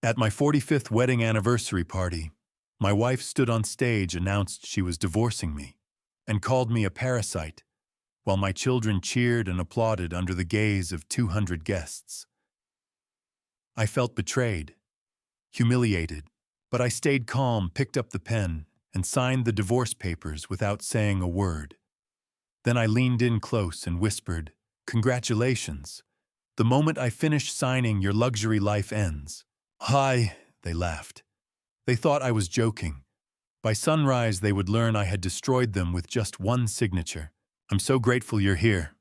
At my 45th wedding anniversary party, my wife stood on stage, announced she was divorcing me, and called me a parasite, while my children cheered and applauded under the gaze of 200 guests. I felt betrayed, humiliated, but I stayed calm, picked up the pen, and signed the divorce papers without saying a word. Then I leaned in close and whispered, "Congratulations. The moment I finish signing, your luxury life ends." "Hi," they laughed. They thought I was joking. By sunrise, they would learn I had destroyed them with just one signature. I'm so grateful you're here.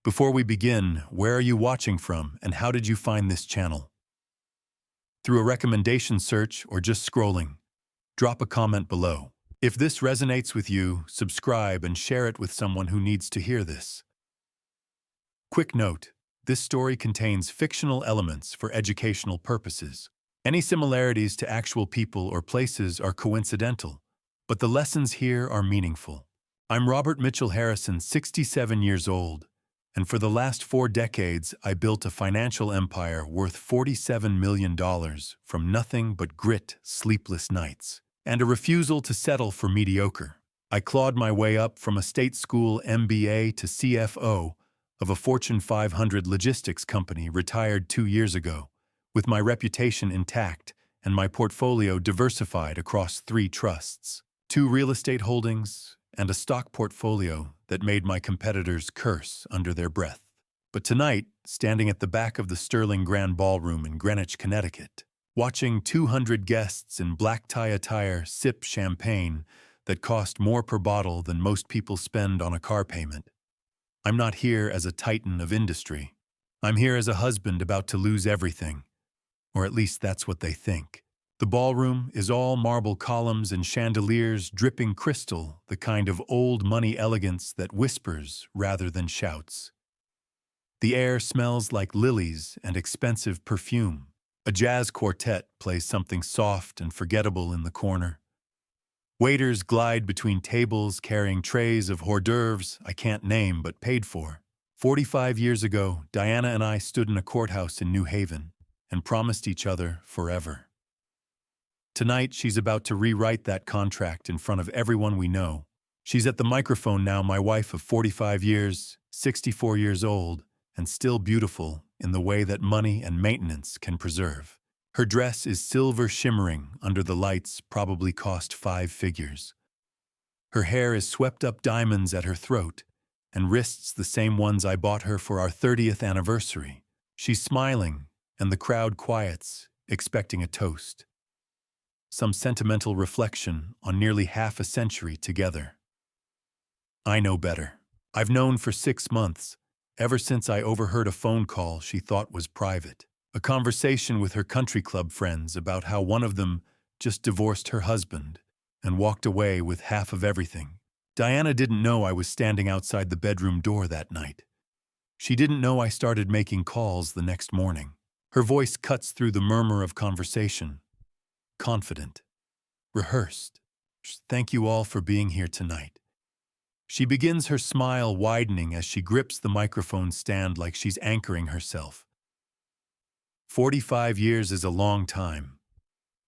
Before we begin, where are you watching from, and how did you find this channel? Through a recommendation search or just scrolling? Drop a comment below. If this resonates with you, subscribe and share it with someone who needs to hear this. Quick note: this story contains fictional elements for educational purposes. Any similarities to actual people or places are coincidental, but the lessons here are meaningful. I'm Robert Mitchell Harrison, 67 years old, and for the last 4 decades, I built a financial empire worth $47 million from nothing but grit, sleepless nights, and a refusal to settle for mediocre. I clawed my way up from a state school MBA to CFO of a Fortune 500 logistics company, retired 2 years ago, with my reputation intact and my portfolio diversified across 3 trusts, 2 real estate holdings, and a stock portfolio that made my competitors curse under their breath. But tonight, standing at the back of the Sterling Grand Ballroom in Greenwich, Connecticut, watching 200 guests in black tie attire sip champagne that cost more per bottle than most people spend on a car payment, I'm not here as a titan of industry. I'm here as a husband about to lose everything, or at least that's what they think. The ballroom is all marble columns and chandeliers dripping crystal, the kind of old money elegance that whispers rather than shouts. The air smells like lilies and expensive perfume. A jazz quartet plays something soft and forgettable in the corner. Waiters glide between tables carrying trays of hors d'oeuvres I can't name but paid for. 45 years ago, Diana and I stood in a courthouse in New Haven and promised each other forever. Tonight, she's about to rewrite that contract in front of everyone we know. She's at the microphone now, my wife of 45 years, 64 years old, and still beautiful in the way that money and maintenance can preserve. Her dress is silver shimmering under the lights, probably cost 5 figures. Her hair is swept up diamonds at her throat, and wrists the same ones I bought her for our 30th anniversary. She's smiling, and the crowd quiets, expecting a toast. Some sentimental reflection on nearly half a century together. I know better. I've known for 6 months, ever since I overheard a phone call she thought was private. A conversation with her country club friends about how one of them just divorced her husband and walked away with half of everything. Diana didn't know I was standing outside the bedroom door that night. She didn't know I started making calls the next morning. Her voice cuts through the murmur of conversation. Confident. Rehearsed. Thank you all for being here tonight. She begins, her smile widening as she grips the microphone stand like she's anchoring herself. 45 years is a long time.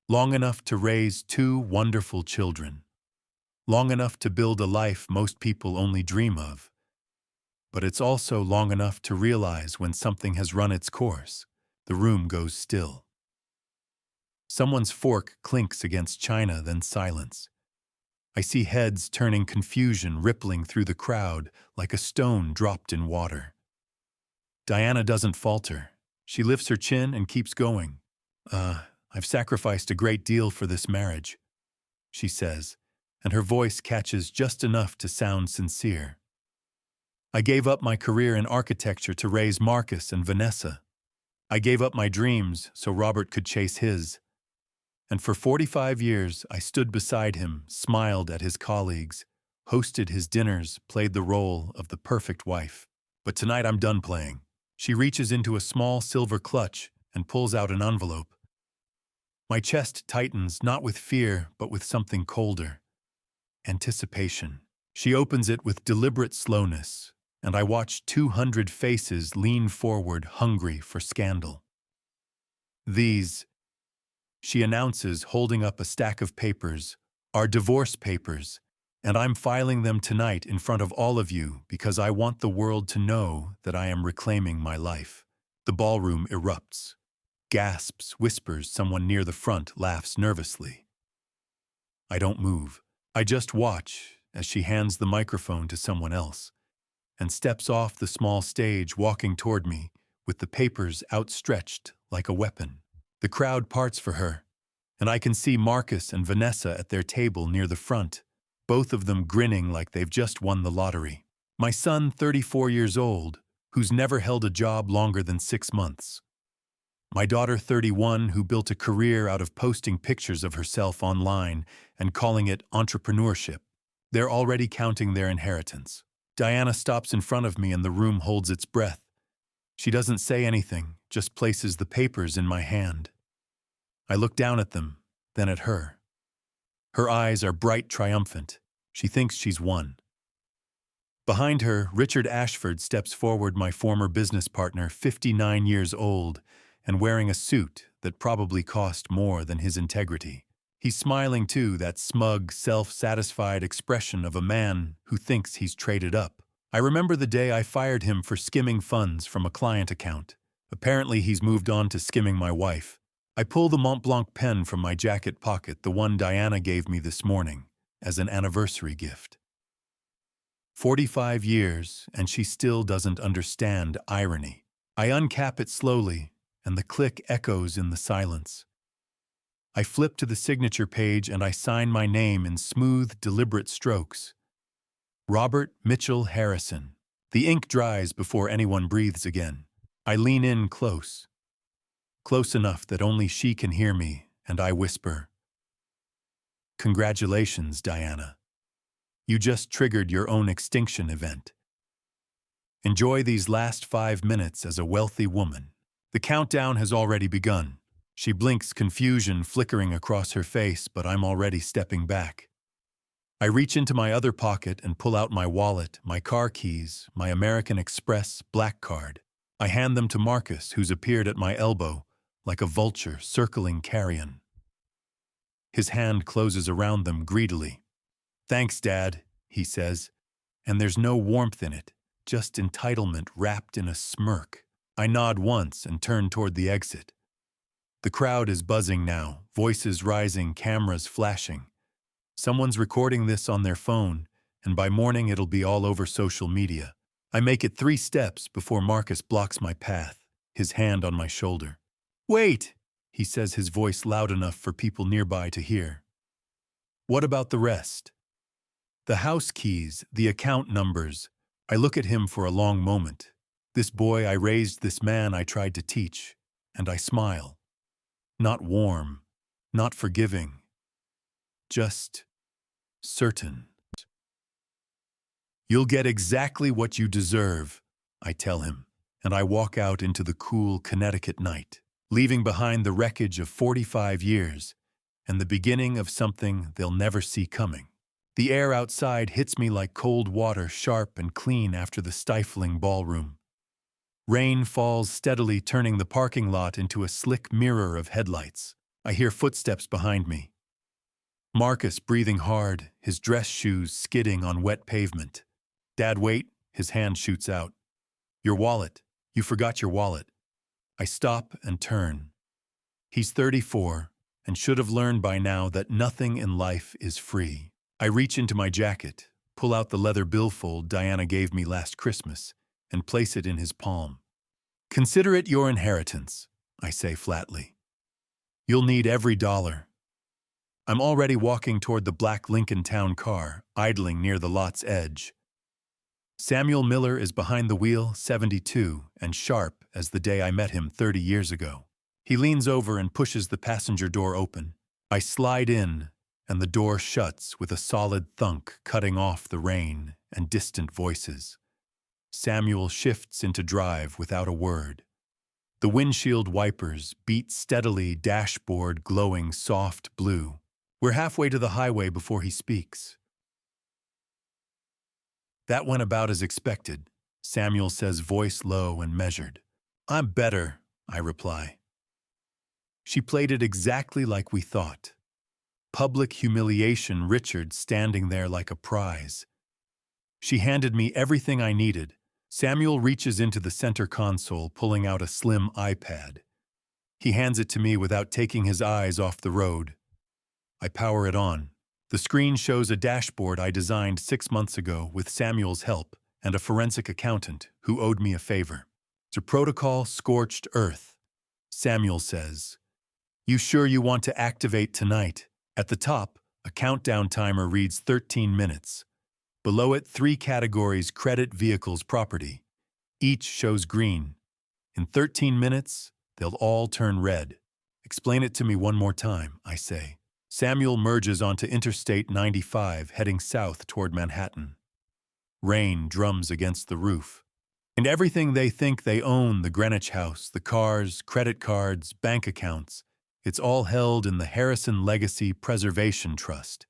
Long enough to raise 2 wonderful children. Long enough to build a life most people only dream of. But it's also long enough to realize when something has run its course, the room goes still. Someone's fork clinks against china, then silence. I see heads turning, confusion rippling through the crowd like a stone dropped in water. Diana doesn't falter. She lifts her chin and keeps going. I've sacrificed a great deal for this marriage, she says, and her voice catches just enough to sound sincere. I gave up my career in architecture to raise Marcus and Vanessa. I gave up my dreams so Robert could chase his. And for 45 years, I stood beside him, smiled at his colleagues, hosted his dinners, played the role of the perfect wife. But tonight I'm done playing. She reaches into a small silver clutch and pulls out an envelope. My chest tightens, not with fear, but with something colder. Anticipation. She opens it with deliberate slowness, and I watch 200 faces lean forward, hungry for scandal. These, She announces, holding up a stack of papers, "Our divorce papers, and I'm filing them tonight in front of all of you because I want the world to know that I am reclaiming my life." The ballroom erupts. Gasps, whispers, someone near the front laughs nervously. I don't move. I just watch as she hands the microphone to someone else and steps off the small stage, walking toward me with the papers outstretched like a weapon. The crowd parts for her, and I can see Marcus and Vanessa at their table near the front, both of them grinning like they've just won the lottery. My son, 34 years old, who's never held a job longer than 6 months. My daughter, 31, who built a career out of posting pictures of herself online and calling it entrepreneurship. They're already counting their inheritance. Diana stops in front of me and the room holds its breath. She doesn't say anything, just places the papers in my hand. I look down at them, then at her. Her eyes are bright, triumphant. She thinks she's won. Behind her, Richard Ashford steps forward, my former business partner, 59 years old, and wearing a suit that probably cost more than his integrity. He's smiling too, that smug, self-satisfied expression of a man who thinks he's traded up. I remember the day I fired him for skimming funds from a client account. Apparently he's moved on to skimming my wife. I pull the Mont Blanc pen from my jacket pocket, the one Diana gave me this morning, as an anniversary gift. 45 years, and she still doesn't understand irony. I uncap it slowly, and the click echoes in the silence. I flip to the signature page and I sign my name in smooth, deliberate strokes. Robert Mitchell Harrison. The ink dries before anyone breathes again. I lean in close. Close enough that only she can hear me, and I whisper, "Congratulations, Diana. You just triggered your own extinction event. Enjoy these last 5 minutes as a wealthy woman." The countdown has already begun. She blinks, confusion flickering across her face, but I'm already stepping back. I reach into my other pocket and pull out my wallet, my car keys, my American Express black card. I hand them to Marcus, who's appeared at my elbow, like a vulture circling carrion. His hand closes around them greedily. "Thanks, Dad," he says, and there's no warmth in it, just entitlement wrapped in a smirk. I nod once and turn toward the exit. The crowd is buzzing now, voices rising, cameras flashing. Someone's recording this on their phone, and by morning it'll be all over social media. I make it 3 steps before Marcus blocks my path, his hand on my shoulder. "Wait," he says, his voice loud enough for people nearby to hear. "What about the rest?" "The house keys, the account numbers." I look at him for a long moment. This boy I raised, this man I tried to teach, and I smile. Not warm, not forgiving, just certain. "You'll get exactly what you deserve," I tell him, and I walk out into the cool Connecticut night, leaving behind the wreckage of 45 years and the beginning of something they'll never see coming. The air outside hits me like cold water, sharp and clean after the stifling ballroom. Rain falls steadily, turning the parking lot into a slick mirror of headlights. I hear footsteps behind me. Marcus breathing hard, his dress shoes skidding on wet pavement. "Dad, wait," his hand shoots out. "Your wallet. You forgot your wallet." I stop and turn. He's 34 and should have learned by now that nothing in life is free. I reach into my jacket, pull out the leather billfold Diana gave me last Christmas, and place it in his palm. "Consider it your inheritance," I say flatly. "You'll need every dollar." I'm already walking toward the black Lincoln Town car, idling near the lot's edge. Samuel Miller is behind the wheel, 72, and sharp as the day I met him 30 years ago. He leans over and pushes the passenger door open. I slide in, and the door shuts with a solid thunk, cutting off the rain and distant voices. Samuel shifts into drive without a word. The windshield wipers beat steadily, dashboard glowing soft blue. We're halfway to the highway before he speaks. "That went about as expected," Samuel says, voice low and measured. "I'm better," I reply. She played it exactly like we thought. Public humiliation, Richard standing there like a prize. She handed me everything I needed. Samuel reaches into the center console, pulling out a slim iPad. He hands it to me without taking his eyes off the road. I power it on. The screen shows a dashboard I designed 6 months ago with Samuel's help and a forensic accountant who owed me a favor. It's a protocol, Scorched Earth. Samuel says, "You sure you want to activate tonight?" At the top, a countdown timer reads 13 minutes. Below it, 3 categories: credit, vehicles, property. Each shows green. In 13 minutes, they'll all turn red. Explain it to me one more time, I say. Samuel merges onto Interstate 95, heading south toward Manhattan. Rain drums against the roof. And everything they think they own, the Greenwich house, the cars, credit cards, bank accounts, it's all held in the Harrison Legacy Preservation Trust.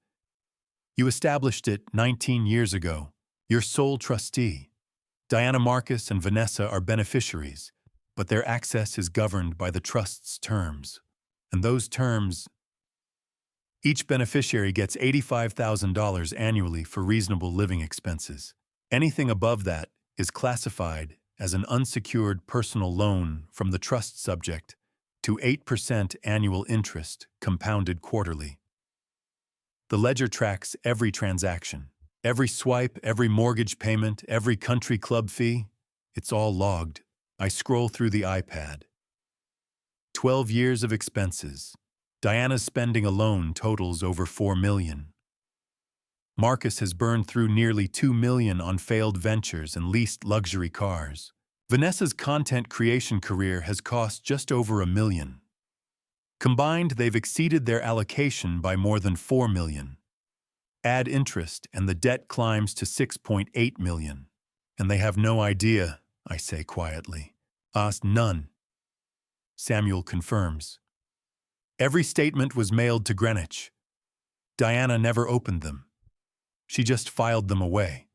You established it 19 years ago. You're sole trustee. Diana, Marcus, and Vanessa are beneficiaries, but their access is governed by the trust's terms. And those terms, each beneficiary gets $85,000 annually for reasonable living expenses. Anything above that is classified as an unsecured personal loan from the trust subject to 8% annual interest compounded quarterly. The ledger tracks every transaction, every swipe, every mortgage payment, every country club fee. It's all logged. I scroll through the iPad. 12 years of expenses. Diana's spending alone totals over $4 million. Marcus has burned through nearly $2 million on failed ventures and leased luxury cars. Vanessa's content creation career has cost just over $1 million. Combined, they've exceeded their allocation by more than $4 million. Add interest, and the debt climbs to $6.8 million. And they have no idea, I say quietly. None. Samuel confirms. Every statement was mailed to Greenwich. Diana never opened them. She just filed them away.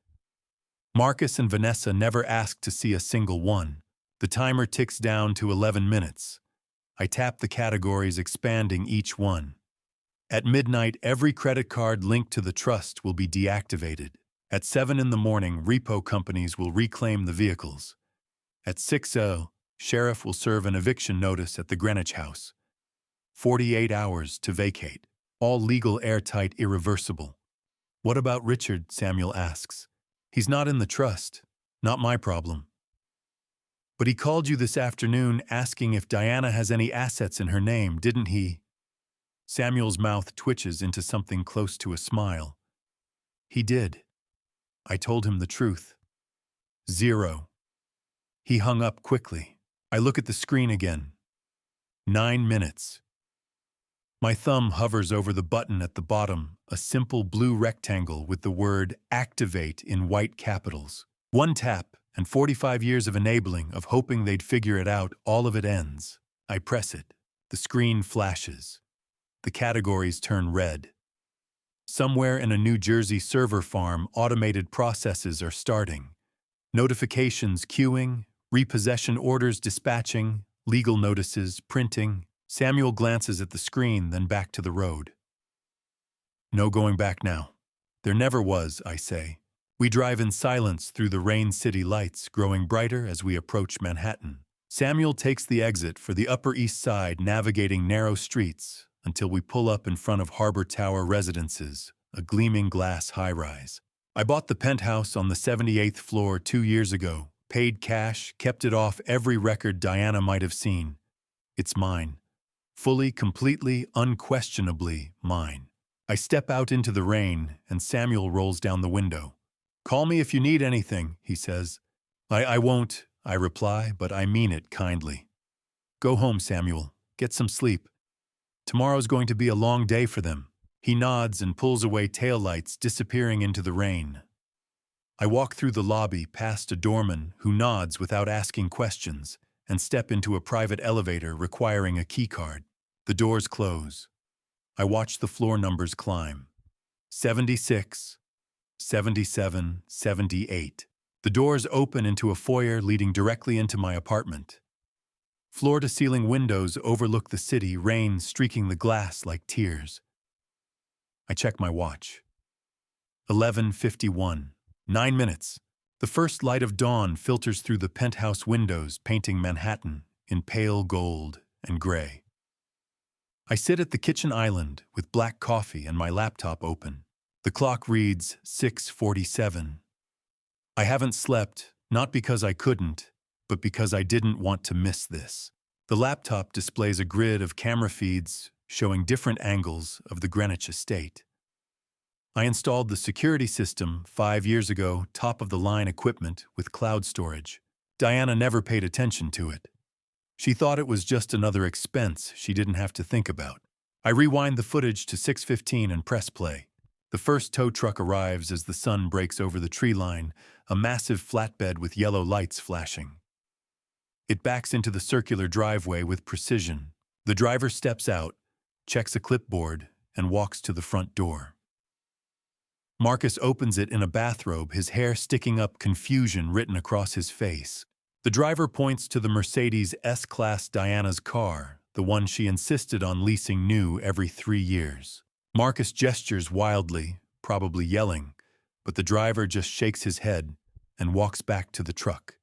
Marcus and Vanessa never asked to see a single one. The timer ticks down to 11 minutes. I tap the categories, expanding each one. At midnight, every credit card linked to the trust will be deactivated. At 7 in the morning, repo companies will reclaim the vehicles. At 6:00, sheriff will serve an eviction notice at the Greenwich house. 48 hours to vacate. All legal, airtight, irreversible. What about Richard? Samuel asks. He's not in the trust. Not my problem. But he called you this afternoon asking if Diana has any assets in her name, didn't he? Samuel's mouth twitches into something close to a smile. He did. I told him the truth. 0. He hung up quickly. I look at the screen again. 9 minutes. My thumb hovers over the button at the bottom, a simple blue rectangle with the word "Activate" in white capitals. One tap, and 45 years of enabling, of hoping they'd figure it out, all of it ends. I press it. The screen flashes. The categories turn red. Somewhere in a New Jersey server farm, automated processes are starting. Notifications queuing, repossession orders dispatching, legal notices printing. Samuel glances at the screen, then back to the road. No going back now. There never was, I say. We drive in silence through the rain city lights, growing brighter as we approach Manhattan. Samuel takes the exit for the Upper East Side, navigating narrow streets until we pull up in front of Harbor Tower Residences, a gleaming glass high-rise. I bought the penthouse on the 78th floor 2 years ago, paid cash, kept it off every record Diana might have seen. It's mine. Fully, completely, unquestionably mine. I step out into the rain, and Samuel rolls down the window. "Call me if you need anything," he says. I won't, I reply, but I mean it kindly. Go home, Samuel. Get some sleep. Tomorrow's going to be a long day for them. He nods and pulls away taillights, disappearing into the rain. I walk through the lobby, past a doorman who nods without asking questions, and step into a private elevator requiring a keycard. The doors close. I watch the floor numbers climb. 76, 77, 78. The doors open into a foyer leading directly into my apartment. Floor-to-ceiling windows overlook the city, rain streaking the glass like tears. I check my watch. 11:51. 9 minutes. The first light of dawn filters through the penthouse windows, painting Manhattan in pale gold and gray. I sit at the kitchen island with black coffee and my laptop open. The clock reads 6:47. I haven't slept, not because I couldn't, but because I didn't want to miss this. The laptop displays a grid of camera feeds showing different angles of the Greenwich estate. I installed the security system 5 years ago, top-of-the-line equipment with cloud storage. Diana never paid attention to it. She thought it was just another expense she didn't have to think about. I rewind the footage to 6:15 and press play. The first tow truck arrives as the sun breaks over the tree line, a massive flatbed with yellow lights flashing. It backs into the circular driveway with precision. The driver steps out, checks a clipboard, and walks to the front door. Marcus opens it in a bathrobe, his hair sticking up, confusion written across his face. The driver points to the Mercedes S-Class Diana's car, the one she insisted on leasing new every 3 years. Marcus gestures wildly, probably yelling, but the driver just shakes his head and walks back to the truck.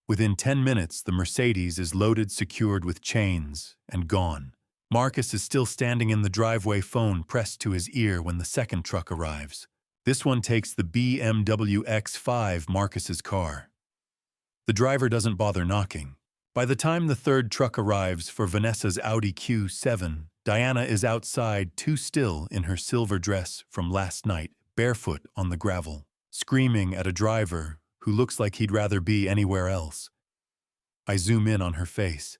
Within 10 minutes, the Mercedes is loaded, secured with chains, and gone. Marcus is still standing in the driveway, phone pressed to his ear when the second truck arrives. This one takes the BMW X5, Marcus's car. The driver doesn't bother knocking. By the time the third truck arrives for Vanessa's Audi Q7, Diana is outside, too still in her silver dress from last night, barefoot on the gravel, screaming at a driver who looks like he'd rather be anywhere else. I zoom in on her face.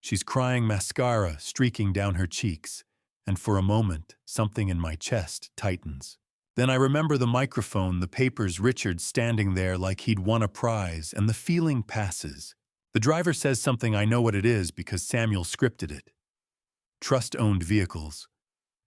She's crying, mascara streaking down her cheeks, and for a moment, something in my chest tightens. Then I remember the microphone, the papers, Richard standing there like he'd won a prize, and the feeling passes. The driver says something, I know what it is because Samuel scripted it. Trust-owned vehicles.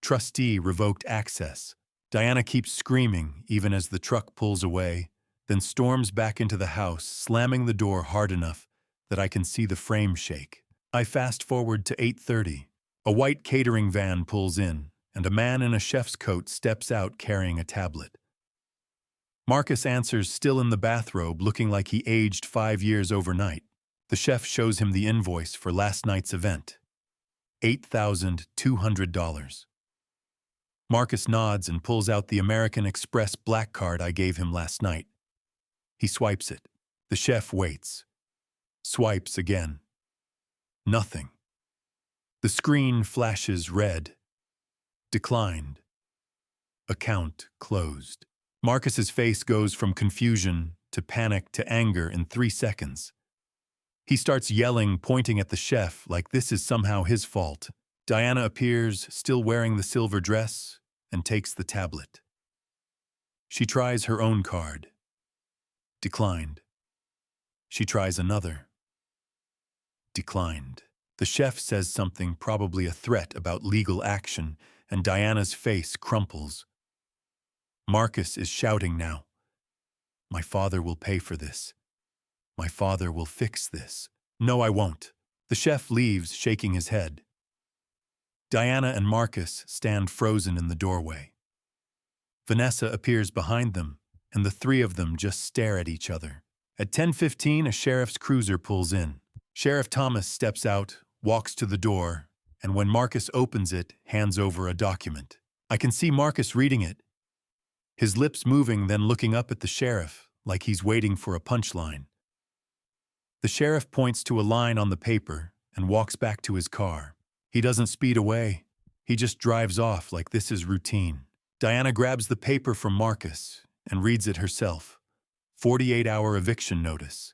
Trustee revoked access. Diana keeps screaming even as the truck pulls away, then storms back into the house, slamming the door hard enough that I can see the frame shake. I fast-forward to 8:30. A white catering van pulls in, and a man in a chef's coat steps out carrying a tablet. Marcus answers, still in the bathrobe, looking like he aged 5 years overnight. The chef shows him the invoice for last night's event. $8,200. Marcus nods and pulls out the American Express black card I gave him last night. He swipes it. The chef waits. Swipes again. Nothing. The screen flashes red. Declined. Account closed. Marcus's face goes from confusion to panic to anger in 3 seconds. He starts yelling, pointing at the chef like this is somehow his fault. Diana appears, still wearing the silver dress, and takes the tablet. She tries her own card. Declined. She tries another. Declined. The chef says something, probably a threat about legal action, and Diana's face crumples. Marcus is shouting now. My father will pay for this. My father will fix this. No, I won't. The chef leaves, shaking his head. Diana and Marcus stand frozen in the doorway. Vanessa appears behind them, and the three of them just stare at each other. At 10:15, a sheriff's cruiser pulls in. Sheriff Thomas steps out, walks to the door, and when Marcus opens it, hands over a document. I can see Marcus reading it, his lips moving, then looking up at the sheriff, like he's waiting for a punchline. The sheriff points to a line on the paper and walks back to his car. He doesn't speed away. He just drives off like this is routine. Diana grabs the paper from Marcus and reads it herself. 48-hour eviction notice.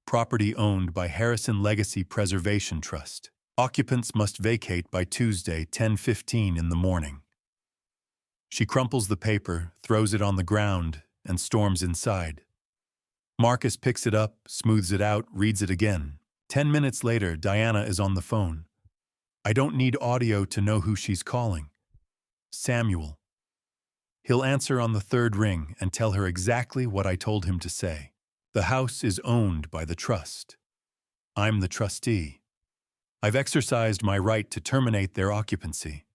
Property owned by Harrison Legacy Preservation Trust. Occupants must vacate by Tuesday, 10:15 in the morning. She crumples the paper, throws it on the ground, and storms inside. Marcus picks it up, smooths it out, reads it again. 10 minutes later, Diana is on the phone. I don't need audio to know who she's calling. Samuel. He'll answer on the third ring and tell her exactly what I told him to say. The house is owned by the trust. I'm the trustee. I've exercised my right to terminate their occupancy.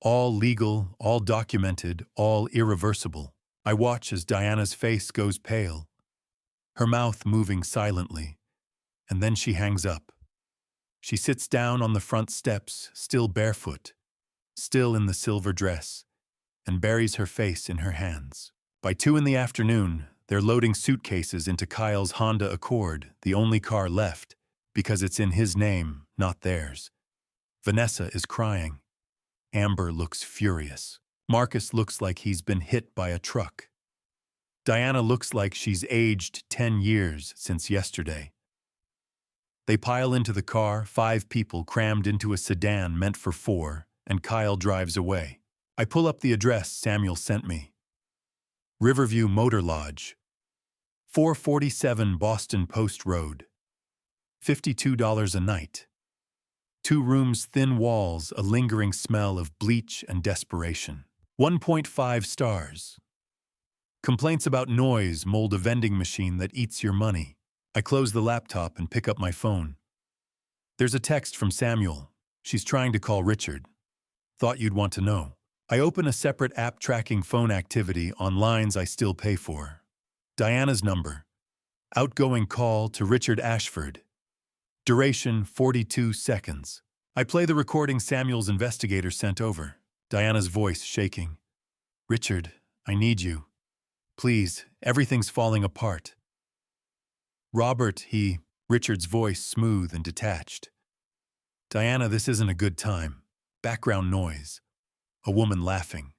All legal, all documented, all irreversible. I watch as Diana's face goes pale, her mouth moving silently, and then she hangs up. She sits down on the front steps, still barefoot, still in the silver dress, and buries her face in her hands. By 2 in the afternoon, they're loading suitcases into Kyle's Honda Accord, the only car left, because it's in his name, not theirs. Vanessa is crying. Amber looks furious. Marcus looks like he's been hit by a truck. Diana looks like she's aged 10 years since yesterday. They pile into the car, 5 people crammed into a sedan meant for 4, and Kyle drives away. I pull up the address Samuel sent me. Riverview Motor Lodge, 447 Boston Post Road. $52 a night. 2 rooms, thin walls, a lingering smell of bleach and desperation. 1.5 stars. Complaints about noise mold a vending machine that eats your money. I close the laptop and pick up my phone. There's a text from Samuel. She's trying to call Richard. Thought you'd want to know. I open a separate app tracking phone activity on lines I still pay for. Diana's number. Outgoing call to Richard Ashford. Duration 42 seconds. I play the recording Samuel's investigator sent over. Diana's voice shaking. Richard, I need you. Please, everything's falling apart. Robert, Richard's voice smooth and detached. Diana, this isn't a good time. Background noise. A woman laughing.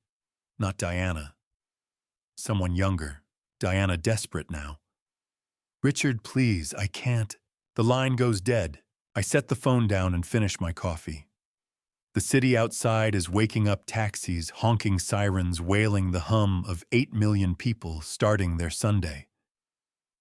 Not Diana. Someone younger. Diana desperate now. Richard, please, I can't. The line goes dead. I set the phone down and finish my coffee. The city outside is waking up taxis, honking sirens, wailing the hum of 8 million people starting their Sunday.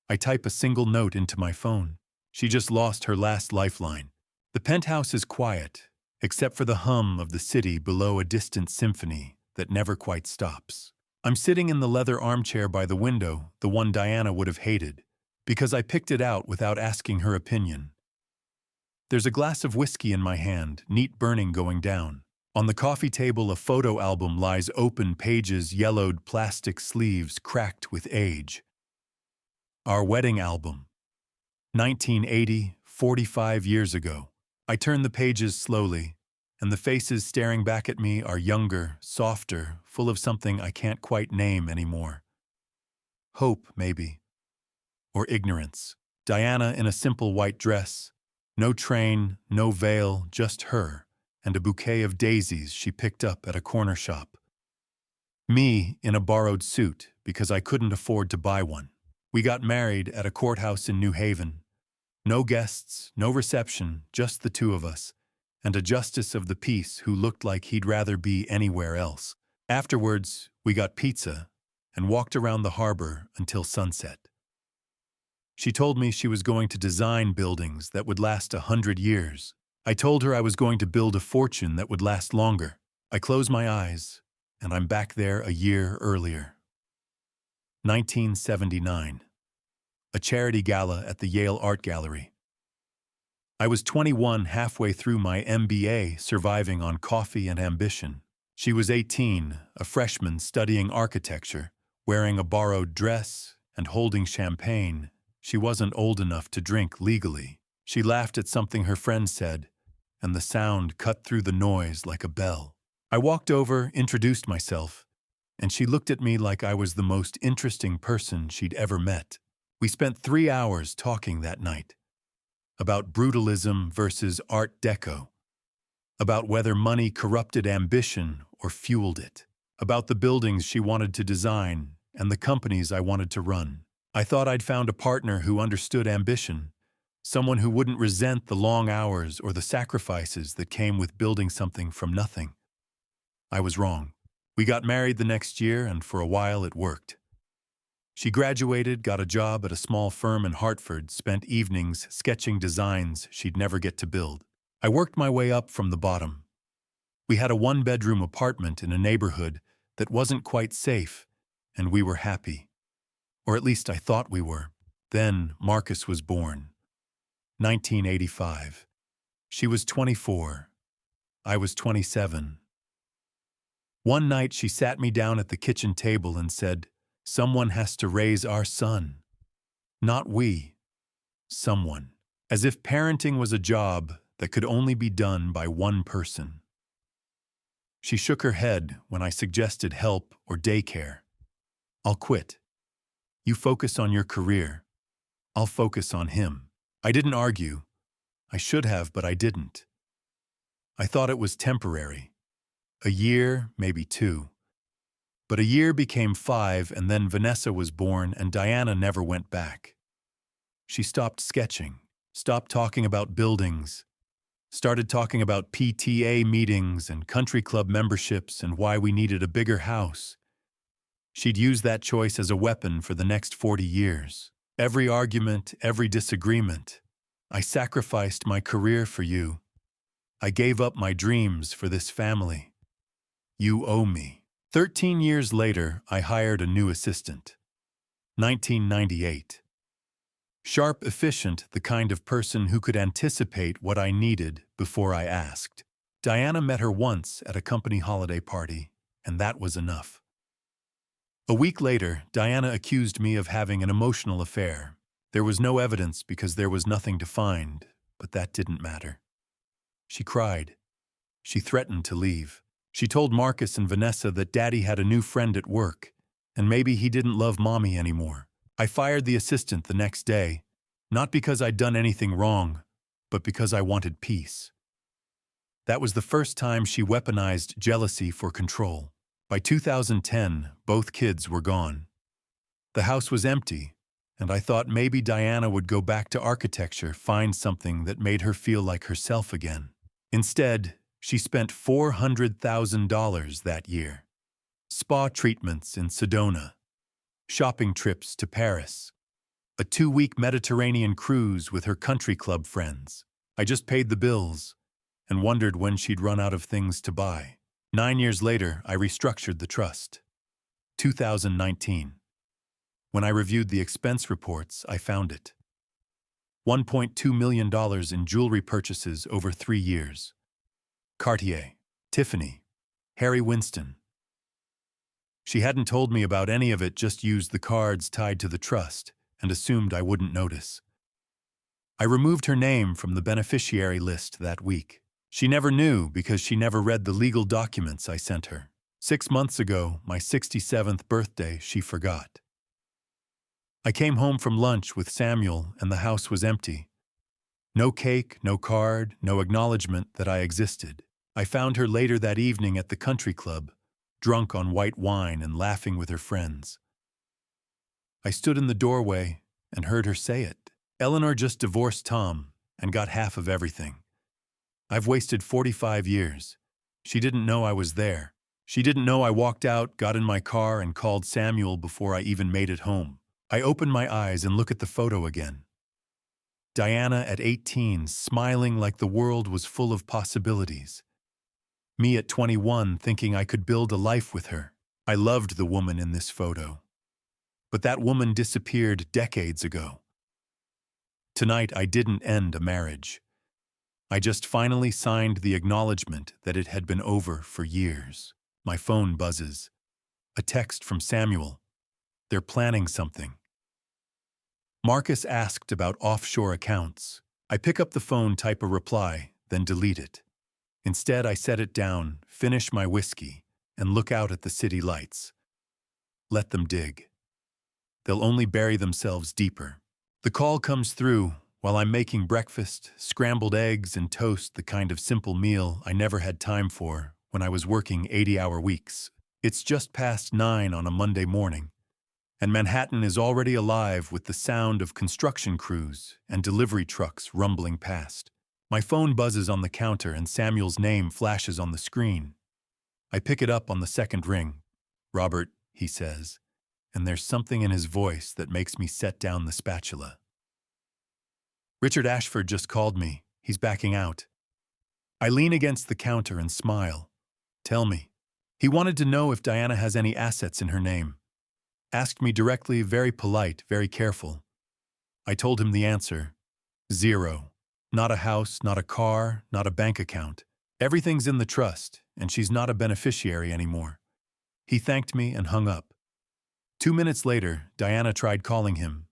I type a single note into my phone. She just lost her last lifeline. The penthouse is quiet, except for the hum of the city below a distant symphony that never quite stops. I'm sitting in the leather armchair by the window, the one Diana would have hated, because I picked it out without asking her opinion. There's a glass of whiskey in my hand, neat burning going down. On the coffee table, a photo album lies open, pages, yellowed plastic sleeves cracked with age. Our wedding album. 1980, 45 years ago. I turn the pages slowly, and the faces staring back at me are younger, softer, full of something I can't quite name anymore. Hope, maybe. Or ignorance. Diana in a simple white dress. No train, no veil, just her, and a bouquet of daisies she picked up at a corner shop. Me in a borrowed suit because I couldn't afford to buy one. We got married at a courthouse in New Haven. No guests, no reception, just the 2 of us, and a justice of the peace who looked like he'd rather be anywhere else. Afterwards, we got pizza and walked around the harbor until sunset. She told me she was going to design buildings that would last 100 years. I told her I was going to build a fortune that would last longer. I close my eyes, and I'm back there a year earlier. 1979. A charity gala at the Yale Art Gallery. I was 21, halfway through my MBA, surviving on coffee and ambition. She was 18, a freshman studying architecture, wearing a borrowed dress and holding champagne. She wasn't old enough to drink legally. She laughed at something her friend said, and the sound cut through the noise like a bell. I walked over, introduced myself, and she looked at me like I was the most interesting person she'd ever met. We spent 3 hours talking that night. About brutalism versus Art Deco. About whether money corrupted ambition or fueled it. About the buildings she wanted to design and the companies I wanted to run. I thought I'd found a partner who understood ambition, someone who wouldn't resent the long hours or the sacrifices that came with building something from nothing. I was wrong. We got married the next year, and for a while it worked. She graduated, got a job at a small firm in Hartford, spent evenings sketching designs she'd never get to build. I worked my way up from the bottom. We had a 1-bedroom apartment in a neighborhood that wasn't quite safe, and we were happy. Or at least I thought we were. Then Marcus was born. 1985. She was 24. I was 27. One night she sat me down at the kitchen table and said, "Someone has to raise our son. Not we. Someone." As if parenting was a job that could only be done by one person. She shook her head when I suggested help or daycare. "I'll quit. You focus on your career. I'll focus on him." I didn't argue. I should have, but I didn't. I thought it was temporary. A year, maybe 2. But a year became 5, and then Vanessa was born, and Diana never went back. She stopped sketching, stopped talking about buildings, started talking about PTA meetings and country club memberships and why we needed a bigger house. She'd use that choice as a weapon for the next 40 years. Every argument, every disagreement. "I sacrificed my career for you. I gave up my dreams for this family. You owe me." 13 years later, I hired a new assistant. 1998. Sharp, efficient, the kind of person who could anticipate what I needed before I asked. Diana met her once at a company holiday party, and that was enough. A week later, Diana accused me of having an emotional affair. There was no evidence because there was nothing to find, but that didn't matter. She cried. She threatened to leave. She told Marcus and Vanessa that Daddy had a new friend at work, and maybe he didn't love Mommy anymore. I fired the assistant the next day, not because I'd done anything wrong, but because I wanted peace. That was the first time she weaponized jealousy for control. By 2010, both kids were gone. The house was empty, and I thought maybe Diana would go back to architecture, find something that made her feel like herself again. Instead, she spent $400,000 that year. Spa treatments in Sedona, shopping trips to Paris, a 2-week Mediterranean cruise with her country club friends. I just paid the bills and wondered when she'd run out of things to buy. 9 years later, I restructured the trust. 2019. When I reviewed the expense reports, I found it. $1.2 million in jewelry purchases over 3 years. Cartier, Tiffany, Harry Winston. She hadn't told me about any of it, just used the cards tied to the trust and assumed I wouldn't notice. I removed her name from the beneficiary list that week. She never knew because she never read the legal documents I sent her. 6 months ago, my 67th birthday, she forgot. I came home from lunch with Samuel and the house was empty. No cake, no card, no acknowledgement that I existed. I found her later that evening at the country club, drunk on white wine and laughing with her friends. I stood in the doorway and heard her say it. "Eleanor just divorced Tom and got half of everything. I've wasted 45 years. She didn't know I was there. She didn't know I walked out, got in my car, and called Samuel before I even made it home." I opened my eyes and look at the photo again. Diana at 18, smiling like the world was full of possibilities. Me at 21, thinking I could build a life with her. I loved the woman in this photo. But that woman disappeared decades ago. Tonight, I didn't end a marriage. I just finally signed the acknowledgement that it had been over for years. My phone buzzes. A text from Samuel. They're planning something. Marcus asked about offshore accounts. I pick up the phone, type a reply, then delete it. Instead, I set it down, finish my whiskey, and look out at the city lights. Let them dig. They'll only bury themselves deeper. The call comes through while I'm making breakfast, scrambled eggs and toast, the kind of simple meal I never had time for when I was working 80-hour weeks. It's just past 9 on a Monday morning, and Manhattan is already alive with the sound of construction crews and delivery trucks rumbling past. My phone buzzes on the counter and Samuel's name flashes on the screen. I pick it up on the second ring. "Robert," he says, and there's something in his voice that makes me set down the spatula. "Richard Ashford just called me. He's backing out." I lean against the counter and smile. "Tell me." He wanted to know if Diana has any assets in her name. Asked me directly, very polite, very careful. I told him the answer. 0. Not a house, not a car, not a bank account. Everything's in the trust, and she's not a beneficiary anymore. He thanked me and hung up. 2 minutes later, Diana tried calling him.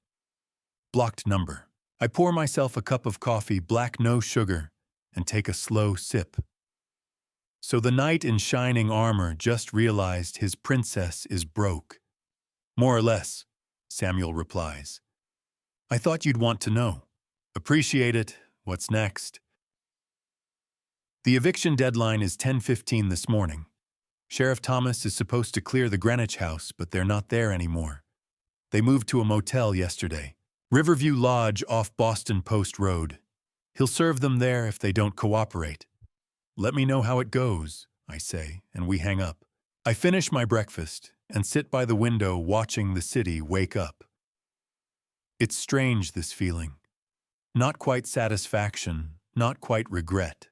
Blocked number. I pour myself a cup of coffee, black, no sugar, and take a slow sip. So the knight in shining armor just realized his princess is broke. More or less, Samuel replies. I thought you'd want to know. Appreciate it. What's next? The eviction deadline is 10:15 this morning. Sheriff Thomas is supposed to clear the Greenwich house, but they're not there anymore. They moved to a motel yesterday. Riverview Lodge off Boston Post Road. He'll serve them there if they don't cooperate. Let me know how it goes, I say, and we hang up. I finish my breakfast and sit by the window watching the city wake up. It's strange, this feeling. Not quite satisfaction, not quite regret.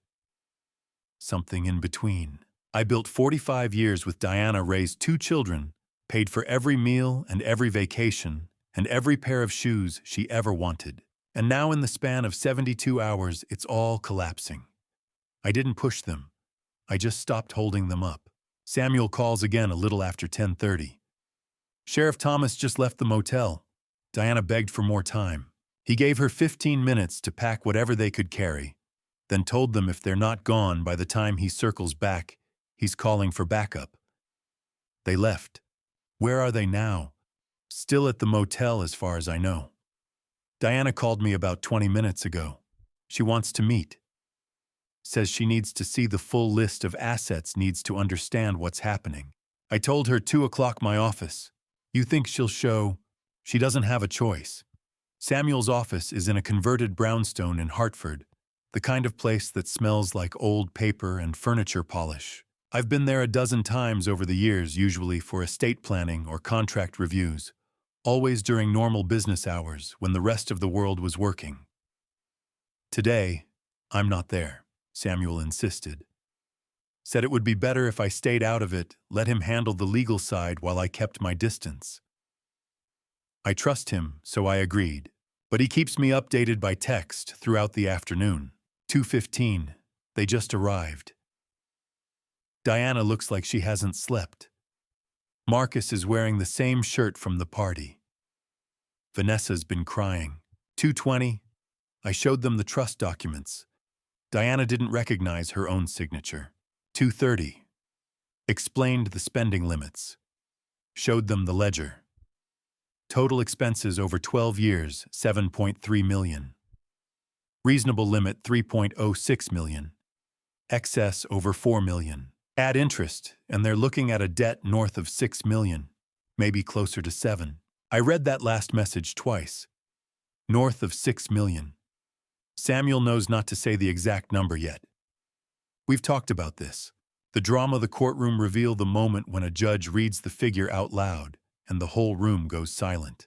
Something in between. I built 45 years with Diana, raised 2 children, paid for every meal and every vacation, and every pair of shoes she ever wanted. And now in the span of 72 hours, it's all collapsing. I didn't push them. I just stopped holding them up. Samuel calls again a little after 10:30. Sheriff Thomas just left the motel. Diana begged for more time. He gave her 15 minutes to pack whatever they could carry, then told them if they're not gone by the time he circles back, he's calling for backup. They left. Where are they now? Still at the motel as far as I know. Diana called me about 20 minutes ago. She wants to meet. Says she needs to see the full list of assets, needs to understand what's happening. I told her 2 o'clock my office. You think she'll show? She doesn't have a choice. Samuel's office is in a converted brownstone in Hartford, the kind of place that smells like old paper and furniture polish. I've been there a dozen times over the years, usually for estate planning or contract reviews, always during normal business hours when the rest of the world was working. Today, I'm not there, Samuel insisted. Said it would be better if I stayed out of it, let him handle the legal side while I kept my distance. I trust him, so I agreed, but he keeps me updated by text throughout the afternoon. 2:15, they just arrived. Diana looks like she hasn't slept. Marcus is wearing the same shirt from the party. Vanessa's been crying. 2:20, I showed them the trust documents. Diana didn't recognize her own signature. 2:30, explained the spending limits. Showed them the ledger. Total expenses over 12 years, 7.3 million. Reasonable limit, 3.06 million. Excess over 4 million. Add interest, and they're looking at a debt north of 6 million, maybe closer to 7. I read that last message twice. North of 6 million. Samuel knows not to say the exact number yet. We've talked about this. The drama of the courtroom reveal the moment when a judge reads the figure out loud and the whole room goes silent.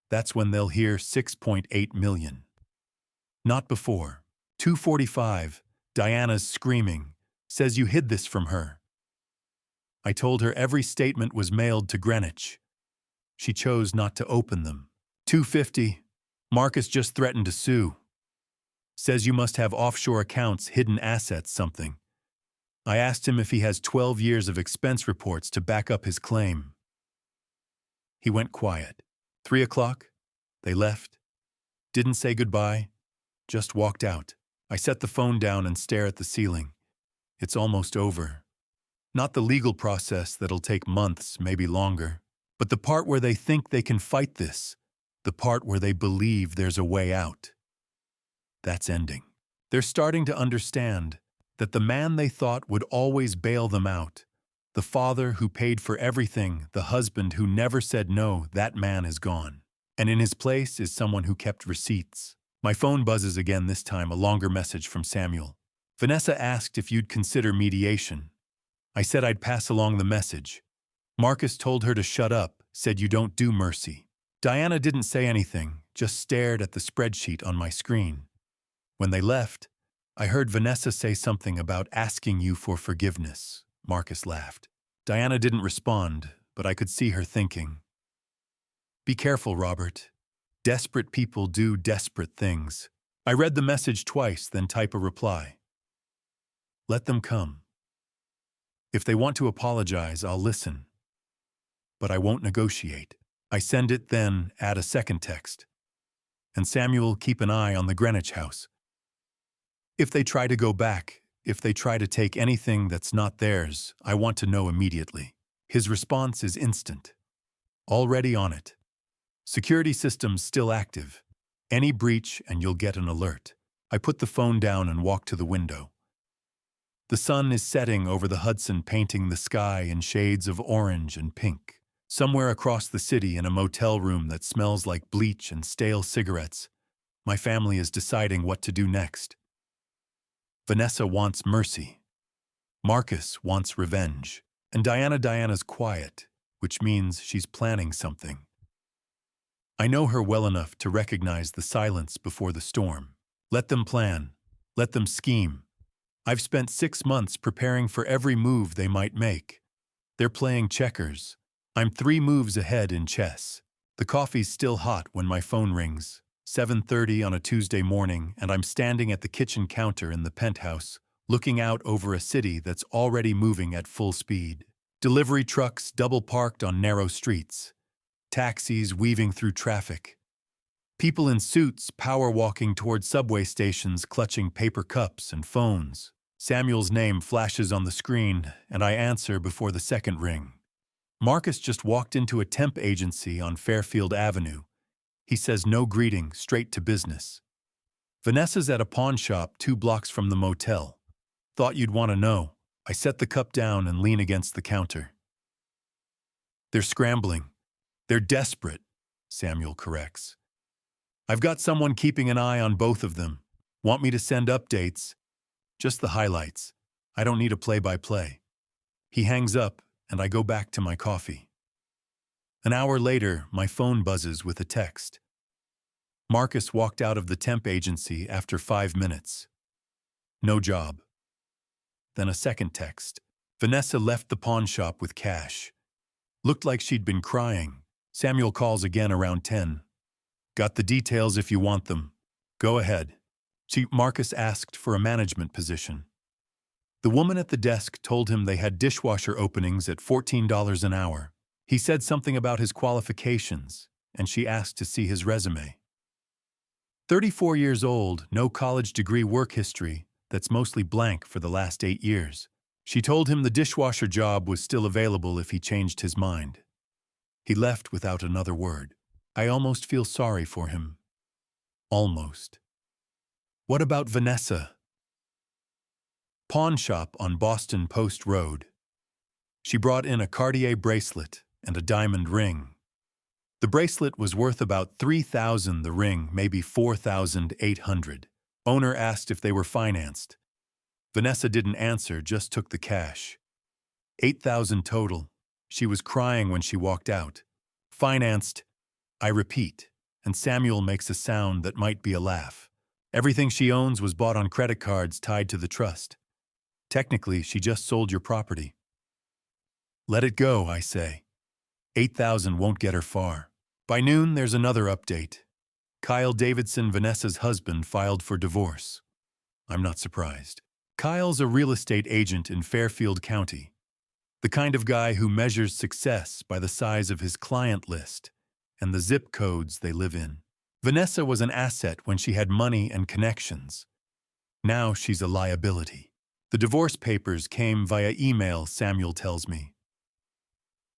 That's when they'll hear 6.8 million. Not before. 2:45, Diana's screaming, says you hid this from her. I told her every statement was mailed to Greenwich. She chose not to open them. 2:50, Marcus just threatened to sue. Says you must have offshore accounts, hidden assets, something. I asked him if he has 12 years of expense reports to back up his claim. He went quiet. 3 o'clock, they left. Didn't say goodbye, just walked out. I set the phone down and stare at the ceiling. It's almost over. Not the legal process that'll take months, maybe longer, but the part where they think they can fight this, the part where they believe there's a way out. That's ending. They're starting to understand that the man they thought would always bail them out, the father who paid for everything, the husband who never said no, that man is gone. And in his place is someone who kept receipts. My phone buzzes again, this time a longer message from Samuel. Vanessa asked if you'd consider mediation. I said I'd pass along the message. Marcus told her to shut up, said you don't do mercy. Diana didn't say anything, just stared at the spreadsheet on my screen. When they left, I heard Vanessa say something about asking you for forgiveness. Marcus laughed. Diana didn't respond, but I could see her thinking. Be careful, Robert. Desperate people do desperate things. I read the message twice, then type a reply. Let them come. If they want to apologize, I'll listen. But I won't negotiate. I send it, then add a second text. And Samuel, keep an eye on the Greenwich house. If they try to go back, if they try to take anything that's not theirs, I want to know immediately. His response is instant. Already on it. Security systems still active. Any breach and you'll get an alert. I put the phone down and walk to the window. The sun is setting over the Hudson, painting the sky in shades of orange and pink. Somewhere across the city, in a motel room that smells like bleach and stale cigarettes, my family is deciding what to do next. Vanessa wants mercy. Marcus wants revenge. And Diana's quiet, which means she's planning something. I know her well enough to recognize the silence before the storm. Let them plan. Let them scheme. I've spent 6 months preparing for every move they might make. They're playing checkers. I'm 3 moves ahead in chess. The coffee's still hot when my phone rings. 7:30 on a Tuesday morning, and I'm standing at the kitchen counter in the penthouse, looking out over a city that's already moving at full speed. Delivery trucks double parked on narrow streets. Taxis weaving through traffic. People in suits power walking toward subway stations, clutching paper cups and phones. Samuel's name flashes on the screen, and I answer before the second ring. Marcus just walked into a temp agency on Fairfield Avenue. He says no greeting, straight to business. Vanessa's at a pawn shop 2 blocks from the motel. Thought you'd want to know. I set the cup down and lean against the counter. They're scrambling. They're desperate, Samuel corrects. I've got someone keeping an eye on both of them. Want me to send updates? Just the highlights. I don't need a play-by-play. He hangs up, and I go back to my coffee. An hour later, my phone buzzes with a text. Marcus walked out of the temp agency after 5 minutes. No job. Then a second text. Vanessa left the pawn shop with cash. Looked like she'd been crying. Samuel calls again around 10. Got the details if you want them. Go ahead. Marcus asked for a management position. The woman at the desk told him they had dishwasher openings at $14 an hour. He said something about his qualifications, and she asked to see his resume. 34 years old, no college degree, work history that's mostly blank for the last 8 years. She told him the dishwasher job was still available if he changed his mind. He left without another word. I almost feel sorry for him. Almost. What about Vanessa? Pawn shop on Boston Post Road. She brought in a Cartier bracelet and a diamond ring. The bracelet was worth about $3,000, the ring maybe $4,800. Owner asked if they were financed. Vanessa didn't answer, just took the cash. $8,000 total. She was crying when she walked out. Financed, I repeat, and Samuel makes a sound that might be a laugh. Everything she owns was bought on credit cards tied to the trust. Technically, she just sold your property. Let it go, I say. 8,000 won't get her far. By noon, there's another update. Kyle Davidson, Vanessa's husband, filed for divorce. I'm not surprised. Kyle's a real estate agent in Fairfield County. The kind of guy who measures success by the size of his client list and the zip codes they live in. Vanessa was an asset when she had money and connections. Now she's a liability. The divorce papers came via email, Samuel tells me.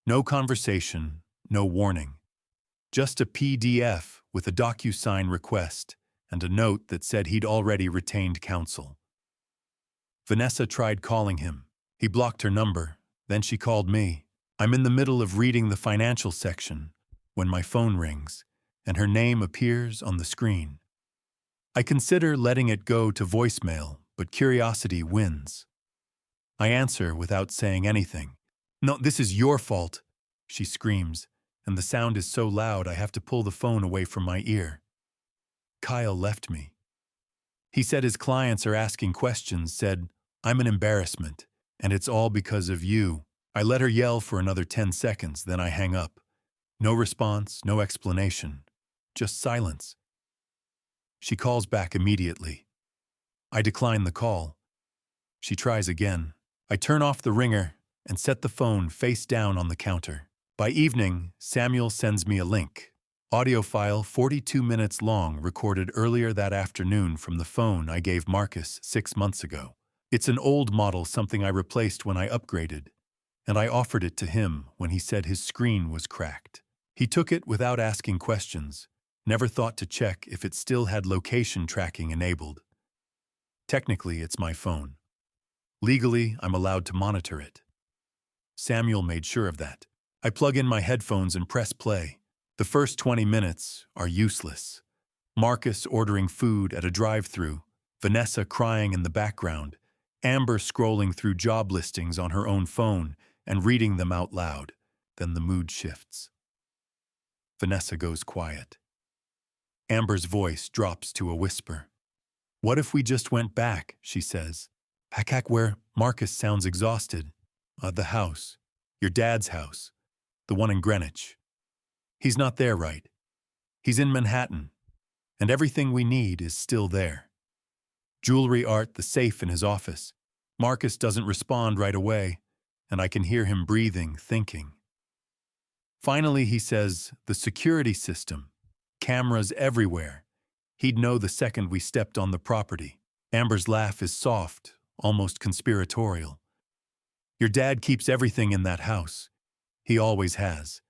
No conversation, no warning. Just a PDF with a DocuSign request and a note that said he'd already retained counsel. Vanessa tried calling him. He blocked her number. Then she called me. I'm in the middle of reading the financial section when my phone rings and her name appears on the screen. I consider letting it go to voicemail, but curiosity wins. I answer without saying anything. No, this is your fault, she screams, and the sound is so loud I have to pull the phone away from my ear. Kyle left me. He said his clients are asking questions, said, I'm an embarrassment, and it's all because of you. I let her yell for another 10 seconds, then I hang up. No response, no explanation, just silence. She calls back immediately. I decline the call. She tries again. I turn off the ringer and set the phone face down on the counter. By evening, Samuel sends me a link. Audio file 42 minutes long recorded earlier that afternoon from the phone I gave Marcus 6 months ago. It's an old model, something I replaced when I upgraded, and I offered it to him when he said his screen was cracked. He took it without asking questions, never thought to check if it still had location tracking enabled. Technically, it's my phone. Legally, I'm allowed to monitor it. Samuel made sure of that. I plug in my headphones and press play. The first 20 minutes are useless. Marcus ordering food at a drive-thru, Vanessa crying in the background, Amber scrolling through job listings on her own phone and reading them out loud. Then the mood shifts. Vanessa goes quiet. Amber's voice drops to a whisper. "What if we just went back?" she says. "Back where?" Marcus sounds exhausted. The house. Your dad's house. The one in Greenwich. He's not there, right? He's in Manhattan. And everything we need is still there. Jewelry, art, the safe in his office. Marcus doesn't respond right away, and I can hear him breathing, thinking. Finally, he says, "The security system. Cameras everywhere. He'd know the second we stepped on the property." Amber's laugh is soft, almost conspiratorial. "Your dad keeps everything in that house. He always has.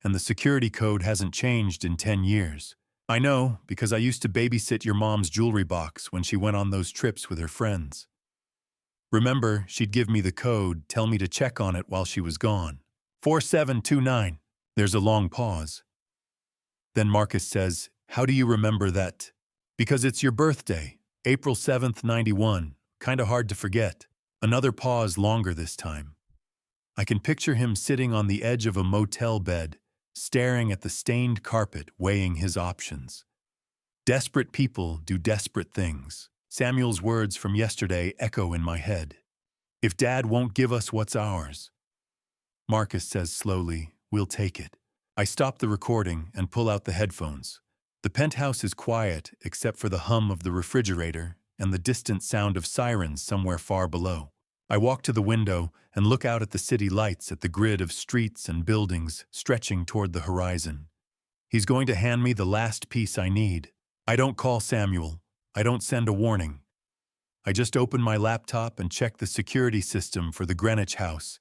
And the security code hasn't changed in 10 years. I know, because I used to babysit your mom's jewelry box when she went on those trips with her friends. Remember, she'd give me the code, tell me to check on it while she was gone. 4729. There's a long pause. Then Marcus says, "How do you remember that?" "Because it's your birthday, April 7th, 91. Kinda hard to forget." Another pause, longer this time. I can picture him sitting on the edge of a motel bed, staring at the stained carpet, weighing his options. Desperate people do desperate things. Samuel's words from yesterday echo in my head. "If Dad won't give us what's ours." Marcus says slowly, "We'll take it." I stop the recording and pull out the headphones. The penthouse is quiet except for the hum of the refrigerator and the distant sound of sirens somewhere far below. I walk to the window and look out at the city lights, at the grid of streets and buildings stretching toward the horizon. He's going to hand me the last piece I need. I don't call Samuel. I don't send a warning. I just open my laptop and check the security system for the Greenwich house.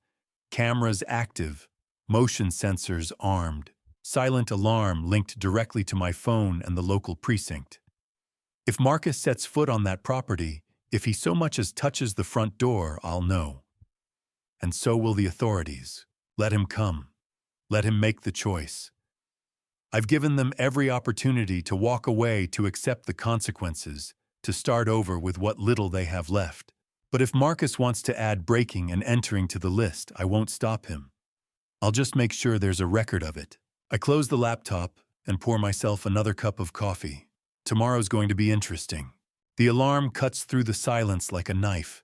Cameras active, motion sensors armed, silent alarm linked directly to my phone and the local precinct. If Marcus sets foot on that property, if he so much as touches the front door, I'll know. And so will the authorities. Let him come. Let him make the choice. I've given them every opportunity to walk away, to accept the consequences, to start over with what little they have left. But if Marcus wants to add breaking and entering to the list, I won't stop him. I'll just make sure there's a record of it. I close the laptop and pour myself another cup of coffee. Tomorrow's going to be interesting. The alarm cuts through the silence like a knife.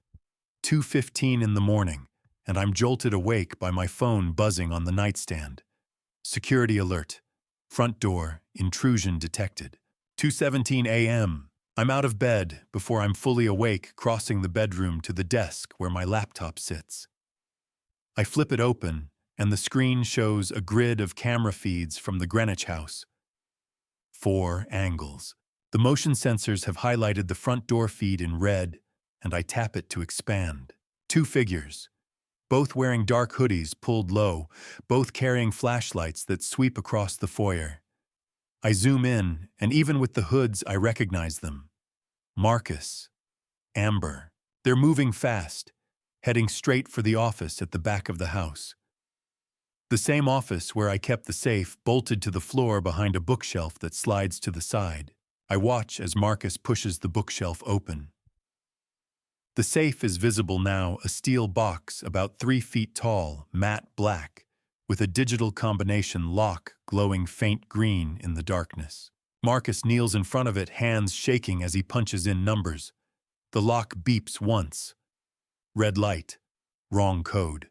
2:15 in the morning, and I'm jolted awake by my phone buzzing on the nightstand. Security alert. Front door, intrusion detected. 2:17 a.m. I'm out of bed before I'm fully awake, crossing the bedroom to the desk where my laptop sits. I flip it open, and the screen shows a grid of camera feeds from the Greenwich house. 4 angles. The motion sensors have highlighted the front door feed in red, and I tap it to expand. 2 figures, both wearing dark hoodies pulled low, both carrying flashlights that sweep across the foyer. I zoom in, and even with the hoods, I recognize them. Marcus, Amber. They're moving fast, heading straight for the office at the back of the house. The same office where I kept the safe bolted to the floor behind a bookshelf that slides to the side. I watch as Marcus pushes the bookshelf open. The safe is visible now, a steel box about 3 feet tall, matte black, with a digital combination lock glowing faint green in the darkness. Marcus kneels in front of it, hands shaking as he punches in numbers. The lock beeps once. Red light. Wrong code.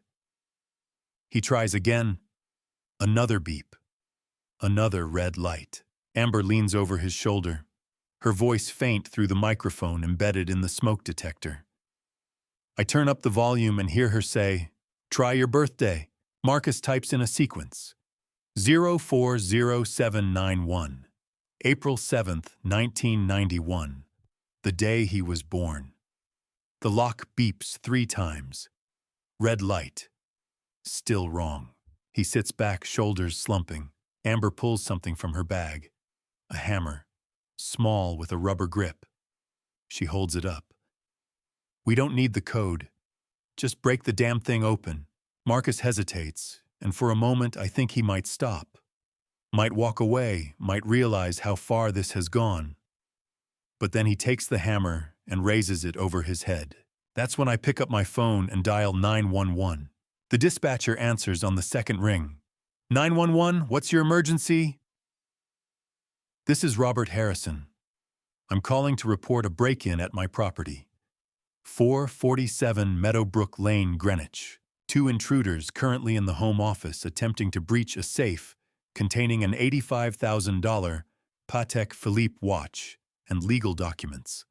He tries again. Another beep. Another red light. Amber leans over his shoulder. her voice faint through the microphone embedded in the smoke detector. I turn up the volume and hear her say, "Try your birthday." Marcus types in a sequence. 040791. April 7th, 1991. The day he was born. The lock beeps 3 times. Red light. Still wrong. He sits back, shoulders slumping. Amber pulls something from her bag. A hammer. Small with a rubber grip. She holds it up. "We don't need the code. Just break the damn thing open." Marcus hesitates, and for a moment I think he might stop. Might walk away, might realize how far this has gone. But then he takes the hammer and raises it over his head. That's when I pick up my phone and dial 911. The dispatcher answers on the second ring. 911, what's your emergency? This is Robert Harrison. I'm calling to report a break-in at my property. 447 Meadowbrook Lane, Greenwich. 2 intruders currently in the home office attempting to breach a safe containing an $85,000 Patek Philippe watch and legal documents.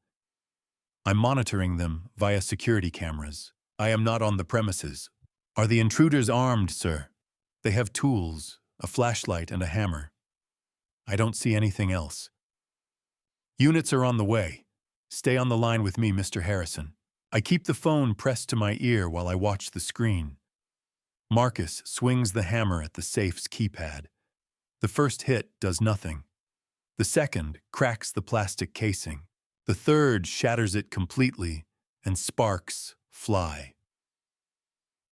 I'm monitoring them via security cameras. I am not on the premises. Are the intruders armed, sir? They have tools, a flashlight and a hammer. I don't see anything else. Units are on the way. Stay on the line with me, Mr. Harrison. I keep the phone pressed to my ear while I watch the screen. Marcus swings the hammer at the safe's keypad. The first hit does nothing. The second cracks the plastic casing. The third shatters it completely, and sparks fly.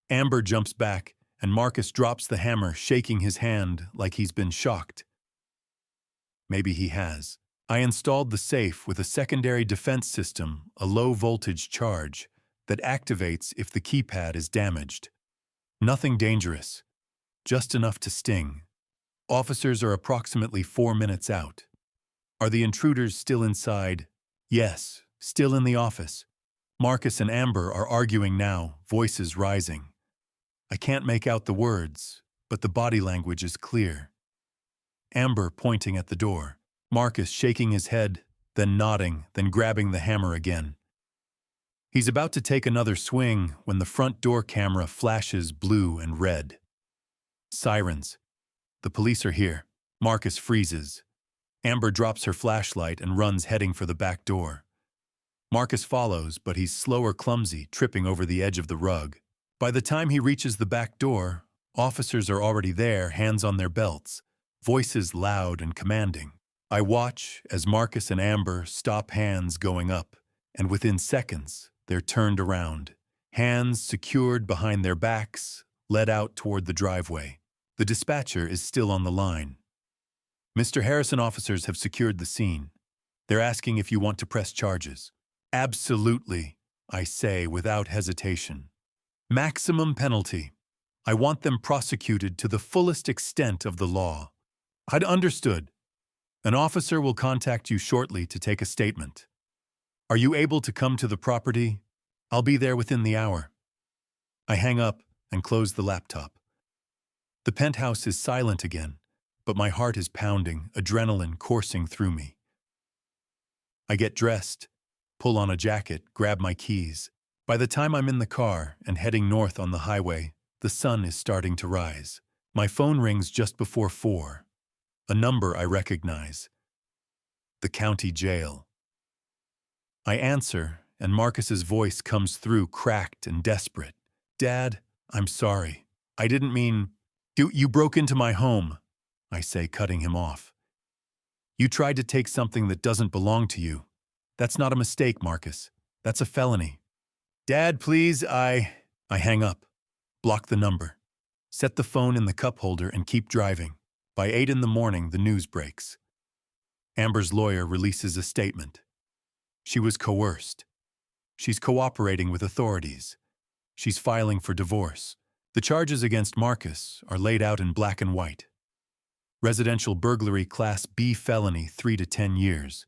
Amber jumps back, and Marcus drops the hammer, shaking his hand like he's been shocked. Maybe he has. I installed the safe with a secondary defense system, a low-voltage charge, that activates if the keypad is damaged. Nothing dangerous, just enough to sting. Officers are approximately 4 minutes out. Are the intruders still inside? Yes, still in the office. Marcus and Amber are arguing now, voices rising. I can't make out the words, but the body language is clear. Amber pointing at the door. Marcus shaking his head, then nodding, then grabbing the hammer again. He's about to take another swing when the front door camera flashes blue and red. Sirens. The police are here. Marcus freezes. Amber drops her flashlight and runs heading for the back door. Marcus follows, but he's slow or clumsy, tripping over the edge of the rug. By the time he reaches the back door, officers are already there, hands on their belts, voices loud and commanding. I watch as Marcus and Amber stop, hands going up, and within seconds, they're turned around, hands secured behind their backs, led out toward the driveway. The dispatcher is still on the line. Mr. Harrison, officers have secured the scene. They're asking if you want to press charges. Absolutely, I say without hesitation. Maximum penalty. I want them prosecuted to the fullest extent of the law. I'd understood. An officer will contact you shortly to take a statement. Are you able to come to the property? I'll be there within the hour. I hang up and close the laptop. The penthouse is silent again, but my heart is pounding, adrenaline coursing through me. I get dressed, pull on a jacket, grab my keys. By the time I'm in the car and heading north on the highway, the sun is starting to rise. My phone rings just before 4. A number I recognize. The county jail. I answer, and Marcus's voice comes through cracked and desperate. Dad, I'm sorry. I didn't mean... You broke into my home, I say, cutting him off. You tried to take something that doesn't belong to you. That's not a mistake, Marcus. That's a felony. Dad, please, I hang up, block the number, set the phone in the cup holder and keep driving. By 8 in the morning, the news breaks. Amber's lawyer releases a statement. She was coerced. She's cooperating with authorities. She's filing for divorce. The charges against Marcus are laid out in black and white. Residential burglary Class B felony 3 to 10 years.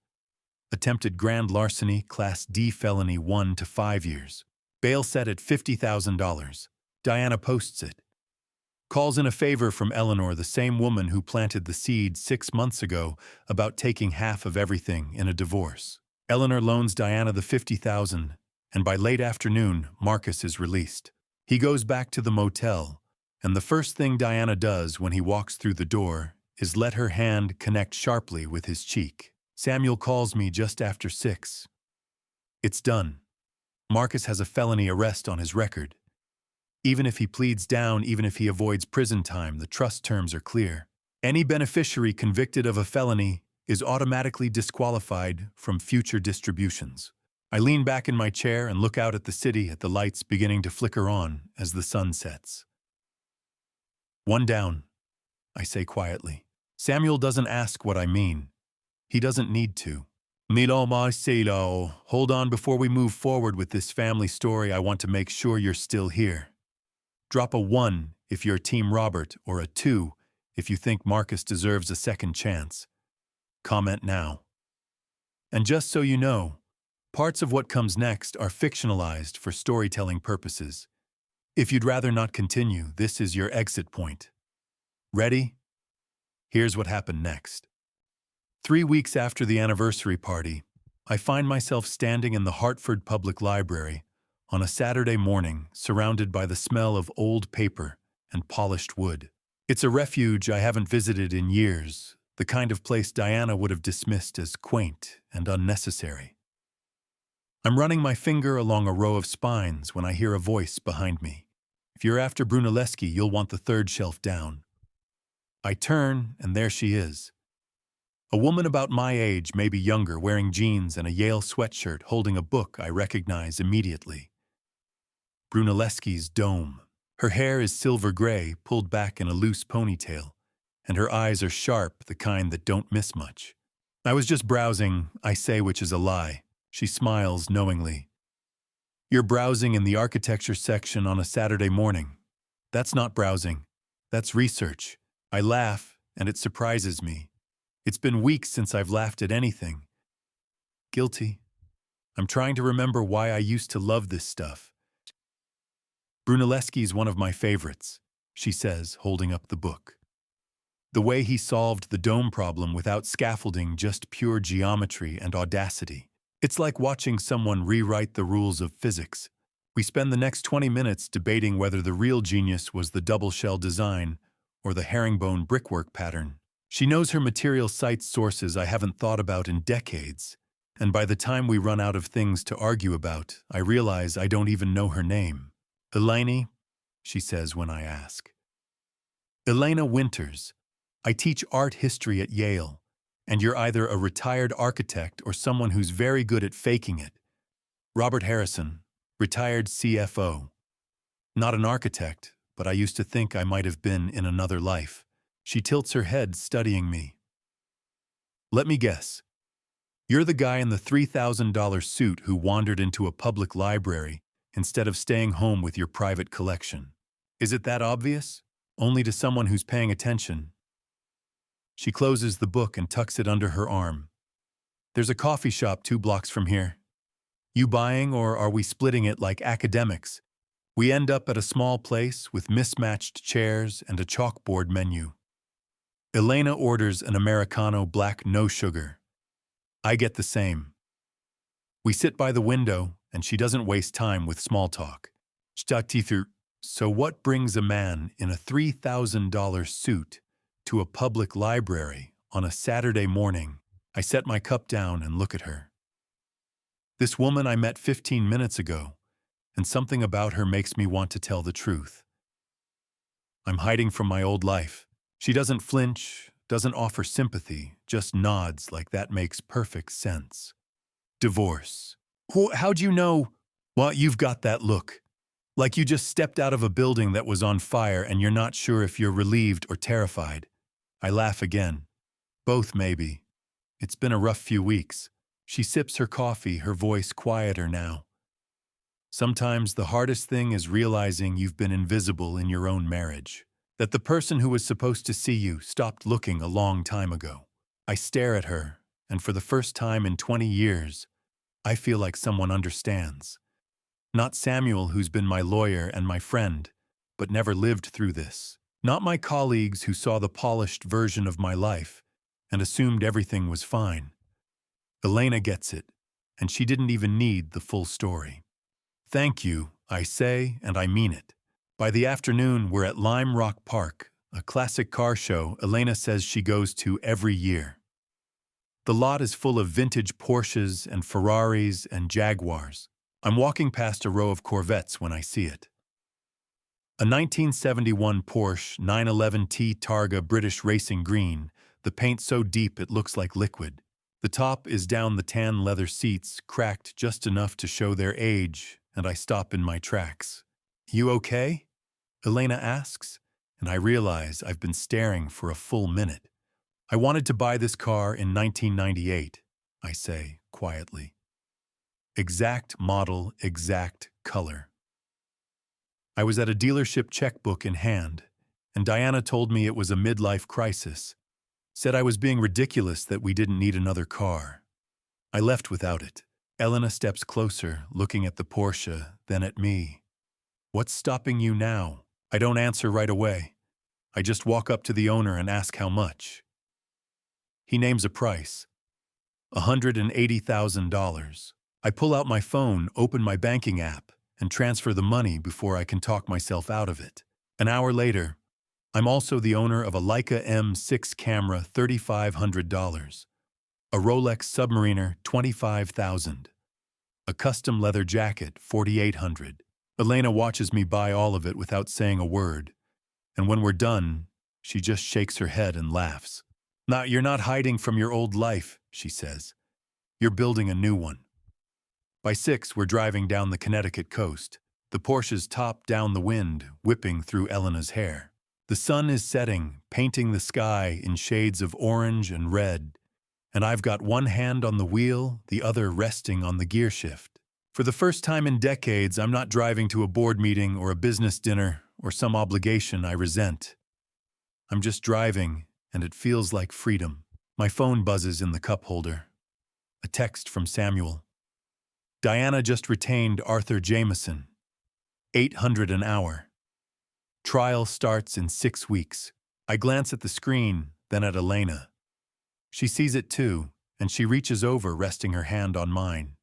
Attempted grand larceny Class D felony 1 to 5 years. Bail set at $50,000. Diana posts it. Calls in a favor from Eleanor, the same woman who planted the seed 6 months ago about taking half of everything in a divorce. Eleanor loans Diana the $50,000, and by late afternoon, Marcus is released. He goes back to the motel, and the first thing Diana does when he walks through the door is let her hand connect sharply with his cheek. Samuel calls me just after 6. It's done. Marcus has a felony arrest on his record. Even if he pleads down, even if he avoids prison time, the trust terms are clear. Any beneficiary convicted of a felony is automatically disqualified from future distributions. I lean back in my chair and look out at the city, at the lights beginning to flicker on as the sun sets. One down, I say quietly. Samuel doesn't ask what I mean. He doesn't need to. Milo Marcelo, hold on before we move forward with this family story. I want to make sure you're still here. Drop a 1 if you're Team Robert, or a 2 if you think Marcus deserves a second chance. Comment now. And just so you know, parts of what comes next are fictionalized for storytelling purposes. If you'd rather not continue, this is your exit point. Ready? Here's what happened next. 3 weeks after the anniversary party, I find myself standing in the Hartford Public Library on a Saturday morning, surrounded by the smell of old paper and polished wood. It's a refuge I haven't visited in years, the kind of place Diana would have dismissed as quaint and unnecessary. I'm running my finger along a row of spines when I hear a voice behind me. If you're after Brunelleschi, you'll want the 3rd shelf down. I turn, and there she is. A woman about my age, maybe younger, wearing jeans and a Yale sweatshirt, holding a book I recognize immediately. Brunelleschi's Dome. Her hair is silver gray, pulled back in a loose ponytail, and her eyes are sharp, the kind that don't miss much. I was just browsing, I say, which is a lie. She smiles knowingly. You're browsing in the architecture section on a Saturday morning. That's not browsing. That's research. I laugh, and it surprises me. It's been weeks since I've laughed at anything. Guilty. I'm trying to remember why I used to love this stuff. Brunelleschi's one of my favorites, she says, holding up the book. The way he solved the dome problem without scaffolding, just pure geometry and audacity. It's like watching someone rewrite the rules of physics. We spend the next 20 minutes debating whether the real genius was the double shell design or the herringbone brickwork pattern. She knows her material cites sources I haven't thought about in decades, and by the time we run out of things to argue about, I realize I don't even know her name. Elena, she says when I ask. Elena Winters. I teach art history at Yale, and you're either a retired architect or someone who's very good at faking it. Robert Harrison, retired CFO. Not an architect, but I used to think I might have been in another life. She tilts her head, studying me. Let me guess. You're the guy in the $3,000 suit who wandered into a public library instead of staying home with your private collection. Is it that obvious? Only to someone who's paying attention. She closes the book and tucks it under her arm. There's a coffee shop 2 blocks from here. You buying, or are we splitting it like academics? We end up at a small place with mismatched chairs and a chalkboard menu. Elena orders an Americano black, no sugar. I get the same. We sit by the window, and she doesn't waste time with small talk. So what brings a man in a $3,000 suit to a public library on a Saturday morning? I set my cup down and look at her. This woman I met 15 minutes ago, and something about her makes me want to tell the truth. I'm hiding from my old life. She doesn't flinch, doesn't offer sympathy, just nods like that makes perfect sense. Divorce. How'd you know? Well, you've got that look. Like you just stepped out of a building that was on fire and you're not sure if you're relieved or terrified. I laugh again. Both, maybe. It's been a rough few weeks. She sips her coffee, her voice quieter now. Sometimes the hardest thing is realizing you've been invisible in your own marriage. That the person who was supposed to see you stopped looking a long time ago. I stare at her, and for the first time in 20 years, I feel like someone understands. Not Samuel, who's been my lawyer and my friend, but never lived through this. Not my colleagues who saw the polished version of my life and assumed everything was fine. Elena gets it, and she didn't even need the full story. Thank you, I say, and I mean it. By the afternoon, we're at Lime Rock Park, a classic car show Elena says she goes to every year. The lot is full of vintage Porsches and Ferraris and Jaguars. I'm walking past a row of Corvettes when I see it. A 1971 Porsche 911T Targa British Racing Green, the paint so deep it looks like liquid. The top is down, the tan leather seats cracked just enough to show their age, and I stop in my tracks. You okay? Elena asks, and I realize I've been staring for a full minute. I wanted to buy this car in 1998, I say quietly. Exact model, exact color. I was at a dealership checkbook in hand, and Diana told me it was a midlife crisis, said I was being ridiculous that we didn't need another car. I left without it. Elena steps closer, looking at the Porsche, then at me. What's stopping you now? I don't answer right away. I just walk up to the owner and ask how much. He names a price. $180,000. I pull out my phone, open my banking app, and transfer the money before I can talk myself out of it. An hour later, I'm also the owner of a Leica M6 camera, $3,500, a Rolex Submariner, $25,000, a custom leather jacket, $4,800. Elena watches me buy all of it without saying a word, and when we're done, she just shakes her head and laughs. "Now, you're not hiding from your old life," she says. "You're building a new one." By 6, we're driving down the Connecticut coast, the Porsche's top down the wind, whipping through Elena's hair. The sun is setting, painting the sky in shades of orange and red, and I've got one hand on the wheel, the other resting on the gear shift. For the first time in decades, I'm not driving to a board meeting or a business dinner or some obligation I resent. I'm just driving, and it feels like freedom. My phone buzzes in the cup holder. A text from Samuel. Diana just retained Arthur Jameson. $800 an hour. Trial starts in 6 weeks. I glance at the screen, then at Elena. She sees it too, and she reaches over, resting her hand on mine.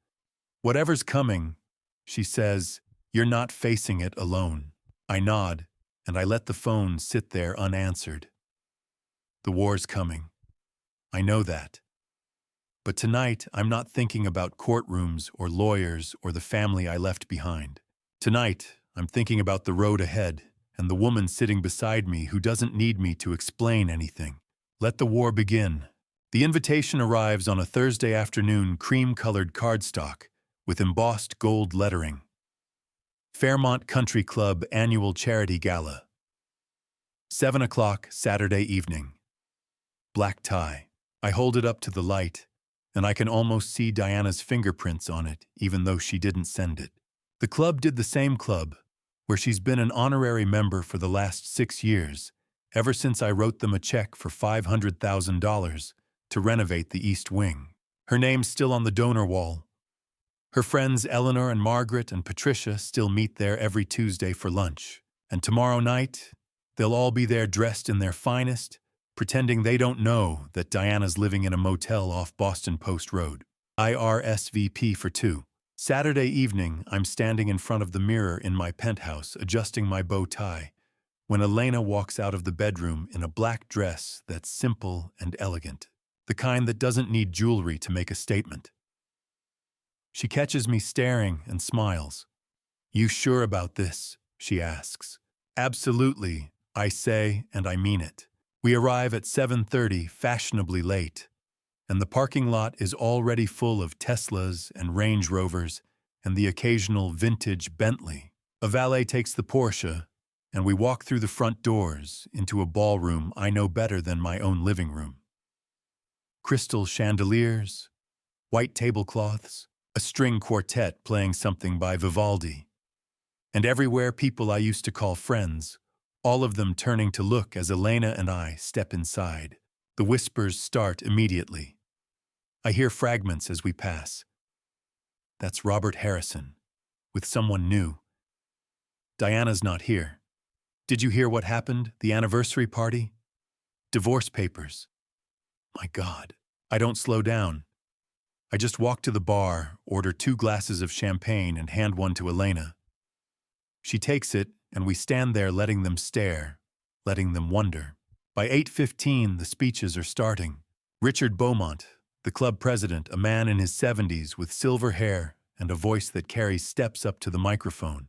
"Whatever's coming," she says, "you're not facing it alone." I nod, and I let the phone sit there unanswered. The war's coming. I know that. But tonight, I'm not thinking about courtrooms or lawyers or the family I left behind. Tonight, I'm thinking about the road ahead and the woman sitting beside me who doesn't need me to explain anything. Let the war begin. The invitation arrives on a Thursday afternoon, cream-colored cardstock with embossed gold lettering. Fairmont Country Club Annual Charity Gala. 7 o'clock Saturday evening. Black tie. I hold it up to the light, and I can almost see Diana's fingerprints on it, even though she didn't send it. The club did the same club, where she's been an honorary member for the last 6 years, ever since I wrote them a check for $500,000 to renovate the East Wing. Her name's still on the donor wall. Her friends Eleanor and Margaret and Patricia still meet there every Tuesday for lunch. And tomorrow night, they'll all be there dressed in their finest, pretending they don't know that Diana's living in a motel off Boston Post Road. IRSVP for 2. Saturday evening, I'm standing in front of the mirror in my penthouse, adjusting my bow tie, when Elena walks out of the bedroom in a black dress that's simple and elegant, the kind that doesn't need jewelry to make a statement. She catches me staring and smiles. "You sure about this?" she asks. "Absolutely," I say, and I mean it. We arrive at 7:30, fashionably late, and the parking lot is already full of Teslas and Range Rovers and the occasional vintage Bentley. A valet takes the Porsche, and we walk through the front doors into a ballroom I know better than my own living room. Crystal chandeliers, white tablecloths, a string quartet playing something by Vivaldi, and everywhere people I used to call friends, all of them turning to look as Elena and I step inside. The whispers start immediately. I hear fragments as we pass. That's Robert Harrison, with someone new. Diana's not here. Did you hear what happened? The anniversary party? Divorce papers. My God. I don't slow down. I just walk to the bar, order 2 glasses of champagne, and hand one to Elena. She takes it, and we stand there letting them stare, letting them wonder. By 8:15, the speeches are starting. Richard Beaumont, the club president, a man in his 70s with silver hair and a voice that carries steps up to the microphone,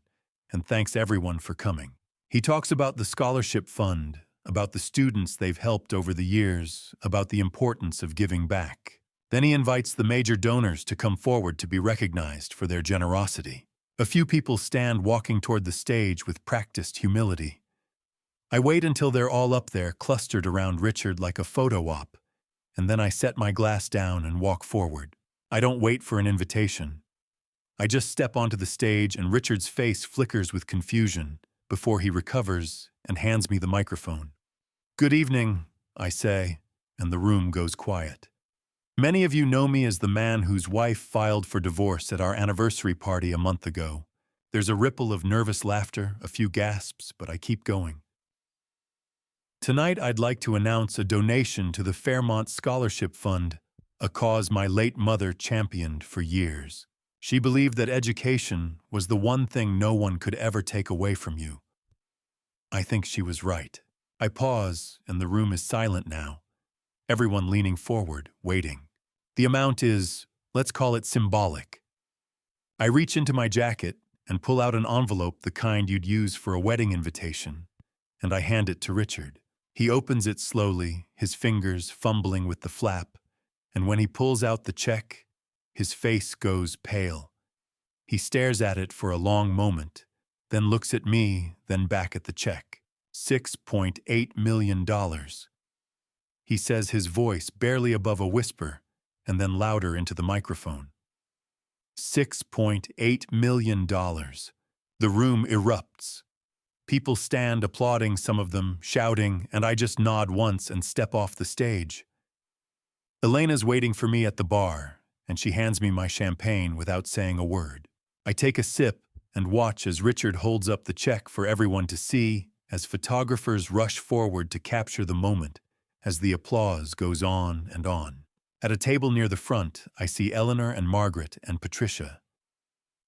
and thanks everyone for coming. He talks about the scholarship fund, about the students they've helped over the years, about the importance of giving back. Then he invites the major donors to come forward to be recognized for their generosity. A few people stand walking toward the stage with practiced humility. I wait until they're all up there, clustered around Richard like a photo op, and then I set my glass down and walk forward. I don't wait for an invitation. I just step onto the stage, and Richard's face flickers with confusion before he recovers and hands me the microphone. "Good evening," I say, and the room goes quiet. Many of you know me as the man whose wife filed for divorce at our anniversary party a month ago. There's a ripple of nervous laughter, a few gasps, but I keep going. Tonight I'd like to announce a donation to the Fairmont Scholarship Fund, a cause my late mother championed for years. She believed that education was the one thing no one could ever take away from you. I think she was right. I pause, and the room is silent now. Everyone leaning forward, waiting. The amount is, let's call it symbolic. I reach into my jacket and pull out an envelope, the kind you'd use for a wedding invitation, and I hand it to Richard. He opens it slowly, his fingers fumbling with the flap, and when he pulls out the check, his face goes pale. He stares at it for a long moment, then looks at me, then back at the check. $6.8 million. He says, his voice barely above a whisper, and then louder into the microphone. $6.8 million. The room erupts. People stand applauding, some of them shouting, and I just nod once and step off the stage. Elena's waiting for me at the bar, and she hands me my champagne without saying a word. I take a sip and watch as Richard holds up the check for everyone to see, as photographers rush forward to capture the moment, as the applause goes on and on. At a table near the front, I see Eleanor and Margaret and Patricia.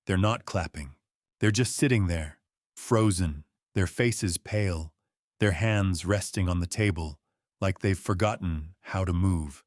They're not clapping. They're just sitting there, frozen, their faces pale, their hands resting on the table, like they've forgotten how to move.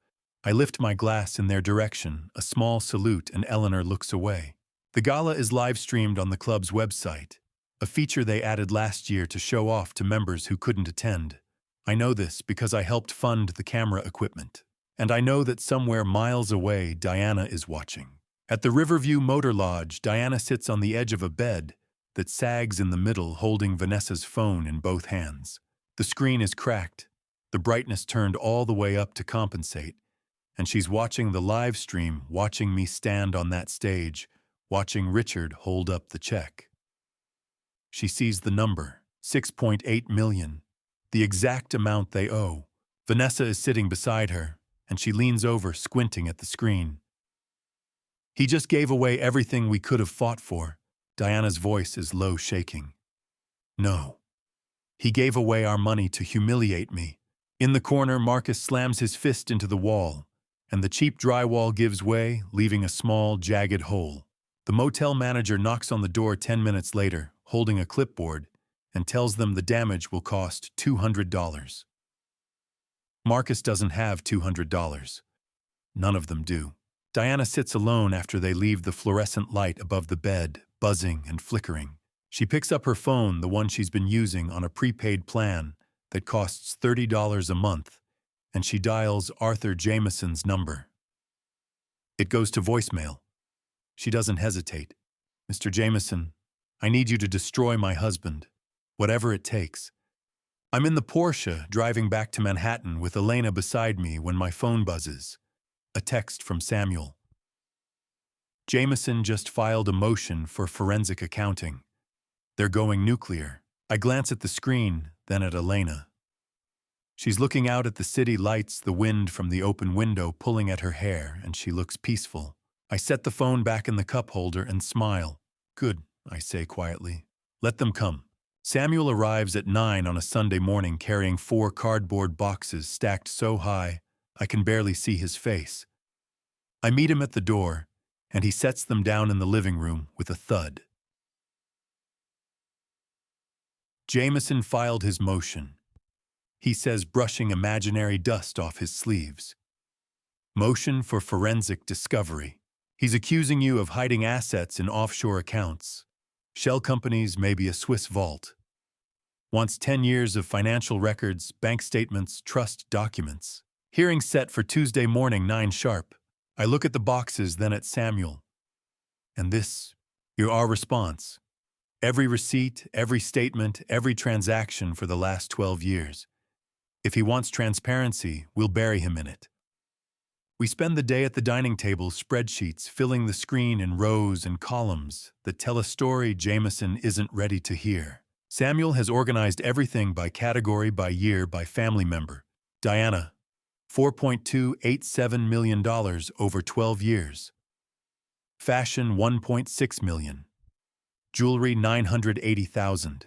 I lift my glass in their direction, a small salute, and Eleanor looks away. The gala is live-streamed on the club's website, a feature they added last year to show off to members who couldn't attend. I know this because I helped fund the camera equipment. And I know that somewhere miles away, Diana is watching. At the Riverview Motor Lodge, Diana sits on the edge of a bed that sags in the middle, holding Vanessa's phone in both hands. The screen is cracked, the brightness turned all the way up to compensate, and she's watching the live stream, watching me stand on that stage, watching Richard hold up the check. She sees the number, 6.8 million, the exact amount they owe. Vanessa is sitting beside her, and she leans over, squinting at the screen. He just gave away everything we could have fought for. Diana's voice is low, shaking. No. He gave away our money to humiliate me. In the corner, Marcus slams his fist into the wall, and the cheap drywall gives way, leaving a small, jagged hole. The motel manager knocks on the door 10 minutes later, holding a clipboard, and tells them the damage will cost $200. Marcus doesn't have $200. None of them do. Diana sits alone after they leave the fluorescent light above the bed, buzzing and flickering. She picks up her phone, the one she's been using on a prepaid plan that costs $30 a month, and she dials Arthur Jameson's number. It goes to voicemail. She doesn't hesitate. "Mr. Jameson, I need you to destroy my husband, whatever it takes." I'm in the Porsche driving back to Manhattan with Elena beside me when my phone buzzes. A text from Samuel. "Jameson just filed a motion for forensic accounting. They're going nuclear." I glance at the screen, then at Elena. She's looking out at the city lights, the wind from the open window pulling at her hair, and she looks peaceful. I set the phone back in the cup holder and smile. "Good," I say quietly. "Let them come." Samuel arrives at 9 on a Sunday morning carrying 4 cardboard boxes stacked so high I can barely see his face. I meet him at the door, and he sets them down in the living room with a thud. Jameson filed his motion, he says, brushing imaginary dust off his sleeves. Motion for forensic discovery. He's accusing you of hiding assets in offshore accounts. Shell companies, maybe a Swiss vault. Wants 10 years of financial records, bank statements, trust documents. Hearing set for Tuesday morning, 9 sharp. I look at the boxes, then at Samuel. And this, our response. Every receipt, every statement, every transaction for the last 12 years. If he wants transparency, we'll bury him in it. We spend the day at the dining table, spreadsheets filling the screen in rows and columns that tell a story Jameson isn't ready to hear. Samuel has organized everything by category, by year, by family member. Diana, $4.287 million over 12 years. Fashion, $1.6 million. Jewelry, $980,000.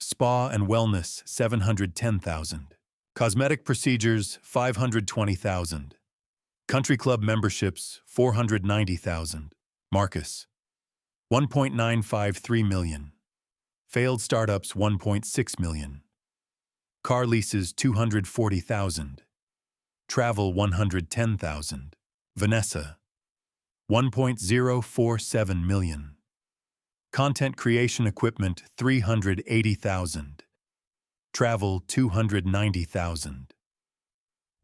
Spa and wellness, $710,000. Cosmetic procedures, $520,000. Country club memberships, $490,000. Marcus, $1.953 million. Failed startups, $1.6 million. Car leases, $240,000. Travel, $110,000. Vanessa, $1.047 million. Content creation equipment, $380,000. Travel, $290,000.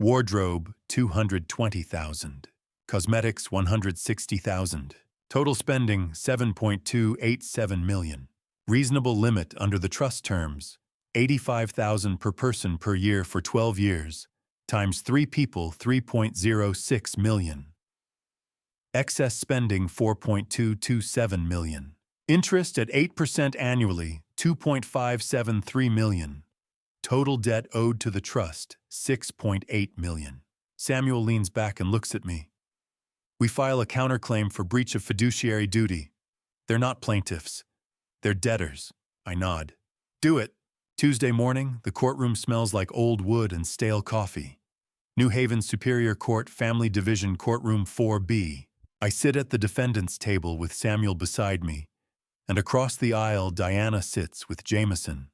Wardrobe, $220,000. Cosmetics, $160,000. Total spending, $7.287 million. Reasonable limit under the trust terms, $85,000 per person per year for 12 years, times 3 people, $3.06 million. Excess spending, $4.227 million. Interest at 8% annually, $2.573 million. Total debt owed to the trust, $6.8 million. Samuel leans back and looks at me. We file a counterclaim for breach of fiduciary duty. They're not plaintiffs. They're debtors. I nod. Do it. Tuesday morning, the courtroom smells like old wood and stale coffee. New Haven Superior Court Family Division Courtroom 4B. I sit at the defendant's table with Samuel beside me, and across the aisle Diana sits with Jameson.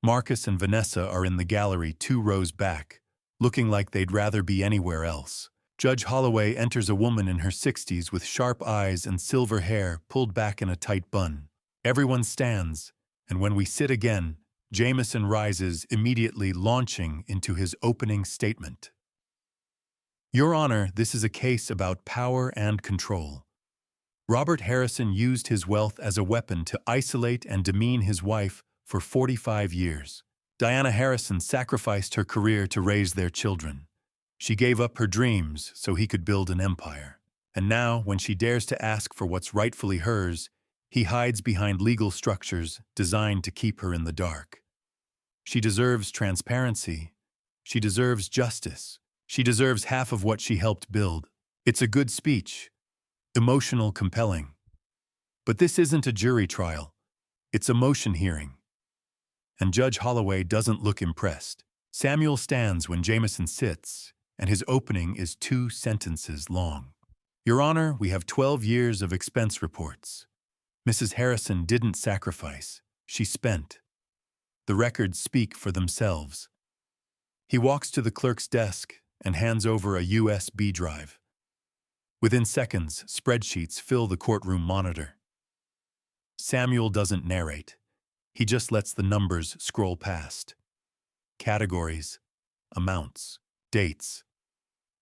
Marcus and Vanessa are in the gallery 2 rows back, looking like they'd rather be anywhere else. Judge Holloway enters, a woman in her 60s with sharp eyes and silver hair pulled back in a tight bun. Everyone stands, and when we sit again, Jameson rises, immediately launching into his opening statement. Your Honor, this is a case about power and control. Robert Harrison used his wealth as a weapon to isolate and demean his wife for 45 years. Diana Harrison sacrificed her career to raise their children. She gave up her dreams so he could build an empire. And now, when she dares to ask for what's rightfully hers, he hides behind legal structures designed to keep her in the dark. She deserves transparency. She deserves justice. She deserves half of what she helped build. It's a good speech. Emotional, compelling. But this isn't a jury trial. It's a motion hearing. And Judge Holloway doesn't look impressed. Samuel stands when Jameson sits, and his opening is 2 sentences long. Your Honor, we have 12 years of expense reports. Mrs. Harrison didn't sacrifice. She spent. The records speak for themselves. He walks to the clerk's desk and hands over a USB drive. Within seconds, spreadsheets fill the courtroom monitor. Samuel doesn't narrate. He just lets the numbers scroll past. Categories, amounts, dates.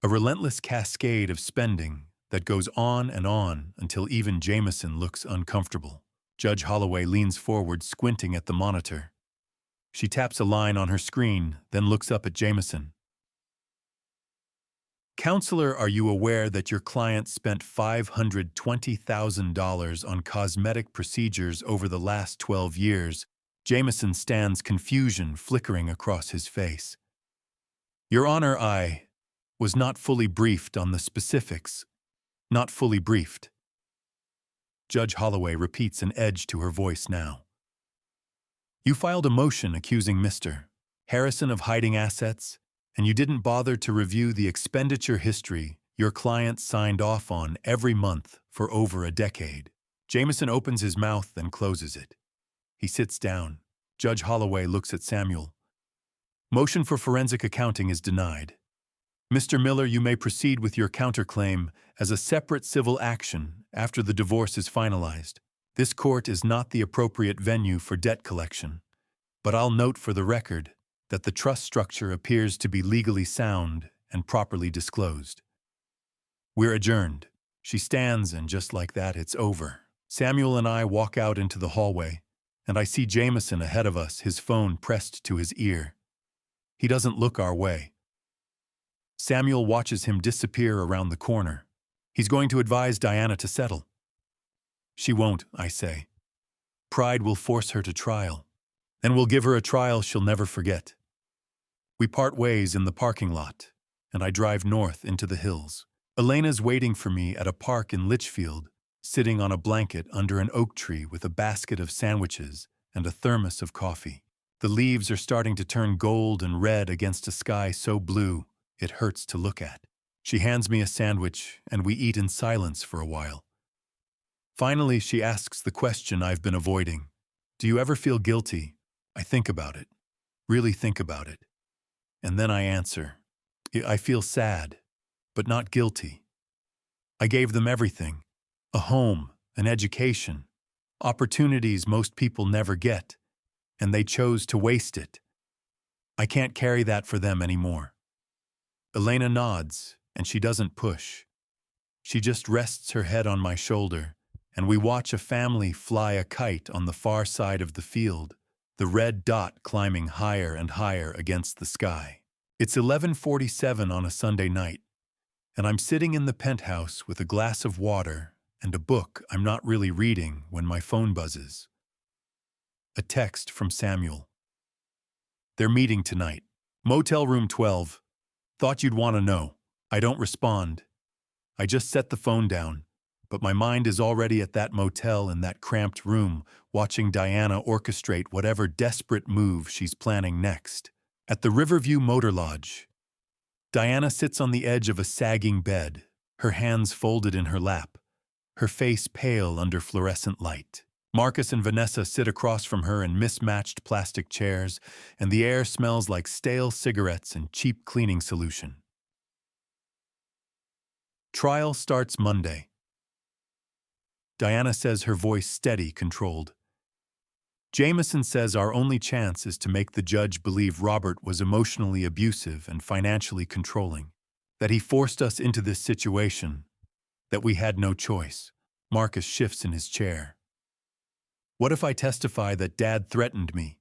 A relentless cascade of spending that goes on until even Jameson looks uncomfortable. Judge Holloway leans forward, squinting at the monitor. She taps a line on her screen, then looks up at Jameson. Counselor, are you aware that your client spent $520,000 on cosmetic procedures over the last 12 years? Jameson stands, confusion flickering across his face. Your Honor, I was not fully briefed on the specifics. Not fully briefed. Judge Holloway repeats, an edge to her voice now. You filed a motion accusing Mr. Harrison of hiding assets, and you didn't bother to review the expenditure history your client signed off on every month for over a decade. Jameson opens his mouth and closes it. He sits down. Judge Holloway looks at Samuel. Motion for forensic accounting is denied. Mr. Miller, you may proceed with your counterclaim as a separate civil action after the divorce is finalized. This court is not the appropriate venue for debt collection, but I'll note for the record that the trust structure appears to be legally sound and properly disclosed. We're adjourned. She stands, and just like that, it's over. Samuel and I walk out into the hallway, and I see Jameson ahead of us, his phone pressed to his ear. He doesn't look our way. Samuel watches him disappear around the corner. He's going to advise Diana to settle. She won't, I say. Pride will force her to trial. Then we'll give her a trial she'll never forget. We part ways in the parking lot, and I drive north into the hills. Elena's waiting for me at a park in Litchfield, sitting on a blanket under an oak tree with a basket of sandwiches and a thermos of coffee. The leaves are starting to turn gold and red against a sky so blue it hurts to look at. She hands me a sandwich, and we eat in silence for a while. Finally, she asks the question I've been avoiding. Do you ever feel guilty? I think about it. Really think about it. And then I answer. I feel sad, but not guilty. I gave them everything. A home, an education, opportunities most people never get, and they chose to waste it. I can't carry that for them anymore. Elena nods, and she doesn't push. She just rests her head on my shoulder, and we watch a family fly a kite on the far side of the field, the red dot climbing higher and higher against the sky. It's 11:47 on a Sunday night, and I'm sitting in the penthouse with a glass of water and a book I'm not really reading when my phone buzzes. A text from Samuel. They're meeting tonight. Motel room 12. Thought you'd want to know. I don't respond. I just set the phone down, but my mind is already at that motel in that cramped room, watching Diana orchestrate whatever desperate move she's planning next. At the Riverview Motor Lodge, Diana sits on the edge of a sagging bed, her hands folded in her lap, her face pale under fluorescent light. Marcus and Vanessa sit across from her in mismatched plastic chairs, and the air smells like stale cigarettes and cheap cleaning solution. Trial starts Monday. Diana says, her voice steady, controlled. Jameson says our only chance is to make the judge believe Robert was emotionally abusive and financially controlling, that he forced us into this situation, that we had no choice. Marcus shifts in his chair. What if I testify that Dad threatened me,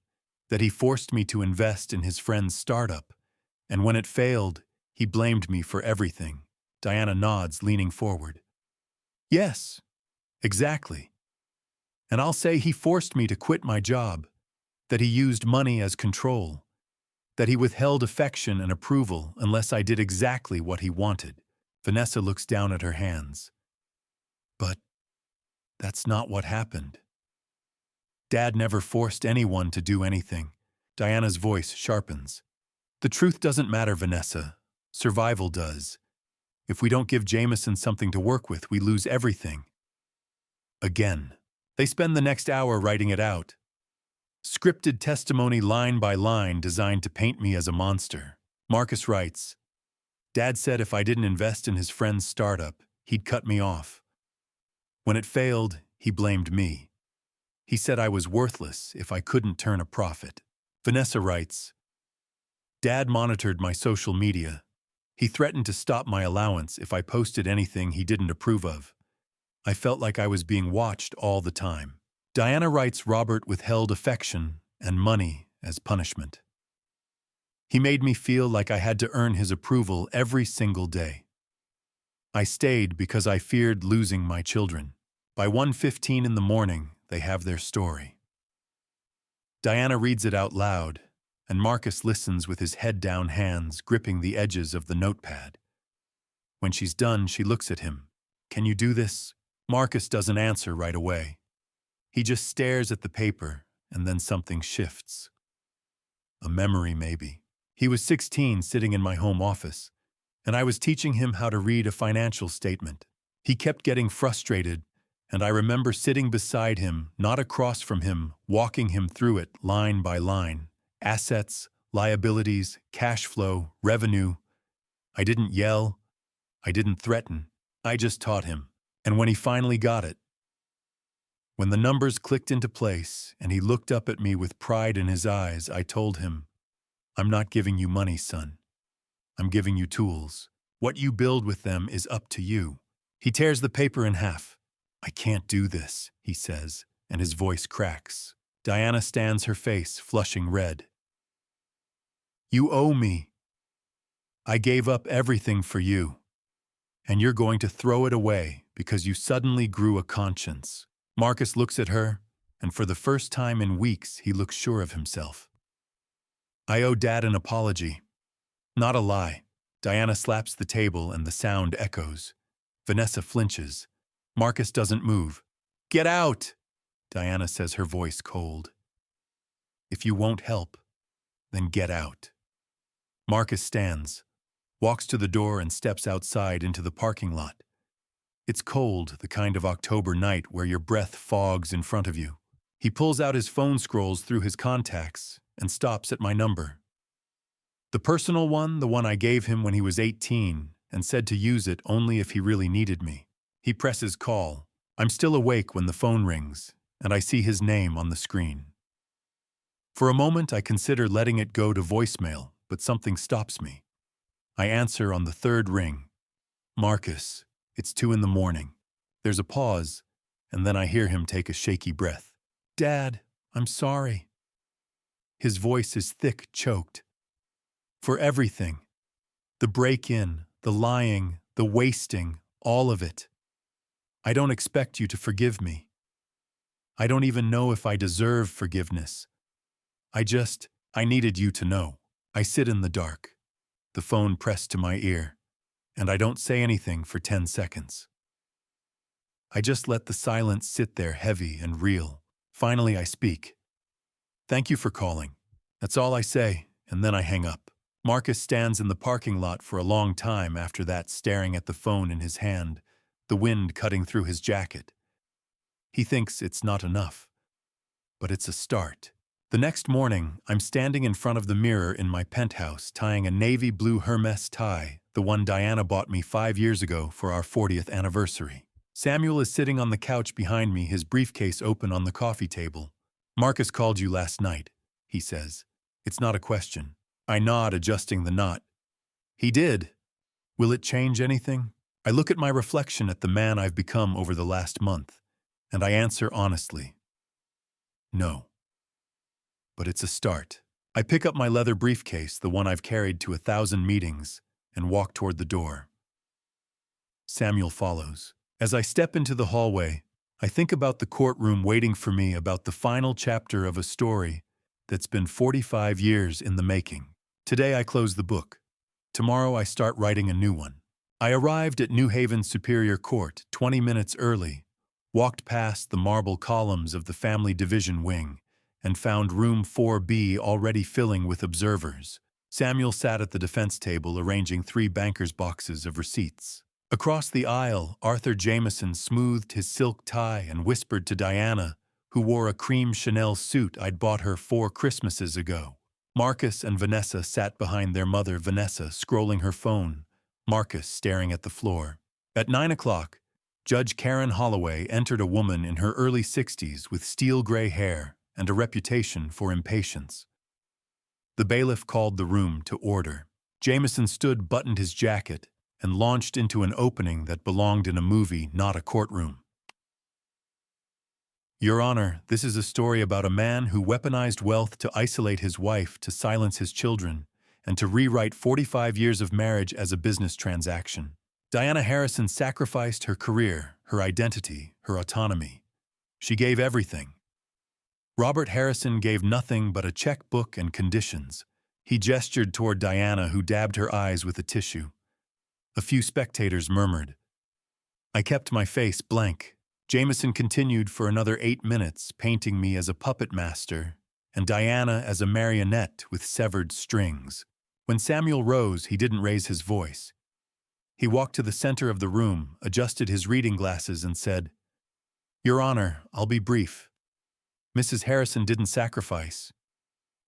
that he forced me to invest in his friend's startup, and when it failed, he blamed me for everything? Diana nods, leaning forward. Yes, exactly. And I'll say he forced me to quit my job, that he used money as control, that he withheld affection and approval unless I did exactly what he wanted. Vanessa looks down at her hands. But that's not what happened. Dad never forced anyone to do anything. Diana's voice sharpens. The truth doesn't matter, Vanessa. Survival does. If we don't give Jameson something to work with, we lose everything. Again. They spend the next hour writing it out. Scripted testimony line by line designed to paint me as a monster. Marcus writes, Dad said if I didn't invest in his friend's startup, he'd cut me off. When it failed, he blamed me. He said I was worthless if I couldn't turn a profit. Vanessa writes, Dad monitored my social media. He threatened to stop my allowance if I posted anything he didn't approve of. I felt like I was being watched all the time. Diana writes Robert withheld affection and money as punishment. He made me feel like I had to earn his approval every single day. I stayed because I feared losing my children. By 1:15 in the morning, they have their story. Diana reads it out loud, and Marcus listens with his head-down hands gripping the edges of the notepad. When she's done, she looks at him. Can you do this? Marcus doesn't answer right away. He just stares at the paper, and then something shifts. A memory, maybe. He was 16, sitting in my home office, and I was teaching him how to read a financial statement. He kept getting frustrated, and I remember sitting beside him, not across from him, walking him through it line by line. Assets, liabilities, cash flow, revenue. I didn't yell. I didn't threaten. I just taught him. And when he finally got it, when the numbers clicked into place and he looked up at me with pride in his eyes, I told him, "I'm not giving you money, son. I'm giving you tools. What you build with them is up to you." He tears the paper in half. "I can't do this," he says, and his voice cracks. Diana stands her face, flushing red. "You owe me. I gave up everything for you. And you're going to throw it away because you suddenly grew a conscience." Marcus looks at her, and for the first time in weeks, he looks sure of himself. "I owe Dad an apology. Not a lie." Diana slaps the table and the sound echoes. Vanessa flinches. Marcus doesn't move. "Get out!" Diana says, her voice cold. "If you won't help, then get out." Marcus stands, walks to the door and steps outside into the parking lot. It's cold, the kind of October night where your breath fogs in front of you. He pulls out his phone, scrolls through his contacts, and stops at my number. The personal one, the one I gave him when he was 18, and said to use it only if he really needed me. He presses call. I'm still awake when the phone rings, and I see his name on the screen. For a moment, I consider letting it go to voicemail, but something stops me. I answer on the third ring. "Marcus, it's 2 a.m. There's a pause, and then I hear him take a shaky breath. "Dad, I'm sorry." His voice is thick, choked. "For everything. The break-in, the lying, the wasting, all of it. I don't expect you to forgive me. I don't even know if I deserve forgiveness. I needed you to know." I sit in the dark, the phone pressed to my ear, and I don't say anything for 10 seconds. I just let the silence sit there heavy and real. Finally, I speak. "Thank you for calling." That's all I say, and then I hang up. Marcus stands in the parking lot for a long time after that, staring at the phone in his hand, the wind cutting through his jacket. He thinks it's not enough, but it's a start. The next morning, I'm standing in front of the mirror in my penthouse, tying a navy blue Hermes tie, the one Diana bought me 5 years ago for our 40th anniversary. Samuel is sitting on the couch behind me, his briefcase open on the coffee table. "Marcus called you last night," he says. It's not a question. I nod, adjusting the knot. "He did. Will it change anything?" I look at my reflection at the man I've become over the last month, and I answer honestly. No. But it's a start. I pick up my leather briefcase, the one I've carried to 1,000 meetings, and walk toward the door. Samuel follows. As I step into the hallway, I think about the courtroom waiting for me, about the final chapter of a story that's been 45 years in the making. Today I close the book. Tomorrow I start writing a new one. I arrived at New Haven Superior Court 20 minutes early, walked past the marble columns of the Family Division Wing, and found room 4B already filling with observers. Samuel sat at the defense table arranging 3 bankers' boxes of receipts. Across the aisle, Arthur Jameson smoothed his silk tie and whispered to Diana, who wore a cream Chanel suit I'd bought her 4 Christmases ago. Marcus and Vanessa sat behind their mother, Vanessa, scrolling her phone, Marcus staring at the floor. At 9 o'clock, Judge Karen Holloway entered, a woman in her early 60s with steel gray hair and a reputation for impatience. The bailiff called the room to order. Jameson stood, buttoned his jacket, and launched into an opening that belonged in a movie, not a courtroom. "Your Honor, this is a story about a man who weaponized wealth to isolate his wife, to silence his children, and to rewrite 45 years of marriage as a business transaction. Diana Harrison sacrificed her career, her identity, her autonomy. She gave everything. Robert Harrison gave nothing but a checkbook and conditions." He gestured toward Diana, who dabbed her eyes with a tissue. A few spectators murmured. I kept my face blank. Jameson continued for another 8 minutes, painting me as a puppet master and Diana as a marionette with severed strings. When Samuel rose, he didn't raise his voice. He walked to the center of the room, adjusted his reading glasses, and said, "Your Honor, I'll be brief. Mrs. Harrison didn't sacrifice.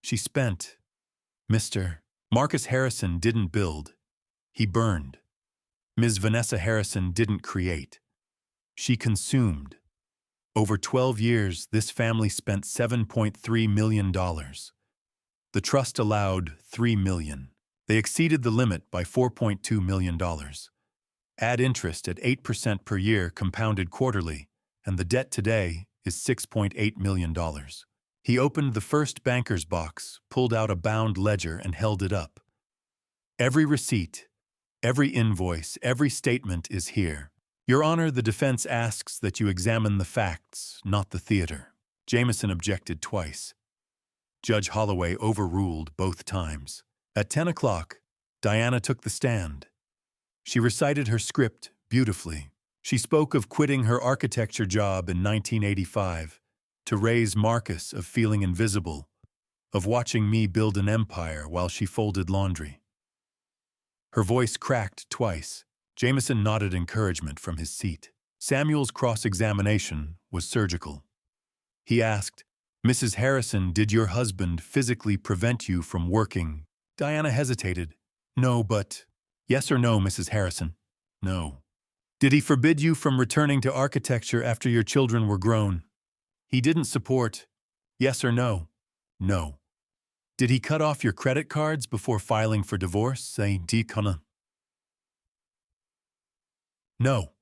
She spent. Mr. Marcus Harrison didn't build. He burned. Ms. Vanessa Harrison didn't create. She consumed. Over 12 years, this family spent $7.3 million. The trust allowed $3 million. They exceeded the limit by $4.2 million. Add interest at 8% per year compounded quarterly, and the debt today is $6.8 million. He opened the first banker's box, pulled out a bound ledger, and held it up. Every receipt, every invoice, every statement is here. Your Honor, the defense asks that you examine the facts, not the theater. Jameson objected twice. Judge Holloway overruled both times. At 10 o'clock, Diana took the stand. She recited her script beautifully. She spoke of quitting her architecture job in 1985 to raise Marcus, of feeling invisible, of watching me build an empire while she folded laundry. Her voice cracked twice. Jameson nodded encouragement from his seat. Samuel's cross-examination was surgical. He asked, "Mrs. Harrison, did your husband physically prevent you from working?" Diana hesitated. "No, but..." "Yes or no, Mrs. Harrison?" "No." "Did he forbid you from returning to architecture after your children were grown?" "He didn't support." "Yes or no?" "No." "Did he cut off your credit cards before filing for divorce?" "Say, Deacon." "No."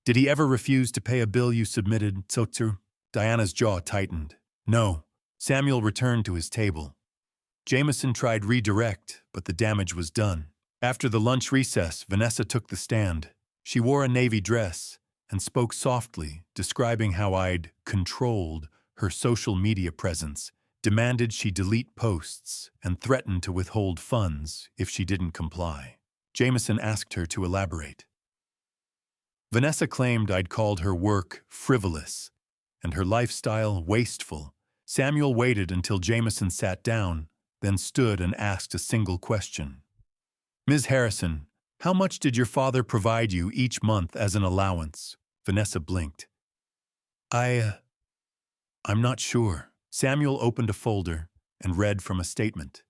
"Did he ever refuse to pay a bill you submitted?" "So too." Diana's jaw tightened. "No." Samuel returned to his table. Jameson tried redirect, but the damage was done. After the lunch recess, Vanessa took the stand. She wore a navy dress and spoke softly, describing how I'd controlled her social media presence, demanded she delete posts, and threatened to withhold funds if she didn't comply. Jameson asked her to elaborate. Vanessa claimed I'd called her work frivolous and her lifestyle wasteful. Samuel waited until Jameson sat down, then stood and asked a single question. "Ms. Harrison, how much did your father provide you each month as an allowance?" Vanessa blinked. I'm not sure." Samuel opened a folder and read from a statement.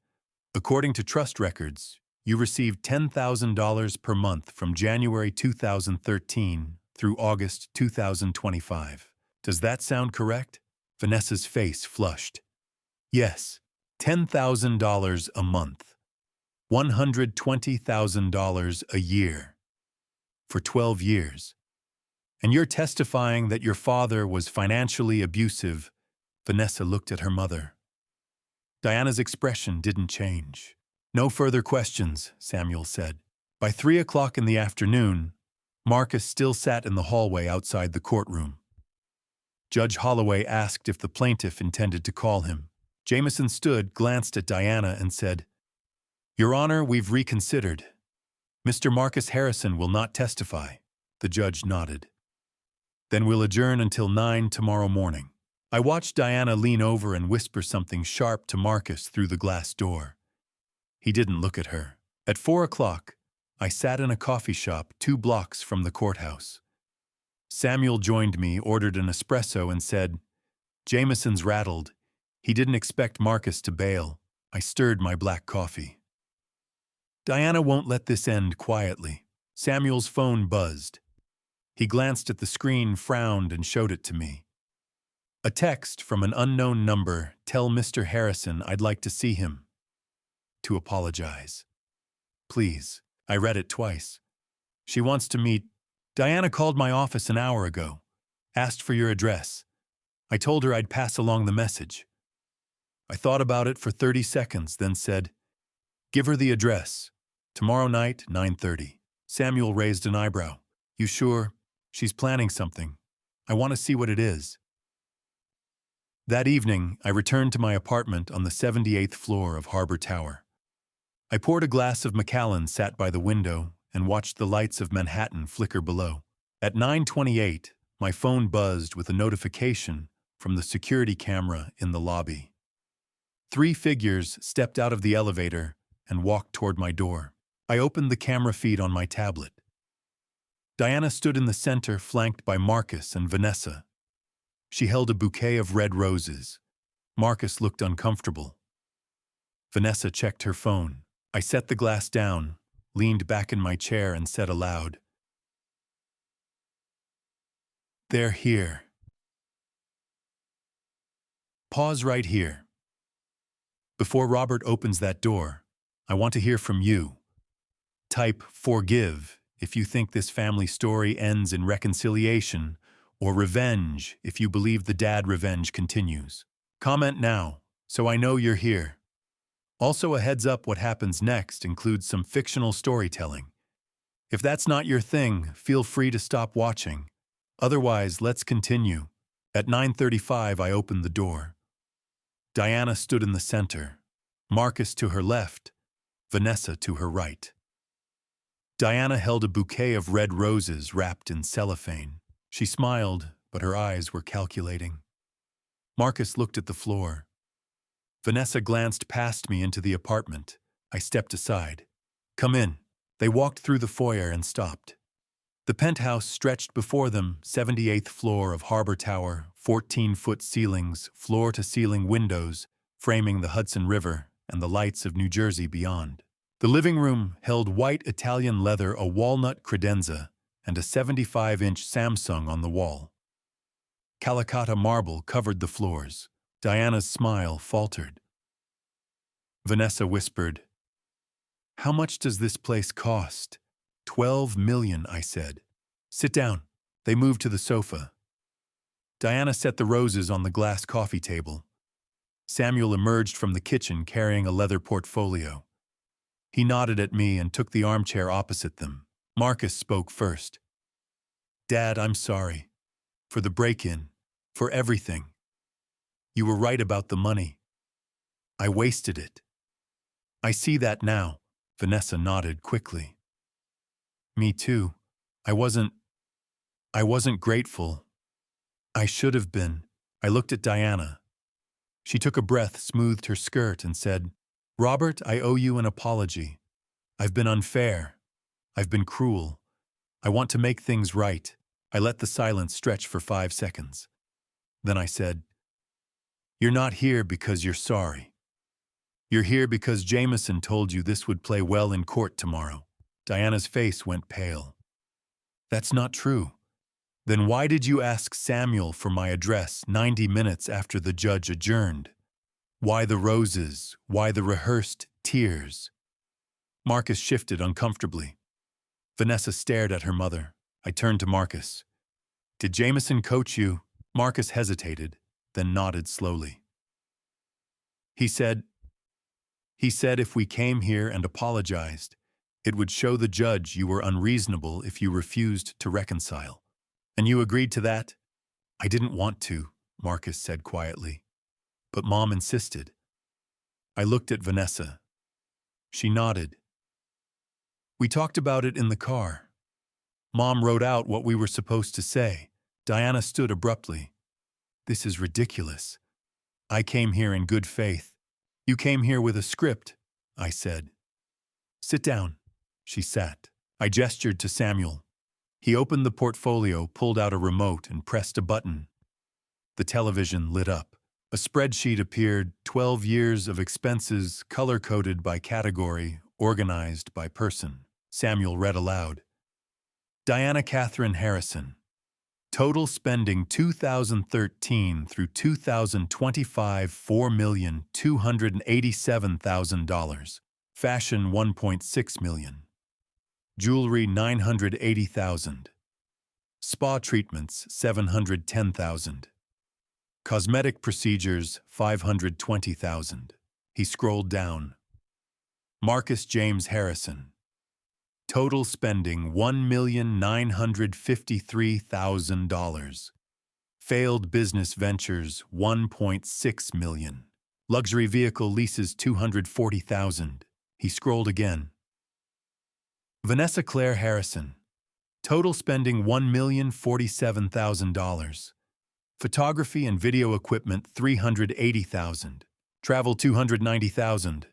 "According to trust records, you received $10,000 per month from January 2013 through August 2025. Does that sound correct?" Vanessa's face flushed. "Yes, $10,000 a month. $120,000 a year. For 12 years. And you're testifying that your father was financially abusive." Vanessa looked at her mother. Diana's expression didn't change. "No further questions," Samuel said. By 3 o'clock in the afternoon, Marcus still sat in the hallway outside the courtroom. Judge Holloway asked if the plaintiff intended to call him. Jameson stood, glanced at Diana, and said, "Your Honor, we've reconsidered. Mr. Marcus Harrison will not testify." The judge nodded. "Then we'll adjourn until 9 tomorrow morning." I watched Diana lean over and whisper something sharp to Marcus through the glass door. He didn't look at her. At 4 o'clock, I sat in a coffee shop 2 blocks from the courthouse. Samuel joined me, ordered an espresso, and said, "Jameson's rattled. He didn't expect Marcus to bail." I stirred my black coffee. Diana won't let this end quietly. Samuel's phone buzzed. He glanced at the screen, frowned, and showed it to me. A text from an unknown number: "Tell Mr. Harrison I'd like to see him. To apologize. Please." I read it twice. "She wants to meet." "Diana called my office an hour ago. Asked for your address. I told her I'd pass along the message." I thought about it for 30 seconds, then said, "Give her the address. Tomorrow night, 9:30. Samuel raised an eyebrow. "You sure? She's planning something. I want to see what it is." That evening, I returned to my apartment on the 78th floor of Harbor Tower. I poured a glass of Macallan, sat by the window, and watched the lights of Manhattan flicker below. At 9:28, my phone buzzed with a notification from the security camera in the lobby. 3 figures stepped out of the elevator and walked toward my door. I opened the camera feed on my tablet. Diana stood in the center, flanked by Marcus and Vanessa. She held a bouquet of red roses. Marcus looked uncomfortable. Vanessa checked her phone. I set the glass down, leaned back in my chair, and said aloud, "They're here." Pause right here. Before Robert opens that door, I want to hear from you. Type "forgive" if you think this family story ends in reconciliation, or "revenge" if you believe the dad revenge continues. Comment now, so I know you're here. Also, a heads up, what happens next includes some fictional storytelling. If that's not your thing, feel free to stop watching. Otherwise, let's continue. At 9:35, I opened the door. Diana stood in the center, Marcus to her left, Vanessa to her right. Diana held a bouquet of red roses wrapped in cellophane. She smiled, but her eyes were calculating. Marcus looked at the floor. Vanessa glanced past me into the apartment. I stepped aside. "Come in." They walked through the foyer and stopped. The penthouse stretched before them, 78th floor of Harbor Tower, 14-foot ceilings, floor-to-ceiling windows, framing the Hudson River and the lights of New Jersey beyond. The living room held white Italian leather, a walnut credenza, and a 75-inch Samsung on the wall. Calicotta marble covered the floors. Diana's smile faltered. Vanessa whispered, "How much does this place cost?" $12 million, I said. "Sit down." They moved to the sofa. Diana set the roses on the glass coffee table. Samuel emerged from the kitchen carrying a leather portfolio. He nodded at me and took the armchair opposite them. Marcus spoke first. "Dad, I'm sorry. For the break-in. For everything. You were right about the money. I wasted it." "I see that now." Vanessa nodded quickly. "Me too. I wasn't grateful. I should have been." I looked at Diana. She took a breath, smoothed her skirt, and said, "Robert, I owe you an apology. I've been unfair. I've been cruel. I want to make things right." I let the silence stretch for 5 seconds. Then I said, "You're not here because you're sorry. You're here because Jameson told you this would play well in court tomorrow." Diana's face went pale. "That's not true." "Then why did you ask Samuel for my address 90 minutes after the judge adjourned? Why the roses? Why the rehearsed tears?" Marcus shifted uncomfortably. Vanessa stared at her mother. I turned to Marcus. "Did Jameson coach you?" Marcus hesitated, then nodded slowly. He said if we came here and apologized, it would show the judge you were unreasonable if you refused to reconcile. And you agreed to that?" "I didn't want to," Marcus said quietly. "But Mom insisted." I looked at Vanessa. She nodded. "We talked about it in the car. Mom wrote out what we were supposed to say." Diana stood abruptly. "This is ridiculous. I came here in good faith." "You came here with a script," I said. "Sit down." She sat. I gestured to Samuel. He opened the portfolio, pulled out a remote, and pressed a button. The television lit up. A spreadsheet appeared, 12 years of expenses, color-coded by category, organized by person. Samuel read aloud. Diana Catherine Harrison. Total spending 2013 through 2025, $4,287,000. Fashion, $1.6 million. Jewelry, $980,000. Spa treatments, $710,000. Cosmetic procedures, $520,000. He scrolled down. Marcus James Harrison. Total spending, $1,953,000. Failed business ventures, $1.6 million. Luxury vehicle leases, $240,000. He scrolled again. Vanessa Claire Harrison. Total spending $1,047,000. Photography and video equipment $380,000. Travel $290,000.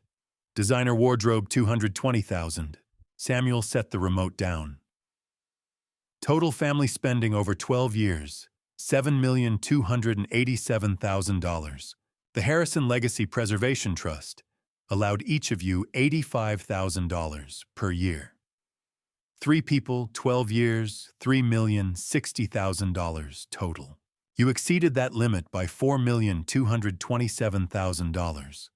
Designer wardrobe $220,000. Samuel set the remote down. Total family spending over 12 years, $7,287,000. The Harrison Legacy Preservation Trust allowed each of you $85,000 per year. 3 people, 12 years, $3,060,000 total. You exceeded that limit by $4,227,000.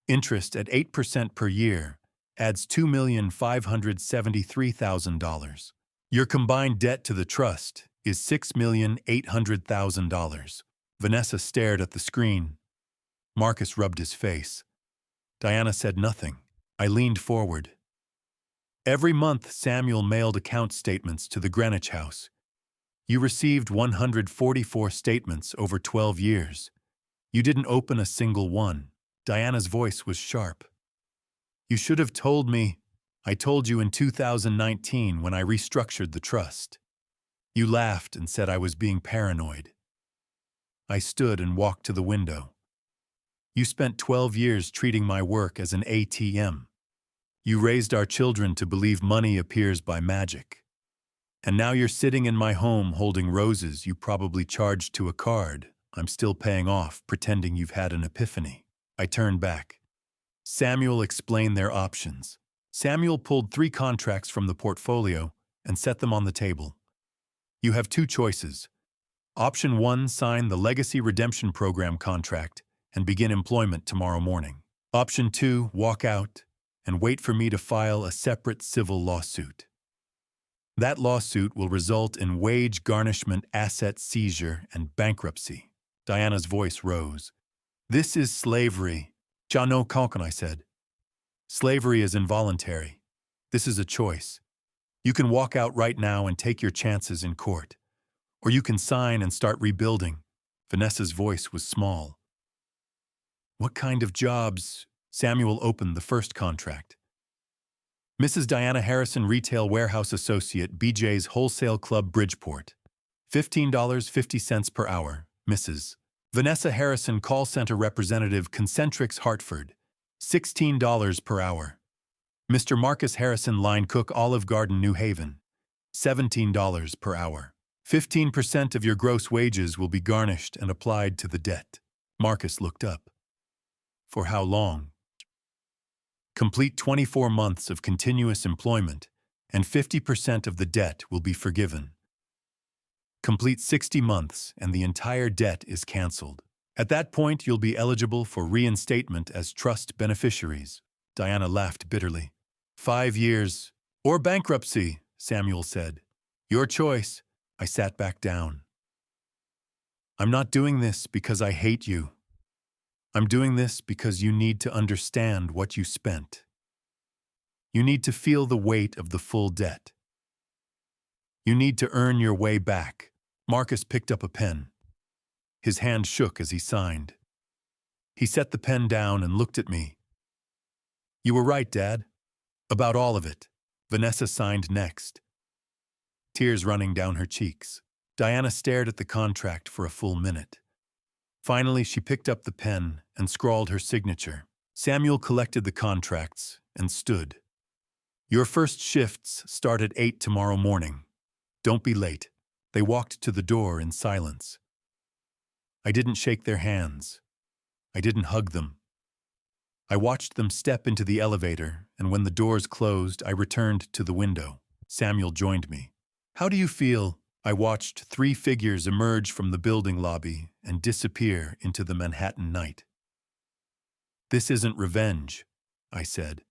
Interest at 8% per year adds $2,573,000. Your combined debt to the trust is $6,800,000. Vanessa stared at the screen. Marcus rubbed his face. Diana said nothing. I leaned forward. Every month, Samuel mailed account statements to the Greenwich house. You received 144 statements over 12 years. You didn't open a single one. Diana's voice was sharp. You should have told me. I told you in 2019 when I restructured the trust. You laughed and said I was being paranoid. I stood and walked to the window. You spent 12 years treating my work as an ATM. You raised our children to believe money appears by magic. And now you're sitting in my home holding roses you probably charged to a card I'm still paying off, pretending you've had an epiphany. I turned back. Samuel explained their options. Samuel pulled 3 contracts from the portfolio and set them on the table. You have 2 choices. Option 1, sign the Legacy Redemption Program contract and begin employment tomorrow morning. Option 2, walk out and wait for me to file a separate civil lawsuit. That lawsuit will result in wage garnishment, asset seizure, and bankruptcy. Diana's voice rose. This is slavery. Jano Konkan, I said. Slavery is involuntary. This is a choice. You can walk out right now and take your chances in court. Or you can sign and start rebuilding. Vanessa's voice was small. What kind of jobs? Samuel opened the first contract. Mrs. Diana Harrison, Retail Warehouse Associate, BJ's Wholesale Club, Bridgeport. $15.50 per hour. Mrs. Vanessa Harrison, Call Center Representative, Concentrix, Hartford. $16 per hour. Mr. Marcus Harrison, Line Cook, Olive Garden, New Haven. $17 per hour. 15% of your gross wages will be garnished and applied to the debt. Marcus looked up. For how long? Complete 24 months of continuous employment, and 50% of the debt will be forgiven. Complete 60 months, and the entire debt is canceled. At that point, you'll be eligible for reinstatement as trust beneficiaries. Diana laughed bitterly. 5 years, or bankruptcy, Samuel said. Your choice. I sat back down. I'm not doing this because I hate you. I'm doing this because you need to understand what you spent. You need to feel the weight of the full debt. You need to earn your way back. Marcus picked up a pen. His hand shook as he signed. He set the pen down and looked at me. You were right, Dad. About all of it. Vanessa signed next. Tears running down her cheeks. Diana stared at the contract for a full minute. Finally, she picked up the pen and scrawled her signature. Samuel collected the contracts and stood. Your first shifts start at 8 tomorrow morning. Don't be late. They walked to the door in silence. I didn't shake their hands. I didn't hug them. I watched them step into the elevator, and when the doors closed, I returned to the window. Samuel joined me. How do you feel? I watched 3 figures emerge from the building lobby and disappear into the Manhattan night. This isn't revenge, I said.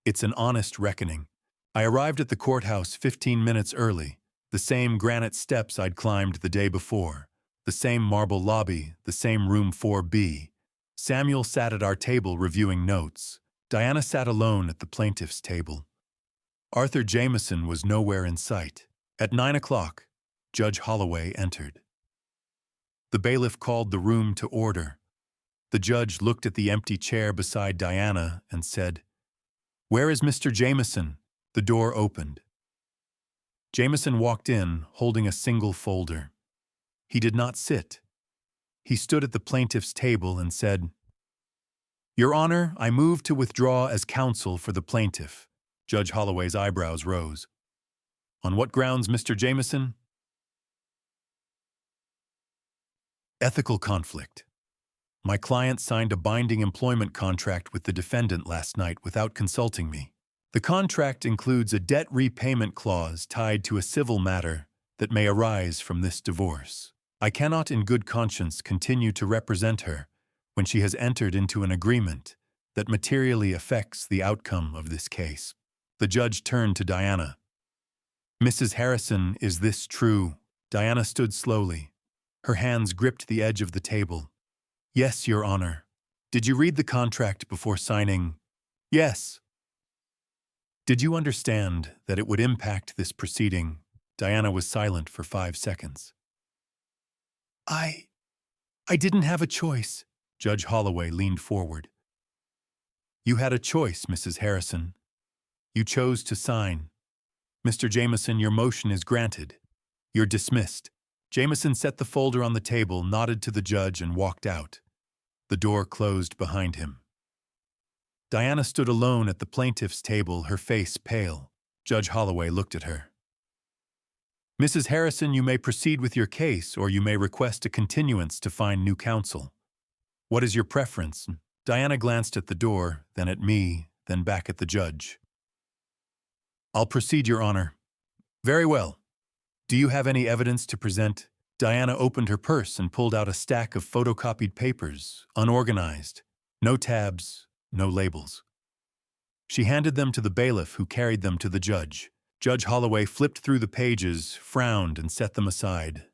It's an honest reckoning. I arrived at the courthouse 15 minutes early, the same granite steps I'd climbed the day before, the same marble lobby, the same room 4B. Samuel sat at our table reviewing notes. Diana sat alone at the plaintiff's table. Arthur Jameson was nowhere in sight. At 9 o'clock, Judge Holloway entered. The bailiff called the room to order. The judge looked at the empty chair beside Diana and said, "Where is Mr. Jameson?" The door opened. Jameson walked in, holding a single folder. He did not sit. He stood at the plaintiff's table and said, "Your Honor, I move to withdraw as counsel for the plaintiff." Judge Holloway's eyebrows rose. "On what grounds, Mr. Jameson?" Ethical conflict. My client signed a binding employment contract with the defendant last night without consulting me. The contract includes a debt repayment clause tied to a civil matter that may arise from this divorce. I cannot in good conscience continue to represent her when she has entered into an agreement that materially affects the outcome of this case. The judge turned to Diana. "Mrs. Harrison, is this true?" Diana stood slowly. Her hands gripped the edge of the table. "Yes, Your Honor." "Did you read the contract before signing?" "Yes." "Did you understand that it would impact this proceeding?" Diana was silent for 5 seconds. I didn't have a choice." Judge Holloway leaned forward. "You had a choice, Mrs. Harrison. You chose to sign. Mr. Jameson, your motion is granted. You're dismissed." Jameson set the folder on the table, nodded to the judge, and walked out. The door closed behind him. Diana stood alone at the plaintiff's table, her face pale. Judge Holloway looked at her. "Mrs. Harrison, you may proceed with your case, or you may request a continuance to find new counsel. What is your preference?" Diana glanced at the door, then at me, then back at the judge. "I'll proceed, Your Honor." "Very well. Do you have any evidence to present?" Diana opened her purse and pulled out a stack of photocopied papers, unorganized. No tabs, no labels. She handed them to the bailiff, who carried them to the judge. Judge Holloway flipped through the pages, frowned, and set them aside.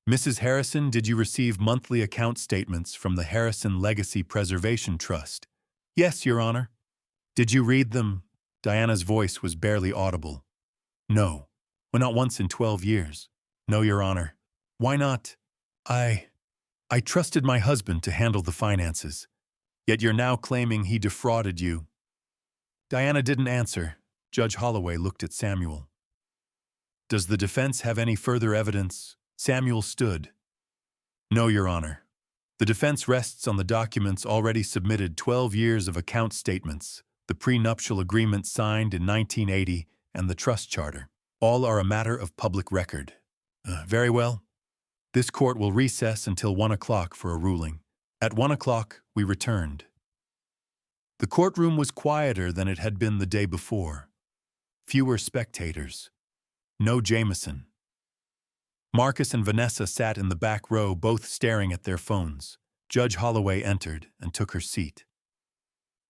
"Mrs. Harrison, did you receive monthly account statements from the Harrison Legacy Preservation Trust?" "Yes, Your Honor." "Did you read them?" Diana's voice was barely audible. "No. Well, not once in 12 years. "No, Your Honor." "Why not?" I trusted my husband to handle the finances. Yet you're now claiming he defrauded you." Diana didn't answer. Judge Holloway looked at Samuel. "Does the defense have any further evidence?" Samuel stood. "No, Your Honor. The defense rests on the documents already submitted, 12 years of account statements, the prenuptial agreement signed in 1980, and the trust charter. All are a matter of public record." Very well. This court will recess until 1 o'clock for a ruling. At 1 o'clock, we returned. The courtroom was quieter than it had been the day before. Fewer spectators. No Jameson. Marcus and Vanessa sat in the back row, both staring at their phones. Judge Holloway entered and took her seat.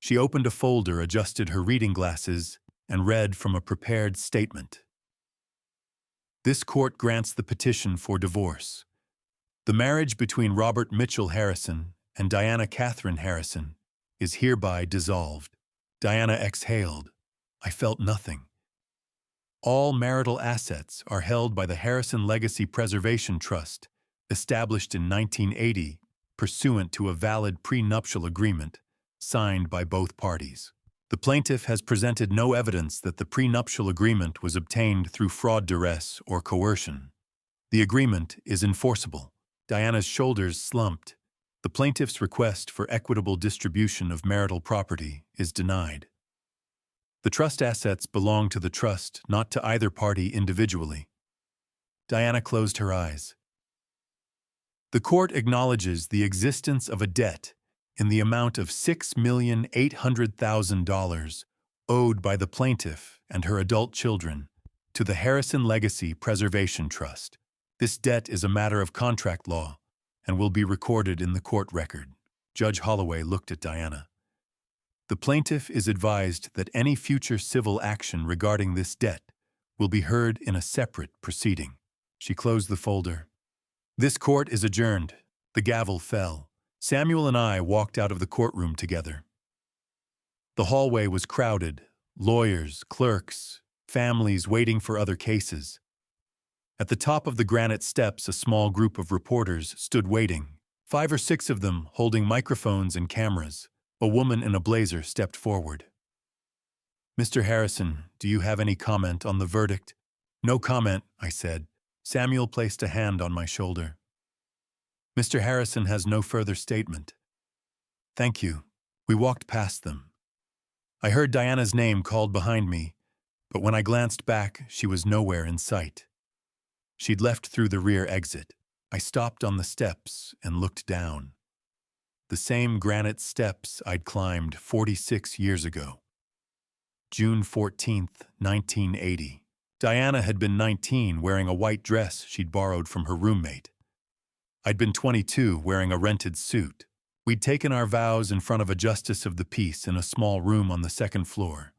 She opened a folder, adjusted her reading glasses, and read from a prepared statement. "This court grants the petition for divorce. The marriage between Robert Mitchell Harrison and Diana Catherine Harrison is hereby dissolved." Diana exhaled. I felt nothing. "All marital assets are held by the Harrison Legacy Preservation Trust, established in 1980, pursuant to a valid prenuptial agreement signed by both parties. The plaintiff has presented no evidence that the prenuptial agreement was obtained through fraud, duress, or coercion. The agreement is enforceable." Diana's shoulders slumped. The plaintiff's request for equitable distribution of marital property is denied. The trust assets belong to the trust, not to either party individually. Diana closed her eyes. "The court acknowledges the existence of a debt in the amount of $6,800,000 owed by the plaintiff and her adult children to the Harrison Legacy Preservation Trust. This debt is a matter of contract law and will be recorded in the court record." Judge Holloway looked at Diana. "The plaintiff is advised that any future civil action regarding this debt will be heard in a separate proceeding." She closed the folder. "This court is adjourned." The gavel fell. Samuel and I walked out of the courtroom together. The hallway was crowded. Lawyers, clerks, families waiting for other cases. At the top of the granite steps, a small group of reporters stood waiting, 5 or 6 of them holding microphones and cameras. A woman in a blazer stepped forward. Mr. Harrison, do you have any comment on the verdict? No comment, I said. Samuel placed a hand on my shoulder. Mr. Harrison has no further statement. Thank you. We walked past them. I heard Diana's name called behind me, but when I glanced back, she was nowhere in sight. She'd left through the rear exit. I stopped on the steps and looked down. The same granite steps I'd climbed 46 years ago. June 14th, 1980. Diana had been 19, wearing a white dress she'd borrowed from her roommate. I'd been 22, wearing a rented suit. We'd taken our vows in front of a justice of the peace in a small room on the second floor,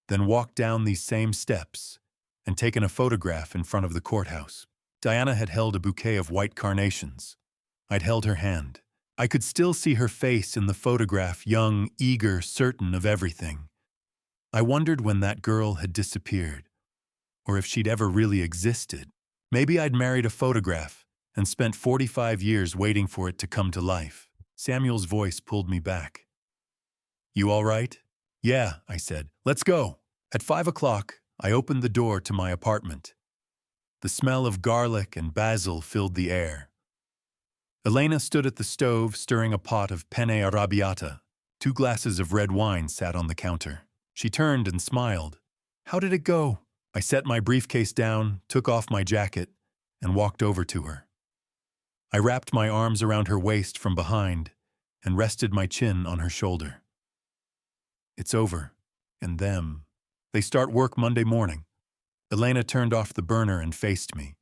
then walked down these same steps and taken a photograph in front of the courthouse. Diana had held a bouquet of white carnations. I'd held her hand. I could still see her face in the photograph, young, eager, certain of everything. I wondered when that girl had disappeared, or if she'd ever really existed. Maybe I'd married a photograph and spent 45 years waiting for it to come to life. Samuel's voice pulled me back. You all right? Yeah, I said. Let's go. At 5 o'clock, I opened the door to my apartment. The smell of garlic and basil filled the air. Elena stood at the stove stirring a pot of penne arrabbiata. 2 glasses of red wine sat on the counter. She turned and smiled. How did it go? I set my briefcase down, took off my jacket, and walked over to her. I wrapped my arms around her waist from behind and rested my chin on her shoulder. It's over. And them. They start work Monday morning. Elena turned off the burner and faced me.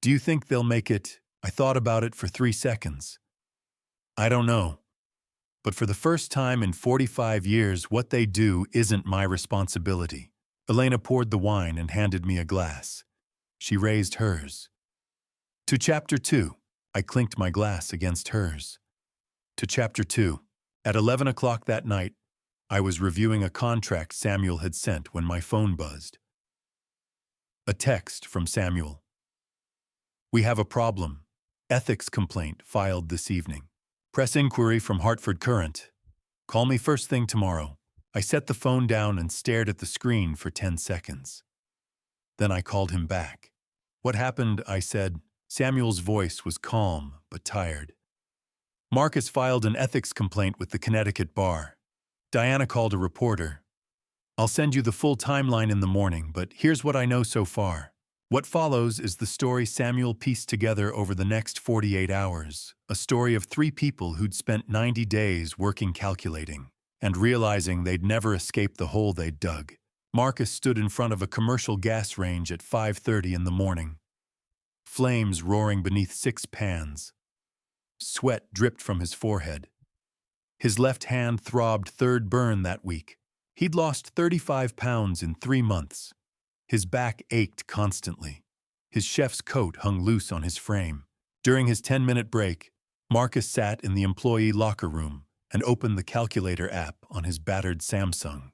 Do you think they'll make it? I thought about it for 3 seconds. I don't know. But for the first time in 45 years, what they do isn't my responsibility. Elena poured the wine and handed me a glass. She raised hers. To Chapter 2. I clinked my glass against hers. To Chapter 2. At 11 o'clock that night, I was reviewing a contract Samuel had sent when my phone buzzed. A text from Samuel. We have a problem. Ethics complaint filed this evening. Press inquiry from Hartford Courant. Call me first thing tomorrow. I set the phone down and stared at the screen for 10 seconds. Then I called him back. What happened? I said. Samuel's voice was calm but tired. Marcus filed an ethics complaint with the Connecticut bar. Diana called a reporter. I'll send you the full timeline in the morning, but here's what I know so far. What follows is the story Samuel pieced together over the next 48 hours, a story of 3 people who'd spent 90 days working calculating and realizing they'd never escape the hole they'd dug. Marcus stood in front of a commercial gas range at 5:30 in the morning. Flames roaring beneath 6 pans. Sweat dripped from his forehead. His left hand throbbed 3rd burn that week. He'd lost 35 pounds in 3 months. His back ached constantly. His chef's coat hung loose on his frame. During his 10-minute break, Marcus sat in the employee locker room and opened the calculator app on his battered Samsung.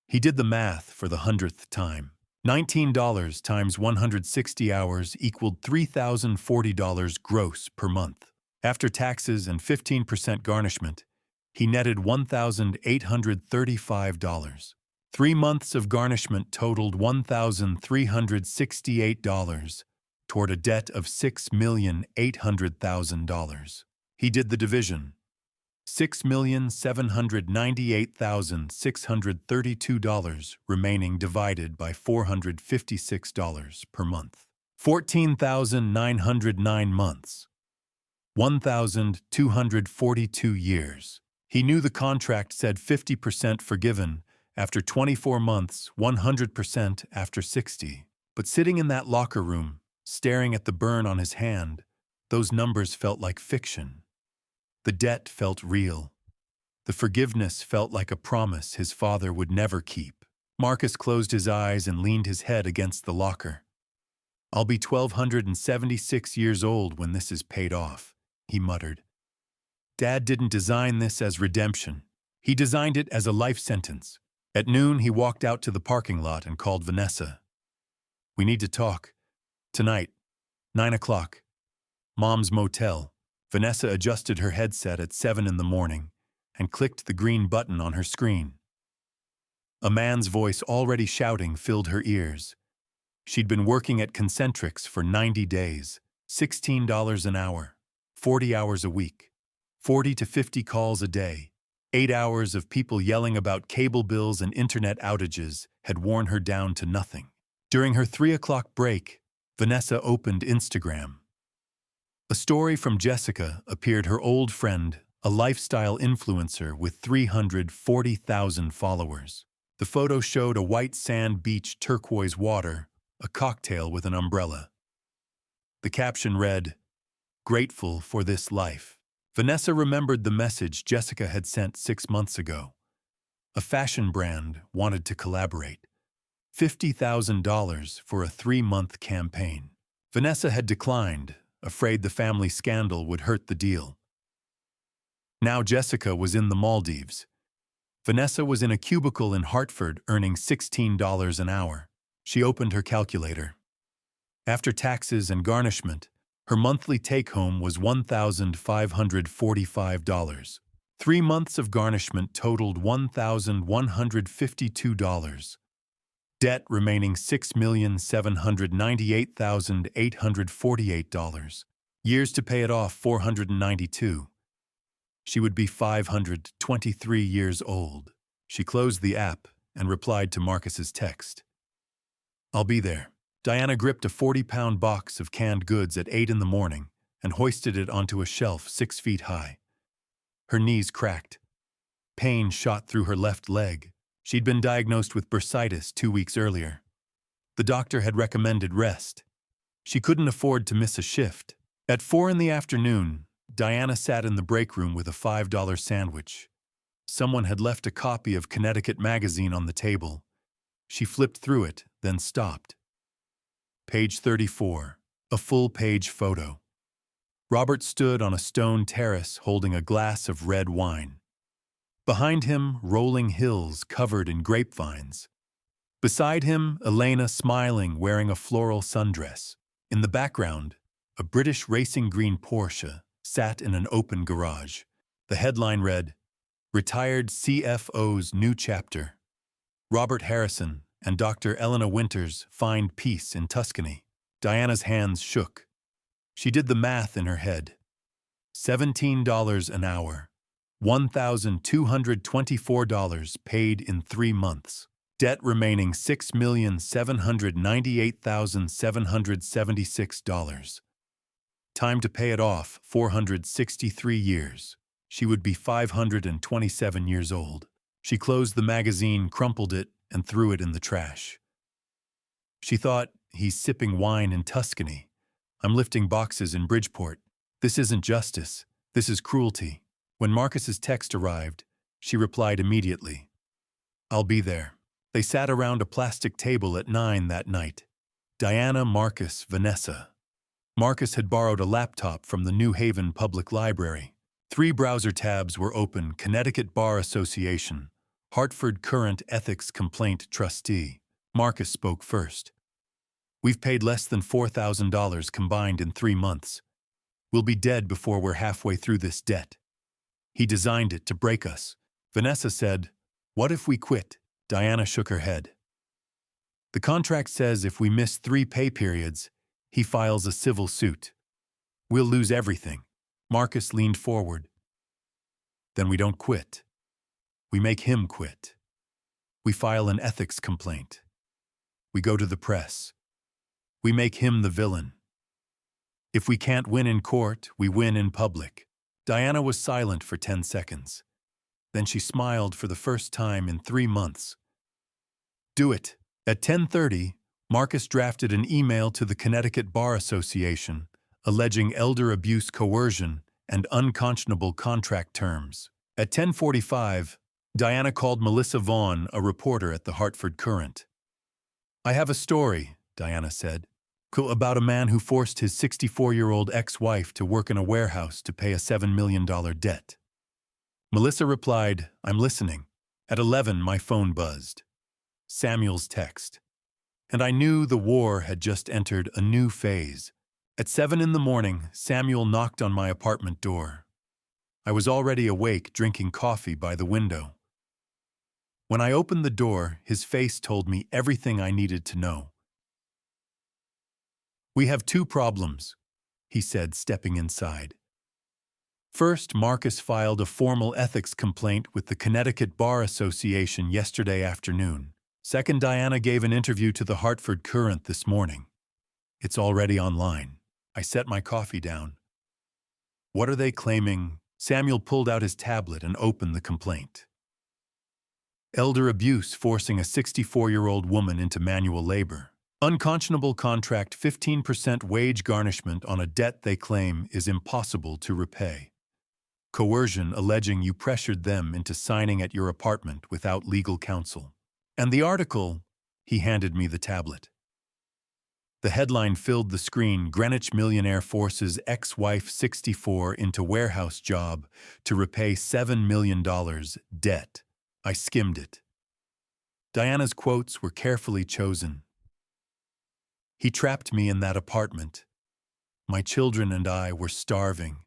He did the math for the 100th time. $19 times 160 hours equaled $3,040 gross per month. After taxes and 15% garnishment, he netted $1,835. 3 months of garnishment totaled $1,368 toward a debt of $6,800,000. He did the division. $6,798,632 remaining divided by $456 per month. 14,909 months. 1,242 years. He knew the contract said 50% forgiven after 24 months, 100% after 60. But sitting in that locker room, staring at the burn on his hand, those numbers felt like fiction. The debt felt real. The forgiveness felt like a promise his father would never keep. Marcus closed his eyes and leaned his head against the locker. I'll be 1,276 years old when this is paid off, he muttered. Dad didn't design this as redemption. He designed it as a life sentence. At noon, he walked out to the parking lot and called Vanessa. We need to talk. Tonight, 9 o'clock. Mom's motel. Vanessa adjusted her headset at 7 in the morning and clicked the green button on her screen. A man's voice already shouting filled her ears. She'd been working at Concentrics for 90 days, $16 an hour, 40 hours a week, 40 to 50 calls a day. 8 hours of people yelling about cable bills and internet outages had worn her down to nothing. During her 3 o'clock break, Vanessa opened Instagram. A story from Jessica appeared. Her old friend, a lifestyle influencer with 340,000 followers. The photo showed a white sand beach, turquoise water, a cocktail with an umbrella. The caption read, "Grateful for this life." Vanessa remembered the message Jessica had sent 6 months ago. A fashion brand wanted to collaborate. $50,000 for a 3-month campaign. Vanessa had declined, afraid the family scandal would hurt the deal. Now Jessica was in the Maldives. Vanessa was in a cubicle in Hartford earning $16 an hour. She opened her calculator. After taxes and garnishment, her monthly take-home was $1,545. 3 months of garnishment totaled $1,152. Debt remaining $6,798,848. Years to pay it off 492. She would be 523 years old. She closed the app and replied to Marcus's text. "I'll be there." Diana gripped a 40-pound box of canned goods at 8 in the morning and hoisted it onto a shelf 6 feet high. Her knees cracked. Pain shot through her left leg. She'd been diagnosed with bursitis 2 weeks earlier. The doctor had recommended rest. She couldn't afford to miss a shift. At 4 in the afternoon, Diana sat in the break room with a $5 sandwich. Someone had left a copy of Connecticut magazine on the table. She flipped through it, then stopped. Page 34, a full-page photo. Robert stood on a stone terrace holding a glass of red wine. Behind him, rolling hills covered in grapevines. Beside him, Elena smiling, wearing a floral sundress. In the background, a British racing green Porsche sat in an open garage. The headline read, "Retired CFO's New Chapter. Robert Harrison and Dr. Elena Winters find peace in Tuscany." Diana's hands shook. She did the math in her head. $17 an hour. $1,224 paid in 3 months. Debt remaining $6,798,776. Time to pay it off, 463 years. She would be 527 years old. She closed the magazine, crumpled it, and threw it in the trash. She thought, he's sipping wine in Tuscany. I'm lifting boxes in Bridgeport. This isn't justice. This is cruelty. When Marcus's text arrived, she replied immediately. "I'll be there." They sat around a plastic table at 9 that night. Diana, Marcus, Vanessa. Marcus had borrowed a laptop from the New Haven Public Library. 3 browser tabs were open: Connecticut Bar Association, Hartford Current Ethics Complaint Trustee. Marcus spoke first. "We've paid less than $4,000 combined in 3 months. We'll be dead before we're halfway through this debt. He designed it to break us." Vanessa said, "What if we quit?" Diana shook her head. "The contract says if we miss 3 pay periods, he files a civil suit. We'll lose everything." Marcus leaned forward. "Then we don't quit. We make him quit. We file an ethics complaint. We go to the press. We make him the villain. If we can't win in court, we win in public." Diana was silent for 10 seconds. Then she smiled for the first time in 3 months. "Do it." At 10:30, Marcus drafted an email to the Connecticut Bar Association alleging elder abuse, coercion, and unconscionable contract terms. At 10:45, Diana called Melissa Vaughn, a reporter at the Hartford Courant. "I have a story," Diana said, "about a man who forced his 64-year-old ex-wife to work in a warehouse to pay a $7 million debt." Melissa replied, "I'm listening." At 11, my phone buzzed. Samuel's text. And I knew the war had just entered a new phase. At 7 in the morning, Samuel knocked on my apartment door. I was already awake, drinking coffee by the window. When I opened the door, his face told me everything I needed to know. "We have two problems," he said, stepping inside. First, Marcus filed a formal ethics complaint with the Connecticut Bar Association yesterday afternoon. Second, Diana gave an interview to the Hartford Courant this morning. It's already online. I set my coffee down. What are they claiming? Samuel pulled out his tablet and opened the complaint. Elder abuse forcing a 64-year-old woman into manual labor. Unconscionable contract 15% wage garnishment on a debt they claim is impossible to repay. Coercion alleging you pressured them into signing at your apartment without legal counsel. And the article, he handed me the tablet. The headline filled the screen: Greenwich millionaire forces ex-wife 64 into warehouse job to repay $7 million debt. I skimmed it. Diana's quotes were carefully chosen. He trapped me in that apartment. My children and I were starving.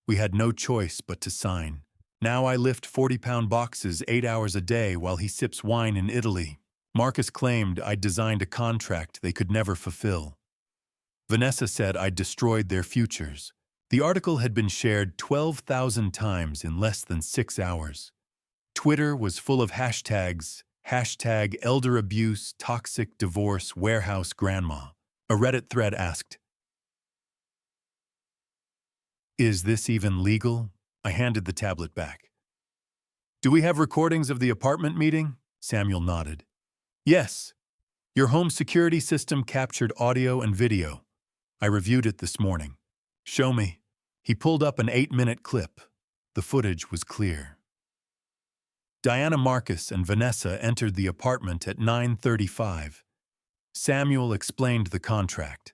We had no choice but to sign. Now I lift 40-pound boxes 8 hours a day while he sips wine in Italy. Marcus claimed I'd designed a contract they could never fulfill. Vanessa said I'd destroyed their futures. The article had been shared 12,000 times in less than 6 hours. Twitter was full of hashtags, #elder abuse, toxic divorce, warehouse grandma. A Reddit thread asked, "Is this even legal?" I handed the tablet back. "Do we have recordings of the apartment meeting?" Samuel nodded. "Yes. Your home security system captured audio and video. I reviewed it this morning." "Show me." He pulled up an 8-minute clip. The footage was clear. Diana, Marcus, and Vanessa entered the apartment at 9:35. Samuel explained the contract.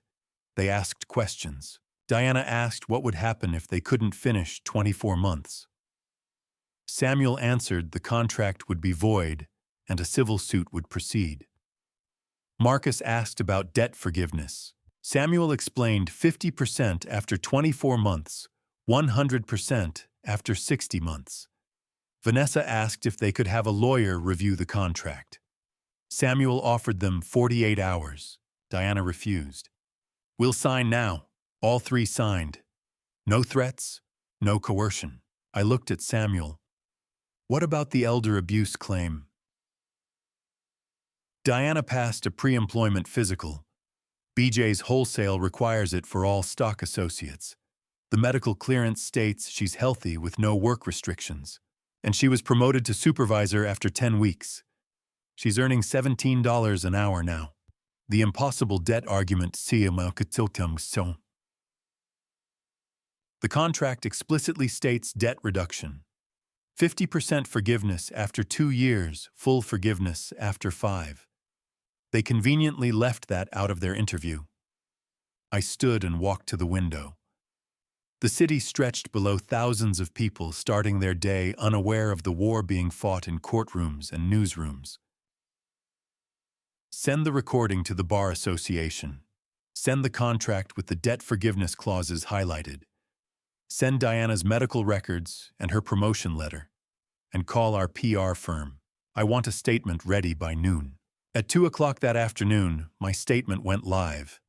They asked questions. Diana asked what would happen if they couldn't finish 24 months. Samuel answered the contract would be void and a civil suit would proceed. Marcus asked about debt forgiveness. Samuel explained 50% after 24 months, 100% after 60 months. Vanessa asked if they could have a lawyer review the contract. Samuel offered them 48 hours. Diana refused. "We'll sign now." All three signed. No threats, no coercion. I looked at Samuel. "What about the elder abuse claim?" Diana passed a pre-employment physical. BJ's Wholesale requires it for all stock associates. The medical clearance states she's healthy with no work restrictions, and she was promoted to supervisor after 10 weeks. She's earning $17 an hour now. The impossible debt argument so. The contract explicitly states debt reduction. 50% forgiveness after 2 years, full forgiveness after 5. They conveniently left that out of their interview. I stood and walked to the window. The city stretched below thousands of people starting their day unaware of the war being fought in courtrooms and newsrooms. Send the recording to the Bar Association. Send the contract with the debt forgiveness clauses highlighted. Send Diana's medical records and her promotion letter. And call our PR firm. I want a statement ready by noon. At 2 o'clock that afternoon, my statement went live.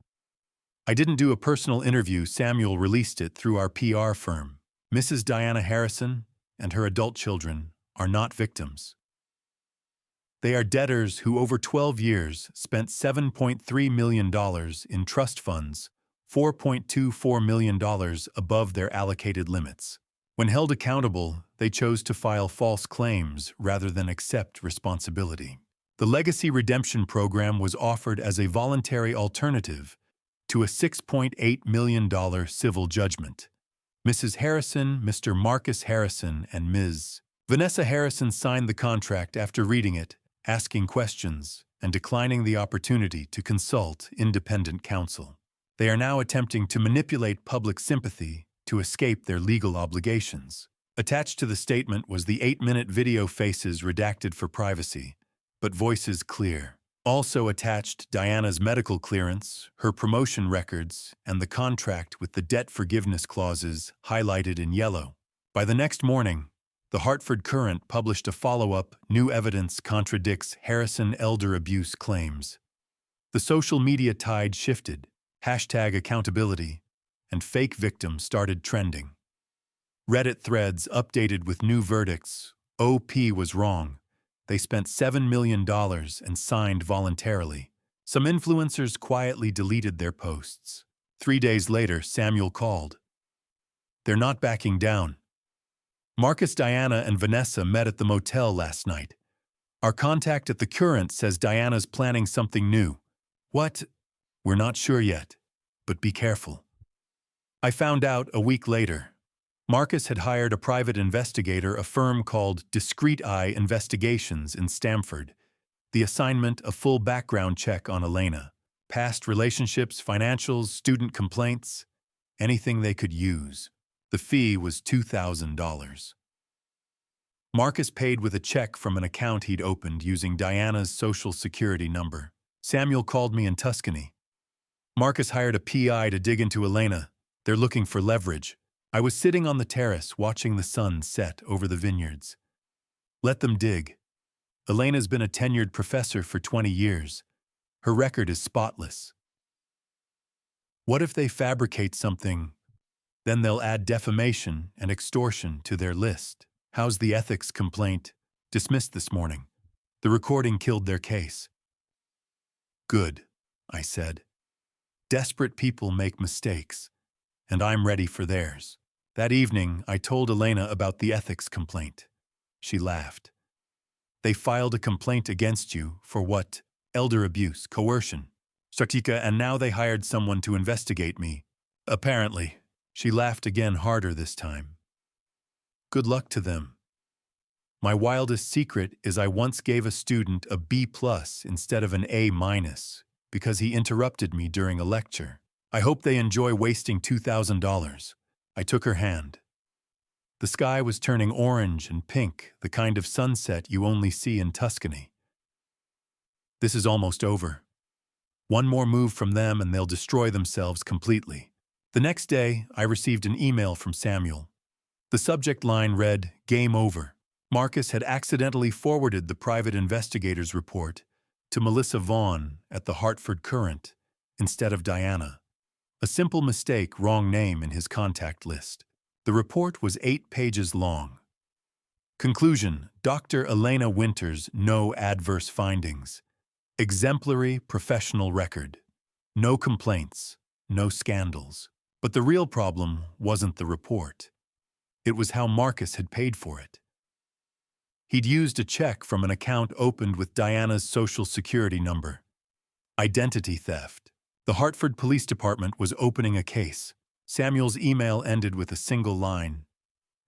I didn't do a personal interview. Samuel released it through our PR firm. Mrs. Diana Harrison and her adult children are not victims. They are debtors who over 12 years spent $7.3 million in trust funds, $4.24 million above their allocated limits. When held accountable, they chose to file false claims rather than accept responsibility. The Legacy Redemption Program was offered as a voluntary alternative to a $6.8 million civil judgment. Mrs. Harrison, Mr. Marcus Harrison, and Ms. Vanessa Harrison signed the contract after reading it, asking questions, and declining the opportunity to consult independent counsel. They are now attempting to manipulate public sympathy to escape their legal obligations. Attached to the statement was the 8-minute video, faces redacted for privacy, but voices clear. Also attached, Diana's medical clearance, her promotion records, and the contract with the debt forgiveness clauses highlighted in yellow. By the next morning, The Hartford Courant published a follow-up, New Evidence Contradicts Harrison Elder Abuse Claims. The social media tide shifted, hashtag accountability, and fake victim started trending. Reddit threads updated with new verdicts. OP was wrong. They spent $7 million and signed voluntarily. Some influencers quietly deleted their posts. 3 days later, Samuel called. They're not backing down. Marcus, Diana, and Vanessa met at the motel last night. Our contact at the Courant says Diana's planning something new. What? We're not sure yet, but be careful. I found out a week later. Marcus had hired a private investigator, a firm called Discreet Eye Investigations in Stamford. The assignment, a full background check on Elena. Past relationships, financials, student complaints, anything they could use. The fee was $2,000. Marcus paid with a check from an account he'd opened using Diana's social security number. Samuel called me in Tuscany. Marcus hired a PI to dig into Elena. They're looking for leverage. I was sitting on the terrace watching the sun set over the vineyards. Let them dig. Elena's been a tenured professor for 20 years. Her record is spotless. What if they fabricate something? Then they'll add defamation and extortion to their list. How's the ethics complaint? Dismissed this morning. The recording killed their case. Good, I said. Desperate people make mistakes, and I'm ready for theirs. That evening, I told Elena about the ethics complaint. She laughed. They filed a complaint against you for what? Elder abuse, coercion. Sartika, and now they hired someone to investigate me. Apparently. She laughed again, harder this time. Good luck to them. My wildest secret is I once gave a student a B+ instead of an A- because he interrupted me during a lecture. I hope they enjoy wasting $2,000. I took her hand. The sky was turning orange and pink, the kind of sunset you only see in Tuscany. This is almost over. One more move from them and they'll destroy themselves completely. The next day, I received an email from Samuel. The subject line read, "Game over." Marcus had accidentally forwarded the private investigator's report to Melissa Vaughn at the Hartford Courant instead of Diana. A simple mistake, wrong name in his contact list. The report was 8 pages long. Conclusion: Dr. Elena Winters, no adverse findings. Exemplary professional record. No complaints, no scandals. But the real problem wasn't the report. It was how Marcus had paid for it. He'd used a check from an account opened with Diana's social security number. Identity theft. The Hartford Police Department was opening a case. Samuel's email ended with a single line.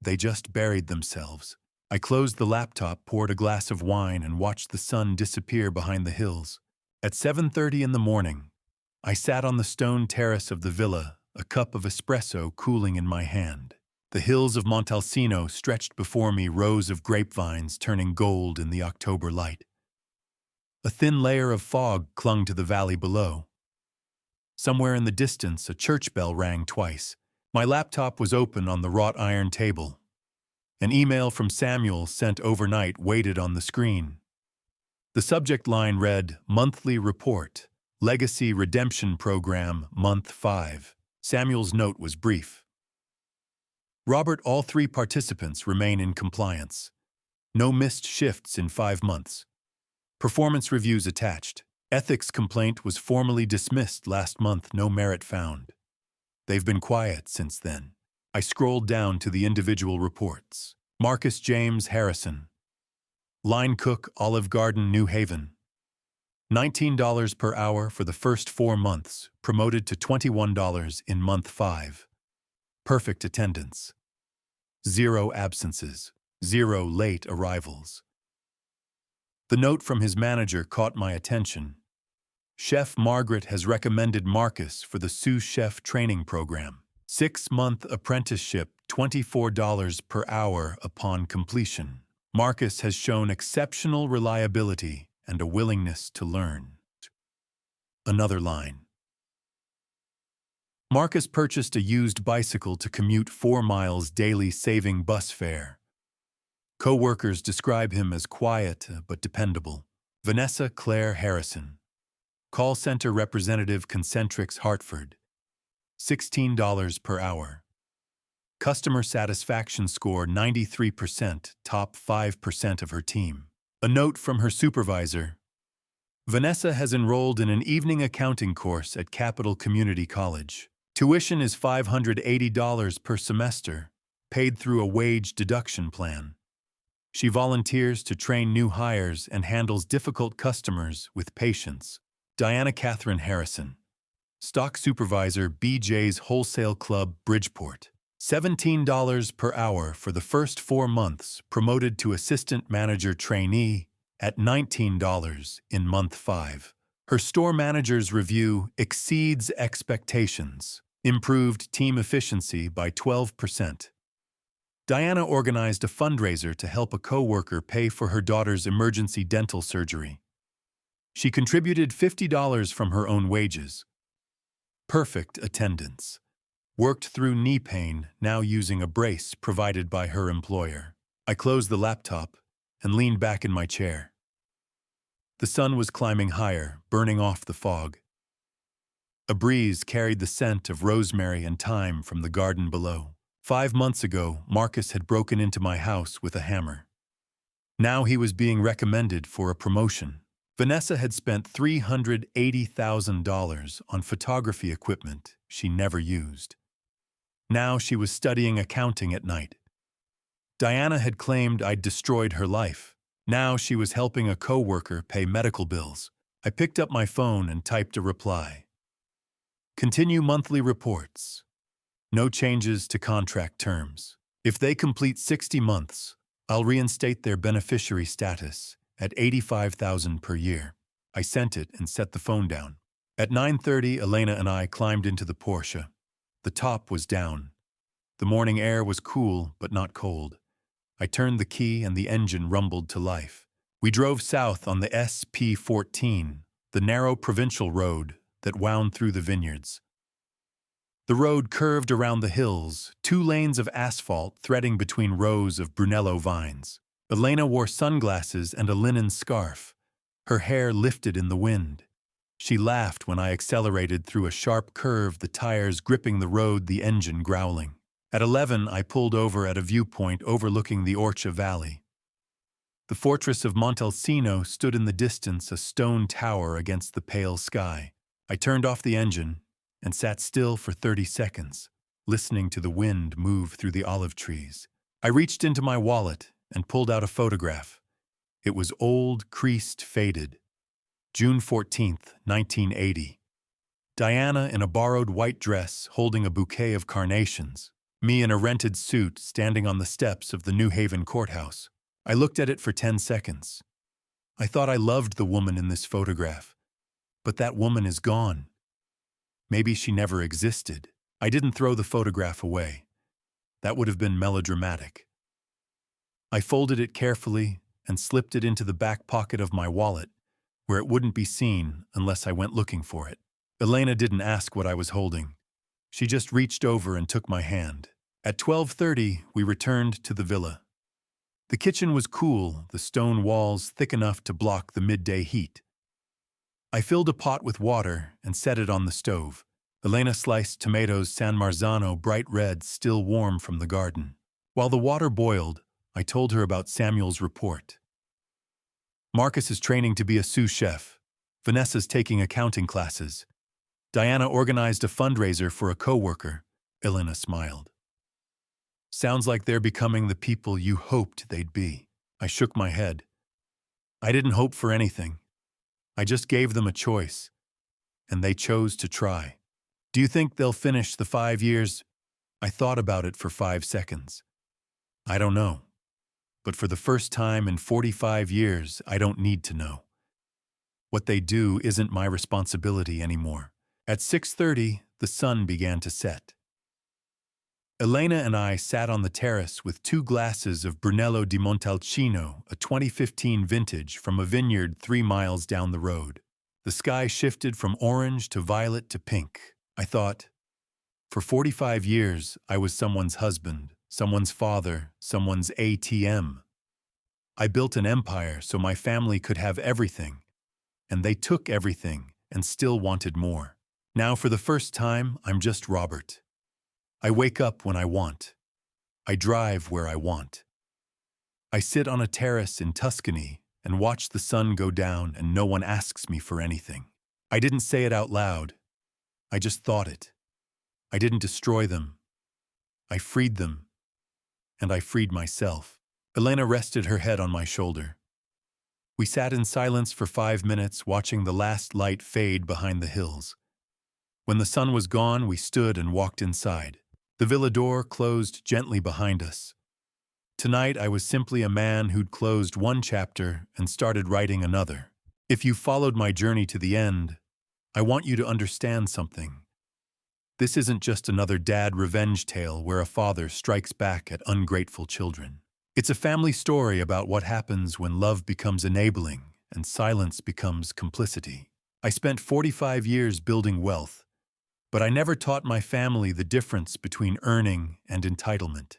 They just buried themselves. I closed the laptop, poured a glass of wine, and watched the sun disappear behind the hills. At 7:30 in the morning, I sat on the stone terrace of the villa, a cup of espresso cooling in my hand. The hills of Montalcino stretched before me, rows of grapevines turning gold in the October light. A thin layer of fog clung to the valley below. Somewhere in the distance, a church bell rang twice. My laptop was open on the wrought iron table. An email from Samuel sent overnight waited on the screen. The subject line read, "Monthly Report, Legacy Redemption Program, Month 5. Samuel's note was brief. Robert, all 3 participants remain in compliance. No missed shifts in 5 months. Performance reviews attached. Ethics complaint was formally dismissed last month, no merit found. They've been quiet since then. I scrolled down to the individual reports. Marcus James Harrison. Line cook, Olive Garden, New Haven. $19 per hour for the first 4 months, promoted to $21 in month 5. Perfect attendance. 0 absences. 0 late arrivals. The note from his manager caught my attention. Chef Margaret has recommended Marcus for the sous chef training program. 6-month apprenticeship, $24 per hour upon completion. Marcus has shown exceptional reliability and a willingness to learn. Another line. Marcus purchased a used bicycle to commute 4 miles daily, saving bus fare. Co-workers describe him as quiet but dependable. Vanessa Claire Harrison, call center representative, Concentrix, Hartford, $16 per hour. Customer satisfaction score 93%, top 5% of her team. A note from her supervisor. Vanessa has enrolled in an evening accounting course at Capital Community College. Tuition is $580 per semester, paid through a wage deduction plan. She volunteers to train new hires and handles difficult customers with patience. Diana Catherine Harrison, stock supervisor, BJ's Wholesale Club, Bridgeport. $17 per hour for the first 4 months, promoted to assistant manager trainee at $19 in month 5. Her store manager's review exceeds expectations, improved team efficiency by 12%. Diana organized a fundraiser to help a coworker pay for her daughter's emergency dental surgery. She contributed $50 from her own wages. Perfect attendance. Worked through knee pain, now using a brace provided by her employer. I closed the laptop and leaned back in my chair. The sun was climbing higher, burning off the fog. A breeze carried the scent of rosemary and thyme from the garden below. 5 months ago, Marcus had broken into my house with a hammer. Now he was being recommended for a promotion. Vanessa had spent $380,000 on photography equipment she never used. Now she was studying accounting at night. Diana had claimed I'd destroyed her life. Now she was helping a coworker pay medical bills. I picked up my phone and typed a reply. Continue monthly reports. No changes to contract terms. If they complete 60 months, I'll reinstate their beneficiary status at $85,000 per year. I sent it and set the phone down. At 9:30, Elena and I climbed into the Porsche. The top was down. The morning air was cool but not cold. I turned the key and the engine rumbled to life. We drove south on the SP-14, the narrow provincial road that wound through the vineyards. The road curved around the hills, 2 lanes of asphalt threading between rows of Brunello vines. Elena wore sunglasses and a linen scarf. Her hair lifted in the wind. She laughed when I accelerated through a sharp curve, the tires gripping the road, the engine growling. At 11, I pulled over at a viewpoint overlooking the Orcha Valley. The fortress of Montelsino stood in the distance, a stone tower against the pale sky. I turned off the engine and sat still for 30 seconds, listening to the wind move through the olive trees. I reached into my wallet and pulled out a photograph. It was old, creased, faded. June 14th, 1980. Diana in a borrowed white dress holding a bouquet of carnations. Me in a rented suit standing on the steps of the New Haven courthouse. I looked at it for 10 seconds. I thought I loved the woman in this photograph. But that woman is gone. Maybe she never existed. I didn't throw the photograph away. That would have been melodramatic. I folded it carefully and slipped it into the back pocket of my wallet, where it wouldn't be seen unless I went looking for it. Elena didn't ask what I was holding. She just reached over and took my hand. At 12:30, we returned to the villa. The kitchen was cool, the stone walls thick enough to block the midday heat. I filled a pot with water and set it on the stove. Elena sliced tomatoes San Marzano, bright red, still warm from the garden. While the water boiled, I told her about Samuel's report. Marcus is training to be a sous chef. Vanessa's taking accounting classes. Diana organized a fundraiser for a coworker. Elena smiled. Sounds like they're becoming the people you hoped they'd be. I shook my head. I didn't hope for anything. I just gave them a choice, and they chose to try. Do you think they'll finish the 5 years? I thought about it for 5 seconds. I don't know. But for the first time in 45 years, I don't need to know. What they do isn't my responsibility anymore. At 6:30, the sun began to set. Elena and I sat on the terrace with 2 glasses of Brunello di Montalcino, a 2015 vintage from a vineyard 3 miles down the road. The sky shifted from orange to violet to pink. I thought, for 45 years, I was someone's husband, someone's father, someone's ATM. I built an empire so my family could have everything, and they took everything and still wanted more. Now, for the first time, I'm just Robert. I wake up when I want. I drive where I want. I sit on a terrace in Tuscany and watch the sun go down, and no one asks me for anything. I didn't say it out loud. I just thought it. I didn't destroy them. I freed them. And I freed myself. Elena rested her head on my shoulder. We sat in silence for 5 minutes, watching the last light fade behind the hills. When the sun was gone, we stood and walked inside. The villa door closed gently behind us. Tonight, I was simply a man who'd closed one chapter and started writing another. If you followed my journey to the end, I want you to understand something. This isn't just another dad revenge tale where a father strikes back at ungrateful children. It's a family story about what happens when love becomes enabling and silence becomes complicity. I spent 45 years building wealth, but I never taught my family the difference between earning and entitlement.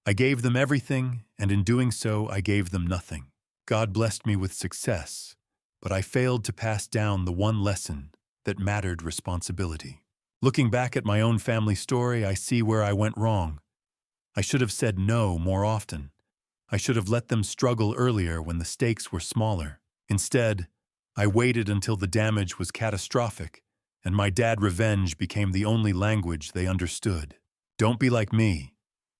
I gave them everything, and in doing so, I gave them nothing. God blessed me with success, but I failed to pass down the one lesson that mattered: responsibility. Looking back at my own family story, I see where I went wrong. I should have said no more often. I should have let them struggle earlier when the stakes were smaller. Instead, I waited until the damage was catastrophic, and my dad revenge became the only language they understood. Don't be like me.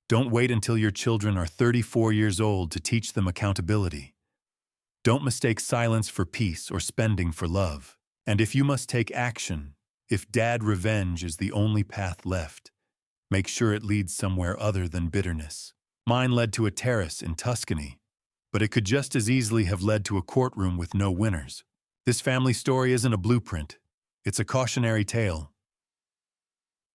Don't wait until your children are 34 years old to teach them accountability. Don't mistake silence for peace or spending for love. And if you must take action, if dad revenge is the only path left, make sure it leads somewhere other than bitterness. Mine led to a terrace in Tuscany, but it could just as easily have led to a courtroom with no winners. This family story isn't a blueprint. It's a cautionary tale.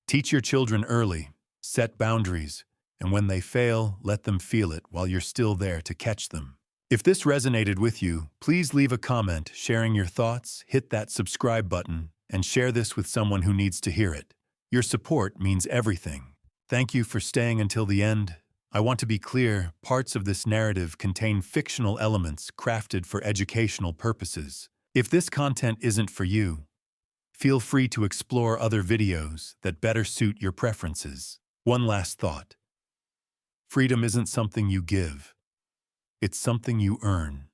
Teach your children early, set boundaries, and when they fail, let them feel it while you're still there to catch them. If this resonated with you, please leave a comment sharing your thoughts, hit that subscribe button, and share this with someone who needs to hear it. Your support means everything. Thank you for staying until the end. I want to be clear, parts of this narrative contain fictional elements crafted for educational purposes. If this content isn't for you, feel free to explore other videos that better suit your preferences. One last thought. Freedom isn't something you give. It's something you earn.